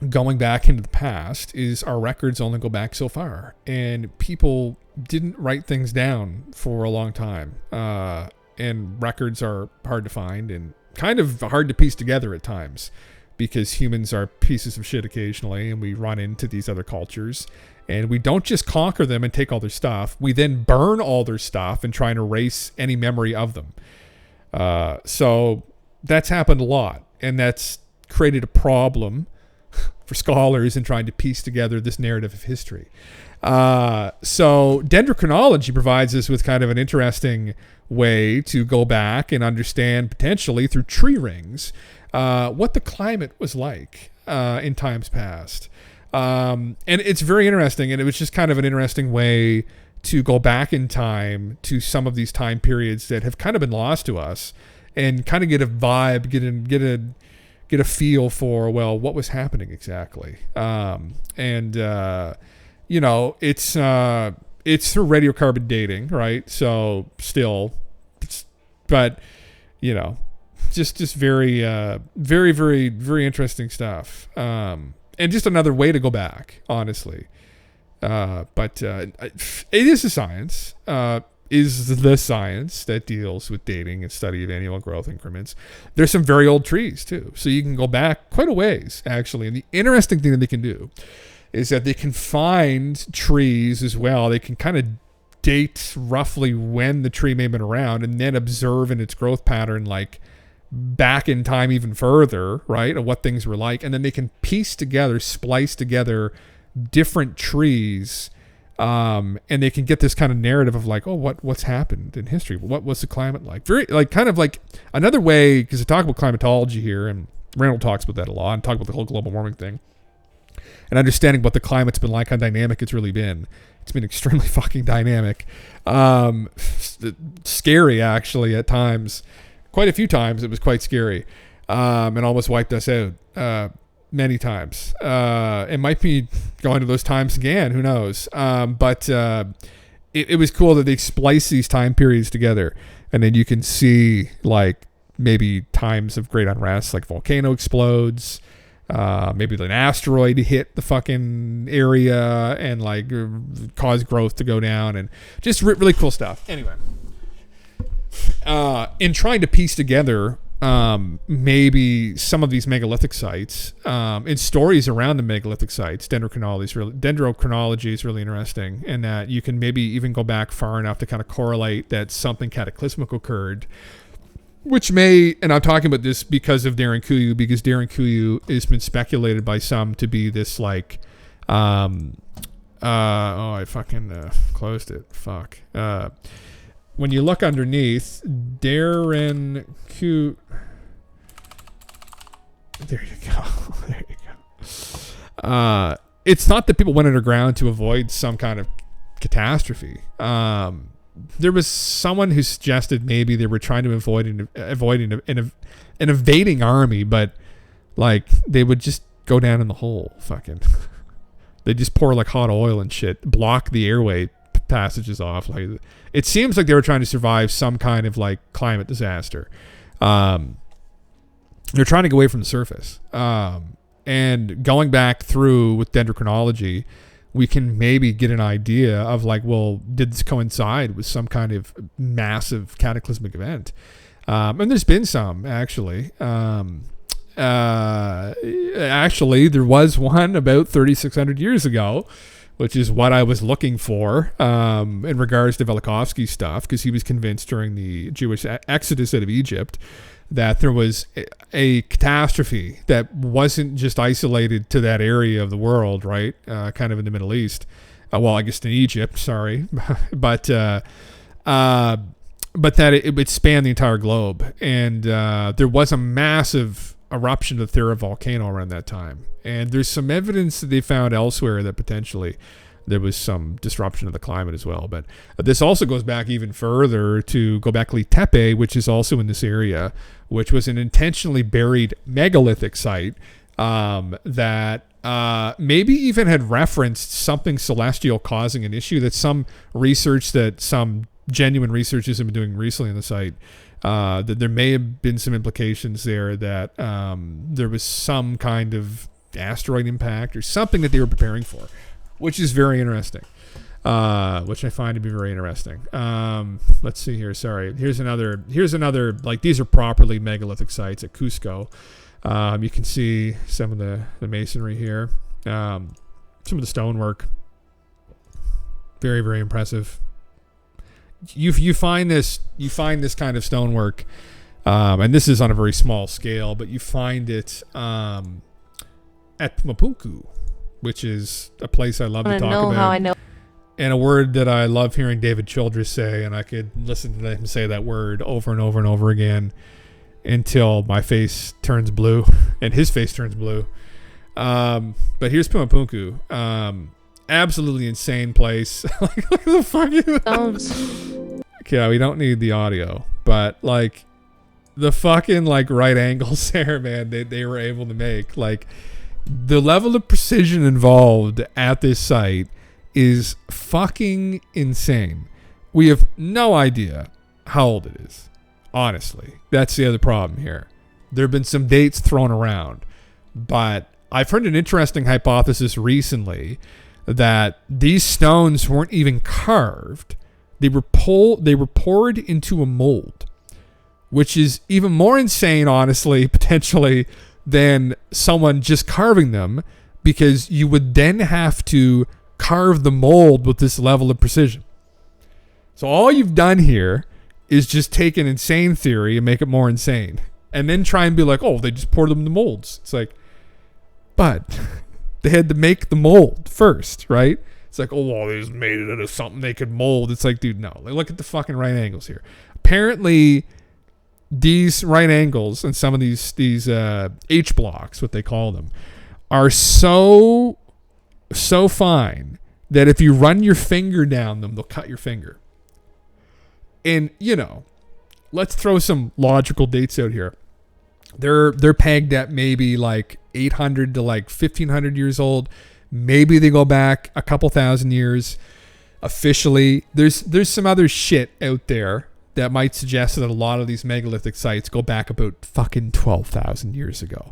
going back into the past is our records only go back so far, and people didn't write things down for a long time. And records are hard to find and kind of hard to piece together at times, because humans are pieces of shit occasionally, and we run into these other cultures, and we don't just conquer them and take all their stuff. We then burn all their stuff and try and erase any memory of them. So that's happened a lot, and that's created a problem for scholars in trying to piece together this narrative of history. So dendrochronology provides us with kind of an interesting way to go back and understand, potentially through tree rings, what the climate was like in times past. And it's very interesting, and it was just kind of an interesting way to go back in time to some of these time periods that have kind of been lost to us, and kind of get a vibe, get a feel for, well, what was happening exactly. You know, it's through radiocarbon dating, right? So still, but you know, just very, very, very, very interesting stuff. And just another way to go back, honestly. But it is a science. Is the science that deals with dating and study of annual growth increments. There's some very old trees too, so you can go back quite a ways, actually. And the interesting thing that they can do is that they can find trees as well. They can kind of date roughly when the tree may have been around, and then observe in its growth pattern, like back in time even further, right, of what things were like. And then they can piece together, splice together different trees, and they can get this kind of narrative of like, oh, what's happened in history? What was the climate like? Very, like, kind of like another way, because I talk about climatology here, and Randall talks about that a lot, and talk about the whole global warming thing, and understanding what the climate's been like, how dynamic it's really been. It's been extremely fucking dynamic. Scary, actually, at times. Quite a few times it was quite scary, and almost wiped us out many times. It might be going to those times again, who knows. But it was cool that they splice these time periods together, and then you can see like maybe times of great unrest, like volcano explodes, maybe an asteroid hit the fucking area and like cause growth to go down, and just really cool stuff. Anyway, in trying to piece together maybe some of these megalithic sites and stories around the megalithic sites, dendrochronology is really interesting, in that you can maybe even go back far enough to kind of correlate that something cataclysmic occurred, which may, and I'm talking about this because of Derinkuyu, because Derinkuyu has been speculated by some to be this like I fucking closed it. Fuck. When you look underneath, Derinkuyu. There you go. There you go. It's not that people went underground to avoid some kind of catastrophe. There was someone who suggested maybe they were trying to avoid an invading army, but like they would just go down in the hole. Fucking, they just pour like hot oil and shit, block the airway passages off. Like, it seems like they were trying to survive some kind of like climate disaster. They're trying to get away from the surface. And going back through with dendrochronology, we can maybe get an idea of like, well, did this coincide with some kind of massive cataclysmic event? And there's been some, actually. Actually, there was one about 3,600 years ago, which is what I was looking for in regards to Velikovsky's stuff, because he was convinced during the Jewish exodus out of Egypt that there was a catastrophe that wasn't just isolated to that area of the world, right? Kind of in the Middle East. Well, I guess in Egypt, sorry. but that it would span the entire globe. And there was a massive eruption of the Thera volcano around that time. And there's some evidence that they found elsewhere that potentially there was some disruption of the climate as well. But this also goes back even further to Göbekli Tepe, which is also in this area, which was an intentionally buried megalithic site that maybe even had referenced something celestial causing an issue. That some research that some genuine researchers have been doing recently on the site, that there may have been some implications there that there was some kind of asteroid impact or something that they were preparing for, which is very interesting. Which I find to be very interesting. Let's see here. Sorry. Here's another, like, these are properly megalithic sites at Cusco. You can see some of the masonry here. Some of the stonework. Very, very impressive. You find this kind of stonework, and this is on a very small scale, but you find it at Pumapunku, which is a place I love to talk about. And a word that I love hearing David Childress say, and I could listen to him say that word over and over and over again until my face turns blue and his face turns blue. But here's Pumapunku. Absolutely insane place. Like, look at the fucking... Yeah, we don't need the audio, but like the fucking like right angles there, man, they were able to make. Like, the level of precision involved at this site is fucking insane. We have no idea how old it is. Honestly, that's the other problem here. There have been some dates thrown around, but I've heard an interesting hypothesis recently that these stones weren't even carved. They were poured into a mold, which is even more insane, honestly, potentially, than someone just carving them, because you would then have to carve the mold with this level of precision. So all you've done here is just take an insane theory and make it more insane, and then try and be like, oh, they just poured them in the molds. It's like, but they had to make the mold first, right? It's like, oh, well, they just made it out of something they could mold. It's like, dude, no. Like, look at the fucking right angles here. Apparently, these right angles and some of these H blocks, what they call them, are so fine that if you run your finger down them, they'll cut your finger. And, you know, let's throw some logical dates out here. They're pegged at maybe like 800 to like 1500 years old. Maybe they go back a couple thousand years officially. There's some other shit out there that might suggest that a lot of these megalithic sites go back about fucking 12,000 years ago.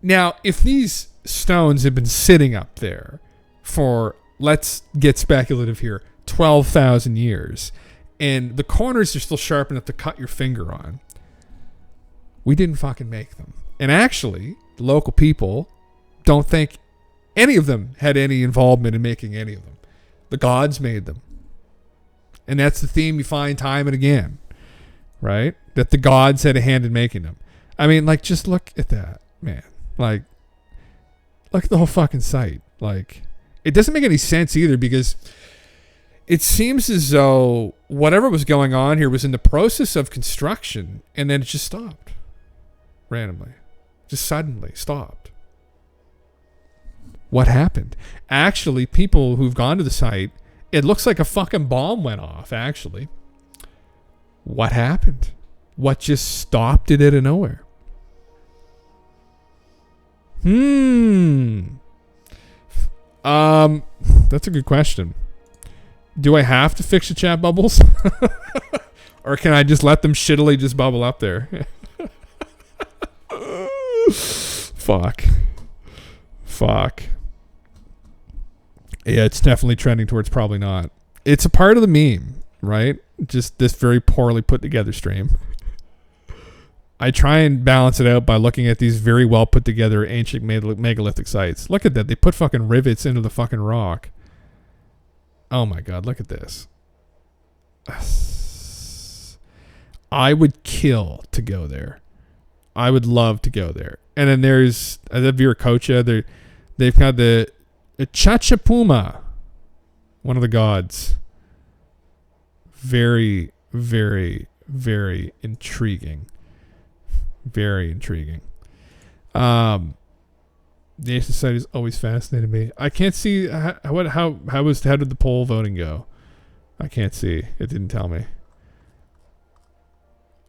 Now, if these stones have been sitting up there for, let's get speculative here, 12,000 years, and the corners are still sharp enough to cut your finger on, we didn't fucking make them. And actually, the local people don't think any of them had any involvement in making any of them. The gods made them. And that's the theme you find time and again, right? That the gods had a hand in making them. I mean, like, just look at that, man. Like, look at the whole fucking site. Like, it doesn't make any sense either, because it seems as though whatever was going on here was in the process of construction, and then it just stopped randomly. Just suddenly stopped. What happened? Actually, people who've gone to the site, it looks like a fucking bomb went off, actually. What happened? What just stopped it out of nowhere? That's a good question. Do I have to fix the chat bubbles? Or can I just let them shittily just bubble up there? Fuck. Yeah, it's definitely trending towards probably not. It's a part of the meme, right? Just this very poorly put together stream. I try and balance it out by looking at these very well put together ancient megalithic sites. Look at that. They put fucking rivets into the fucking rock. Oh my God, look at this. I would kill to go there. I would love to go there. And then there's the Viracocha. They've got the Chachapuma, one of the gods. Very, very, very intriguing. Very intriguing. The ancient site has always fascinated me. I can't see how did the poll voting go? I can't see. It didn't tell me.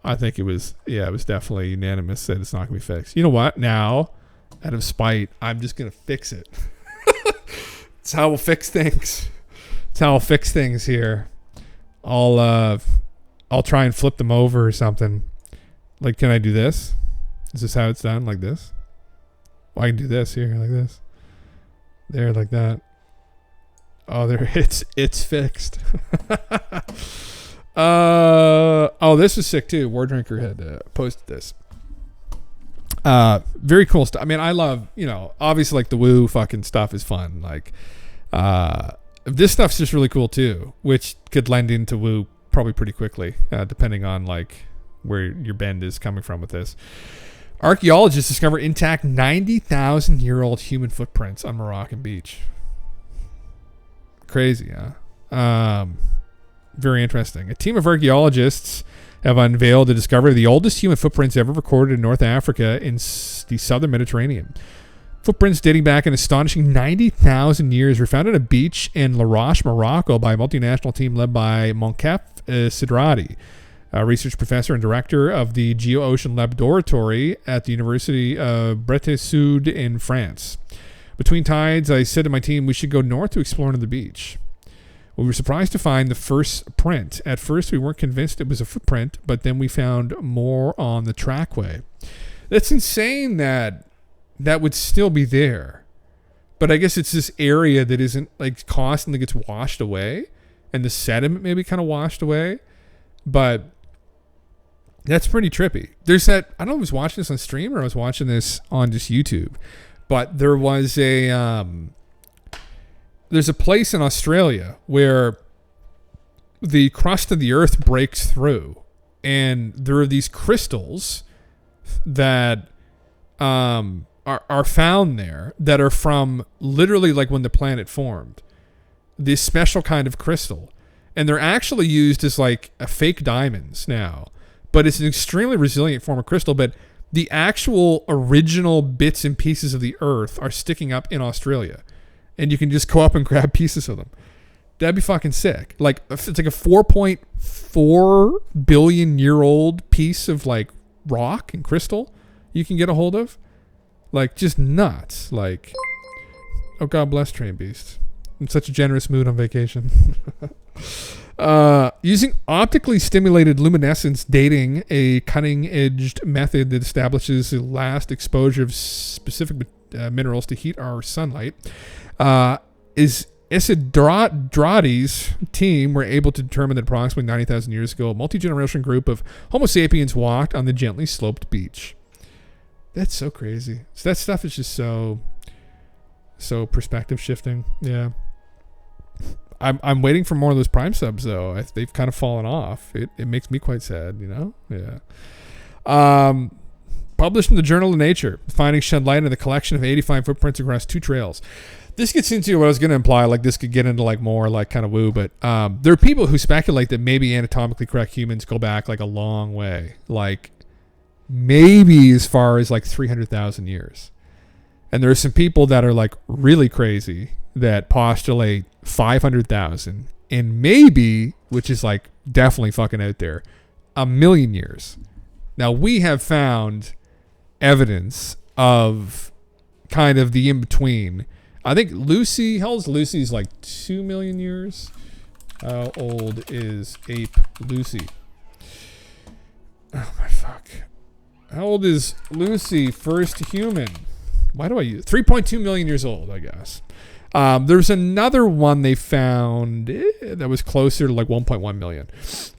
I think it was definitely unanimous that it's not gonna be fixed. You know what? Now, out of spite, I'm just gonna fix it. It's how we'll fix things. It's how I'll fix things here. I'll try and flip them over or something. Like, can I do this? Is this how it's done? Like this? Well, I can do this here, like this. There, like that. Oh, there, it's fixed. Oh, this was sick too. War Drinker had posted this. Very cool stuff. I mean, I love, obviously like the woo fucking stuff is fun. Like, this stuff's just really cool too, which could lend into woo probably pretty quickly, depending on like where your bend is coming from with this. Archaeologists discover intact 90,000-year-old human footprints on Moroccan beach. Crazy, huh? Very interesting. A team of archaeologists have unveiled the discovery of the oldest human footprints ever recorded in North Africa in the southern Mediterranean. Footprints dating back an astonishing 90,000 years were found on a beach in La Roche, Morocco by a multinational team led by Monkef Sidradi, a research professor and director of the Geo-Ocean Laboratory at the University of Bretagne in France. Between tides, I said to my team we should go north to explore another beach. We were surprised to find the first print. At first, we weren't convinced it was a footprint, but then we found more on the trackway. That's insane that would still be there. But I guess it's this area that isn't like constantly gets washed away, and the sediment maybe kind of washed away. But that's pretty trippy. There's that, I don't know if I was watching this on stream or I was watching this on just YouTube, but there was there's a place in Australia where the crust of the earth breaks through, and there are these crystals that are found there that are from literally like when the planet formed. This special kind of crystal, and they're actually used as like a fake diamonds now, but it's an extremely resilient form of crystal. But the actual original bits and pieces of the earth are sticking up in Australia. And you can just go up and grab pieces of them. That'd be fucking sick. Like, it's like a 4.4 billion year old piece of like rock and crystal you can get a hold of. Like, just nuts. Like, oh, God bless Train Beast. In such a generous mood on vacation. Using optically stimulated luminescence dating, a cutting-edged method that establishes the last exposure of specific minerals to heat our sunlight, is Isidradi's team were able to determine that approximately 90,000 years ago, a multi-generation group of Homo sapiens walked on the gently sloped beach. That's so crazy. So that stuff is just so perspective shifting. Yeah. I'm waiting for more of those Prime subs though. They've kind of fallen off. It makes me quite sad, Yeah. Published in the Journal of Nature, findings shed light on the collection of 85 footprints across 2 trails. This gets into what I was going to imply, like this could get into like more like kind of woo, but there are people who speculate that maybe anatomically correct humans go back like a long way, like maybe as far as like 300,000 years. And there are some people that are like really crazy that postulate 500,000 and maybe, which is like definitely fucking out there, 1 million years. Now we have found evidence of kind of the in-between. I think Lucy, how old is Lucy's like 2 million years? How old is Ape Lucy? Oh my fuck. How old is Lucy, first human? Why do I use 3.2 million years old, I guess. There's another one they found that was closer to like 1.1 million.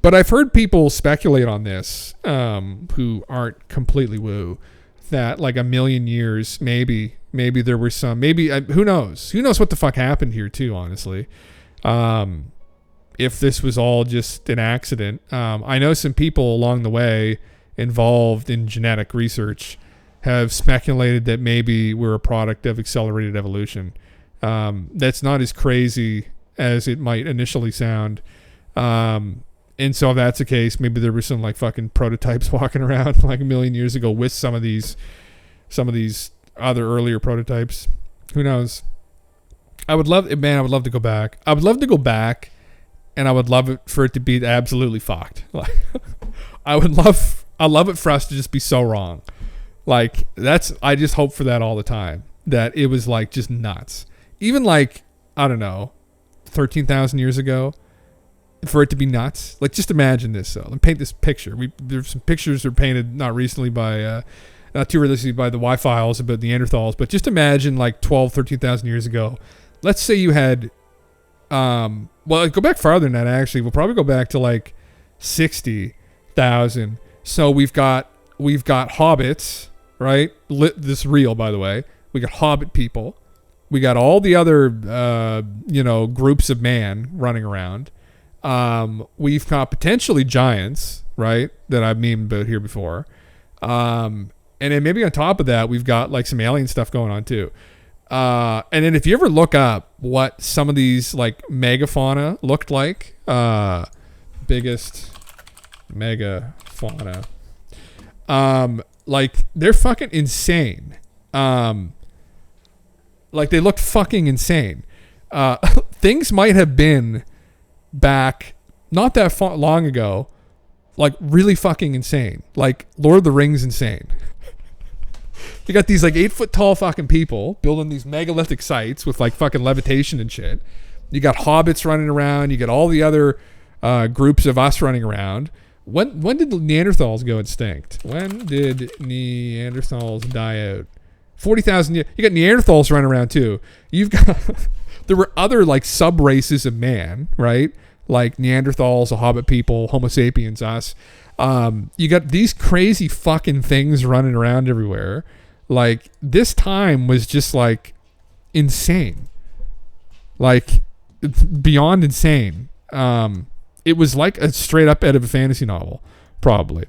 But I've heard people speculate on this who aren't completely woo, that like 1 million years, maybe there were some, who knows what the fuck happened here too, honestly. If this was all just an accident. I know some people along the way involved in genetic research have speculated that maybe we're a product of accelerated evolution. That's not as crazy as it might initially sound. And so if that's the case, maybe there were some like fucking prototypes walking around like 1 million years ago with some of these other earlier prototypes. Who knows? I would love to go back. I would love to go back, and I would love it for it to be absolutely fucked. Like, I'd love it for us to just be so wrong. Like, I just hope for that all the time, that it was like just nuts. Even like, I don't know, 13,000 years ago, for it to be nuts. Like, just imagine this though. Let me paint this picture. There's some pictures that were painted not recently by not too realistically by the Y-Files about Neanderthals, but just imagine like 12, 13,000 years ago. Let's say you had, well, go back farther than that actually. We'll probably go back to like 60,000. So we've got hobbits, right? This is real, by the way. We got hobbit people. We got all the other, groups of man running around. We've got potentially giants, right? That I've memed about here before. And then maybe on top of that, we've got like some alien stuff going on too. And then if you ever look up what some of these like megafauna looked like, biggest megafauna, like they're fucking insane. Like they looked fucking insane. Things might have been back not that long ago, like really fucking insane. Like Lord of the Rings insane. You got these like 8 foot tall fucking people building these megalithic sites with like fucking levitation and shit. You got hobbits running around. You got all the other groups of us running around. When did the Neanderthals go extinct? When did Neanderthals die out? 40,000 years. You got Neanderthals running around too. You've got there were other like sub races of man, right? Like Neanderthals, the Hobbit people, Homo sapiens, us. You got these crazy fucking things running around everywhere. Like this time was just like insane, like beyond insane. It was like a straight up out of a fantasy novel, probably.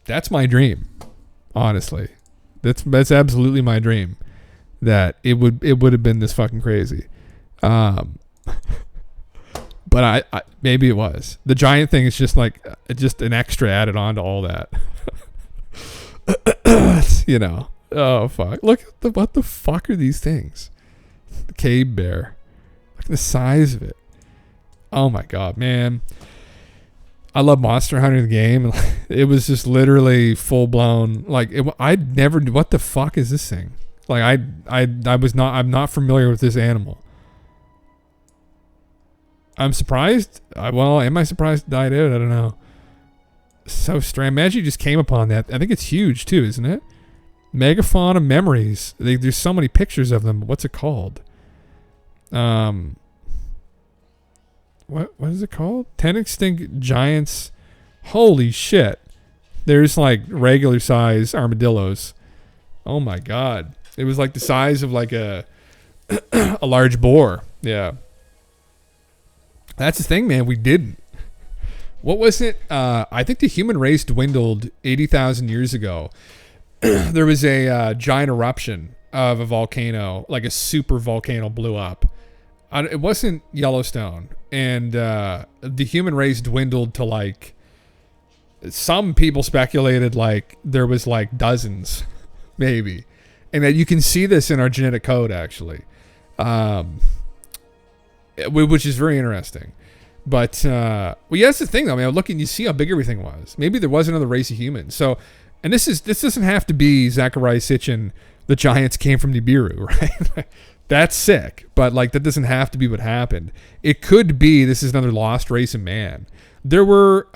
That's my dream, honestly. That's absolutely my dream, that it would have been this fucking crazy. But I maybe it was. The giant thing is just like just an extra added on to all that. Oh fuck! Look at what the fuck are these things? The cave bear. Look at the size of it. Oh my god, man! I love Monster Hunter the game. It was just literally full blown. Like I'd never. What the fuck is this thing? Like I'm not familiar with this animal. I'm surprised. Am I surprised it died out? I don't know. So strange. Imagine you just came upon that. I think it's huge too, isn't it? Megafauna Memories. There's so many pictures of them. What's it called? What is it called? 10 extinct giants. Holy shit. There's like regular size armadillos. Oh my god. It was like the size of like a large boar. Yeah. That's the thing, man. We didn't. What was it? I think the human race dwindled 80,000 years ago. There was a giant eruption of a volcano, like a super volcano blew up. It wasn't Yellowstone. And the human race dwindled to like, some people speculated like there was like dozens, maybe. And that you can see this in our genetic code, actually. Which is very interesting. But yeah, that's the thing though. I mean, looking, you see how big everything was. Maybe there was another race of humans. So, and this doesn't have to be Zachariah Sitchin. The giants came from Nibiru, right? That's sick. But like, that doesn't have to be what happened. It could be this is another lost race of man. There were,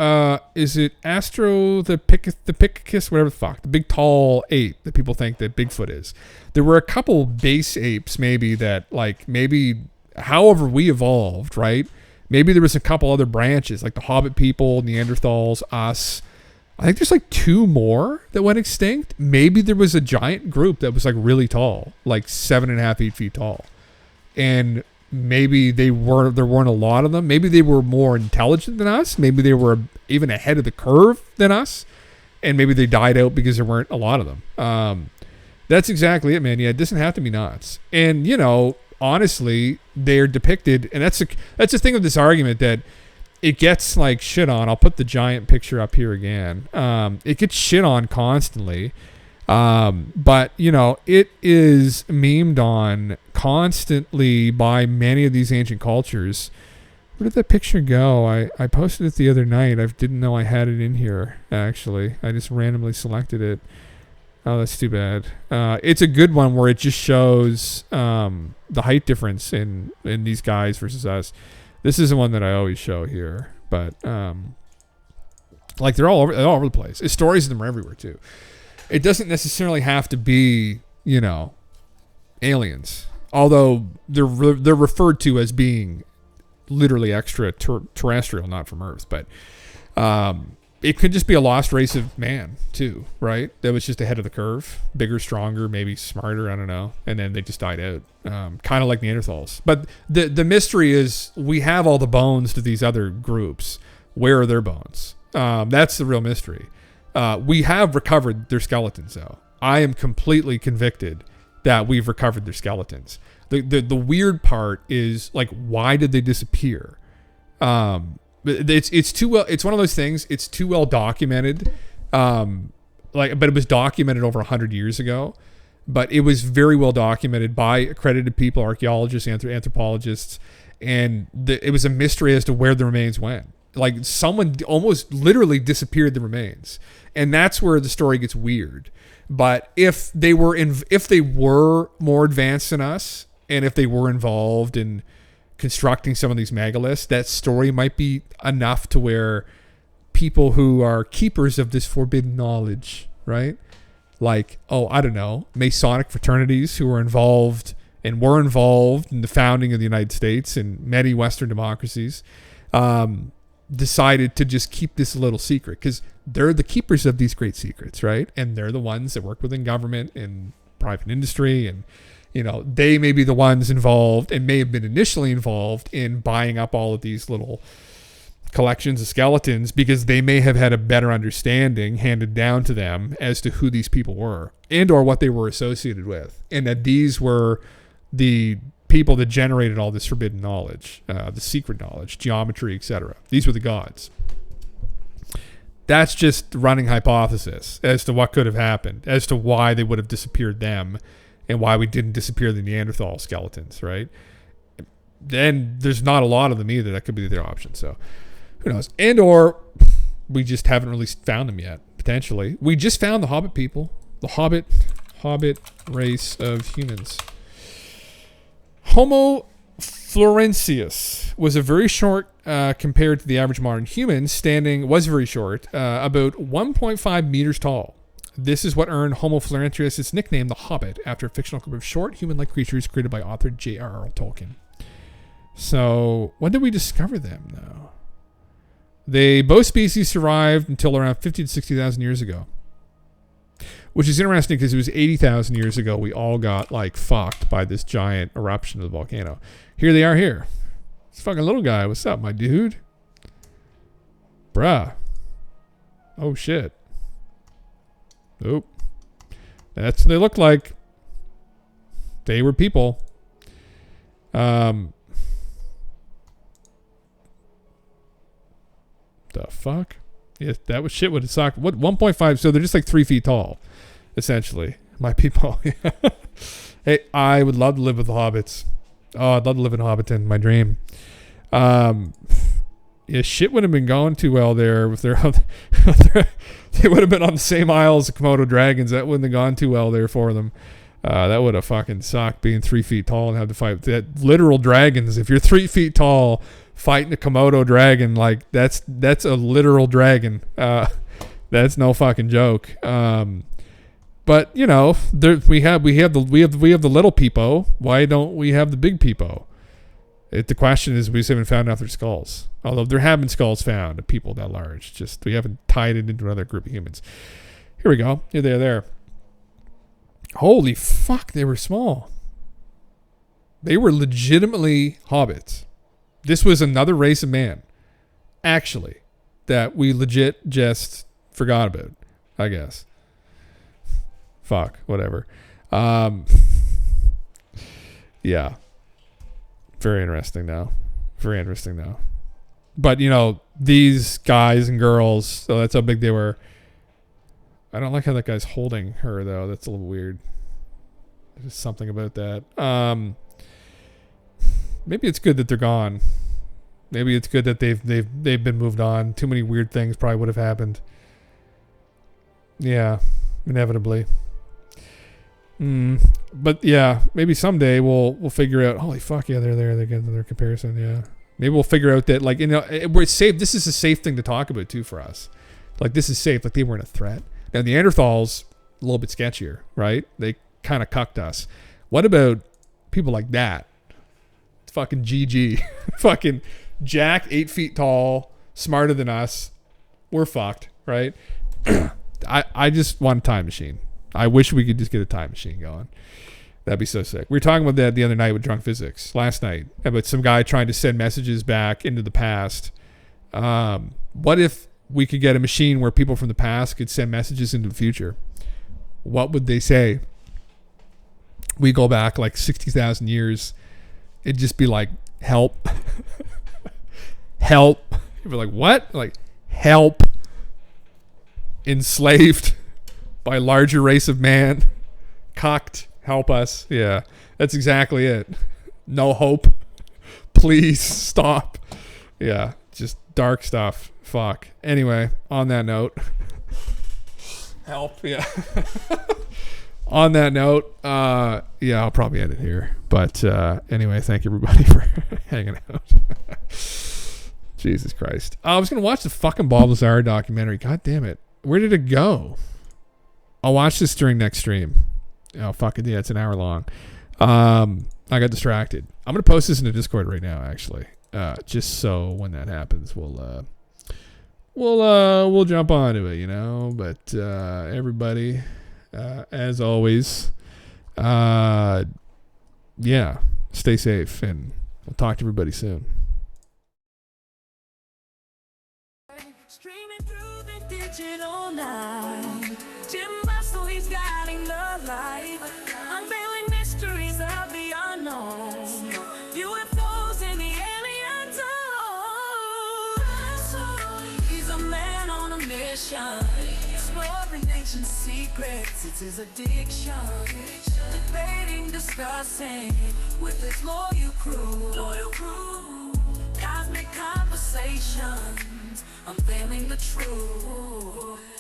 is it Australopithecus, whatever the fuck, the big tall ape that people think that Bigfoot is. There were a couple base apes maybe that like maybe. However we evolved, right? Maybe there was a couple other branches, like the Hobbit people, Neanderthals, us. I think there's like 2 more that went extinct. Maybe there was a giant group that was like really tall, like 7.5, 8 feet tall. And maybe there weren't a lot of them. Maybe they were more intelligent than us. Maybe they were even ahead of the curve than us. And maybe they died out because there weren't a lot of them. That's exactly it, man. Yeah, it doesn't have to be nuts. And, honestly, they're depicted, and that's the thing with this argument, that it gets like shit on. I'll put the giant picture up here again. It gets shit on constantly, but it is memed on constantly by many of these ancient cultures. Where did that picture go? I posted it the other night. I didn't know I had it in here, actually. I just randomly selected it. Oh, that's too bad. It's a good one where it just shows the height difference in these guys versus us. This is the one that I always show here, but like they're all over the place. Stories of them are everywhere too. it doesn't necessarily have to be, you know, aliens. Although they're referred to as being literally extraterrestrial, not from Earth, but it could just be a lost race of man too, right? That was just ahead of the curve, bigger, stronger, maybe smarter, I don't know, and then they just died out, kind of like Neanderthals. But the mystery is we have all the bones to these other groups. Where are their bones? That's the real mystery. We have recovered their skeletons, though. I am completely convicted that we've recovered their skeletons. The weird part is, like, why did they disappear? It's too well. It's one of those things. It's too well documented. But it was documented over 100 years ago. But it was very well documented by accredited people, archaeologists, anthropologists, and it was a mystery as to where the remains went. Like, someone almost literally disappeared the remains, and that's where the story gets weird. But if they were more advanced than us, and if they were involved in constructing some of these megaliths, that story might be enough to where people who are keepers of this forbidden knowledge, right? Like, I don't know, Masonic fraternities who were involved in the founding of the United States and many Western democracies, decided to just keep this a little secret because they're the keepers of these great secrets, right? And they're the ones that work within government and private industry, and you know, they may be the ones involved and may have been initially involved in buying up all of these little collections of skeletons because they may have had a better understanding handed down to them as to who these people were and or what they were associated with, and that these were the people that generated all this forbidden knowledge, the secret knowledge, geometry, etc. These were the gods. That's just the running hypothesis as to what could have happened, as to why they would have disappeared them and why we didn't disappear the Neanderthal skeletons, right? Then there's not a lot of them either. That could be their option. So who knows? And or we just haven't really found them yet, potentially. We just found the Hobbit people, the Hobbit race of humans. Homo florensis was a very short, compared to the average modern human, was very short, about 1.5 meters tall. This is what earned Homo florensis its nickname, the Hobbit, after a fictional group of short, human-like creatures created by author J.R.R. Tolkien. So, when did we discover them, though? Both species survived until around 50 to 60,000 years ago. Which is interesting because it was 80,000 years ago we all got, like, fucked by this giant eruption of the volcano. Here they are here. This fucking little guy. What's up, my dude? Bruh. Oh, shit. Oop. That's what they look like. They were people. The fuck? Yes, that was shit would have sucked. What, 1.5? So they're just like 3 feet tall, essentially. My people. Hey, I would love to live with the hobbits. Oh, I'd love to live in Hobbiton, my dream. Yeah, shit wouldn't have been going too well there if they would have been on the same aisle as the Komodo dragons. That wouldn't have gone too well there for them. That would have fucking sucked, being 3 feet tall and have to fight that literal dragons. If you're 3 feet tall fighting a Komodo dragon, like that's a literal dragon. That's no fucking joke. But you know, we have the little peepo. Why don't we have the big peepo? The question is, we just haven't found out their skulls. Although there have been skulls found of people that large. Just we haven't tied it into another group of humans. Here we go. Here they are there. Holy fuck, they were small. They were legitimately hobbits. This was another race of man, actually, that we legit just forgot about, I guess. Fuck, whatever. Yeah. Very interesting now. Very interesting now. But, you know, these guys and girls, so that's how big they were. I don't like how that guy's holding her, though. That's a little weird. There's something about that. Maybe it's good that they're gone. Maybe it's good that they've been moved on. Too many weird things probably would have happened. Yeah, inevitably. But yeah, maybe someday we'll figure out. Holy fuck, yeah, they're there. They get another comparison. Yeah, maybe we'll figure out that, like, you know, we're safe. This is a safe thing to talk about too for us. Like, this is safe. Like, they weren't a threat. Now, the Neanderthals little bit sketchier, right? They kind of cucked us. What about people like that? Fucking GG. Fucking Jack, 8 feet tall, smarter than us. We're fucked, right? I just want a time machine. I wish we could just get a time machine going. That'd be so sick. We were talking about that the other night with Drunk Physics, last night, about some guy trying to send messages back into the past. What if we could get a machine where people from the past could send messages into the future? What would they say? We go back like 60,000 years. It'd just be like, help. Help. You'd be like, what? Like, help. Enslaved by a larger race of man. Cocked. Help us. Yeah, that's exactly it. No hope. Please stop. Yeah, just dark stuff. Fuck. Anyway, on that note. Help. Yeah. On that note, yeah, I'll probably end it here. But anyway, thank you everybody for hanging out. Jesus Christ. I was going to watch the fucking Bob Lazar documentary. God damn it. Where did it go? I'll watch this during next stream. Oh, fuck it. Yeah, it's an hour long. I got distracted. I'm going to post this in the Discord right now, actually. Just so when that happens, we'll jump onto it, you know. But everybody, as always, yeah, stay safe, and we'll talk to everybody soon. Streaming through the digital night, Jim Russell, he's guiding the light, unveiling mysteries of the unknown, UFOs in the alien zone. He's a man on a mission, exploring ancient secrets, it's his addiction, debating, discussing with his loyal crew, cosmic conversations, unveiling the truth.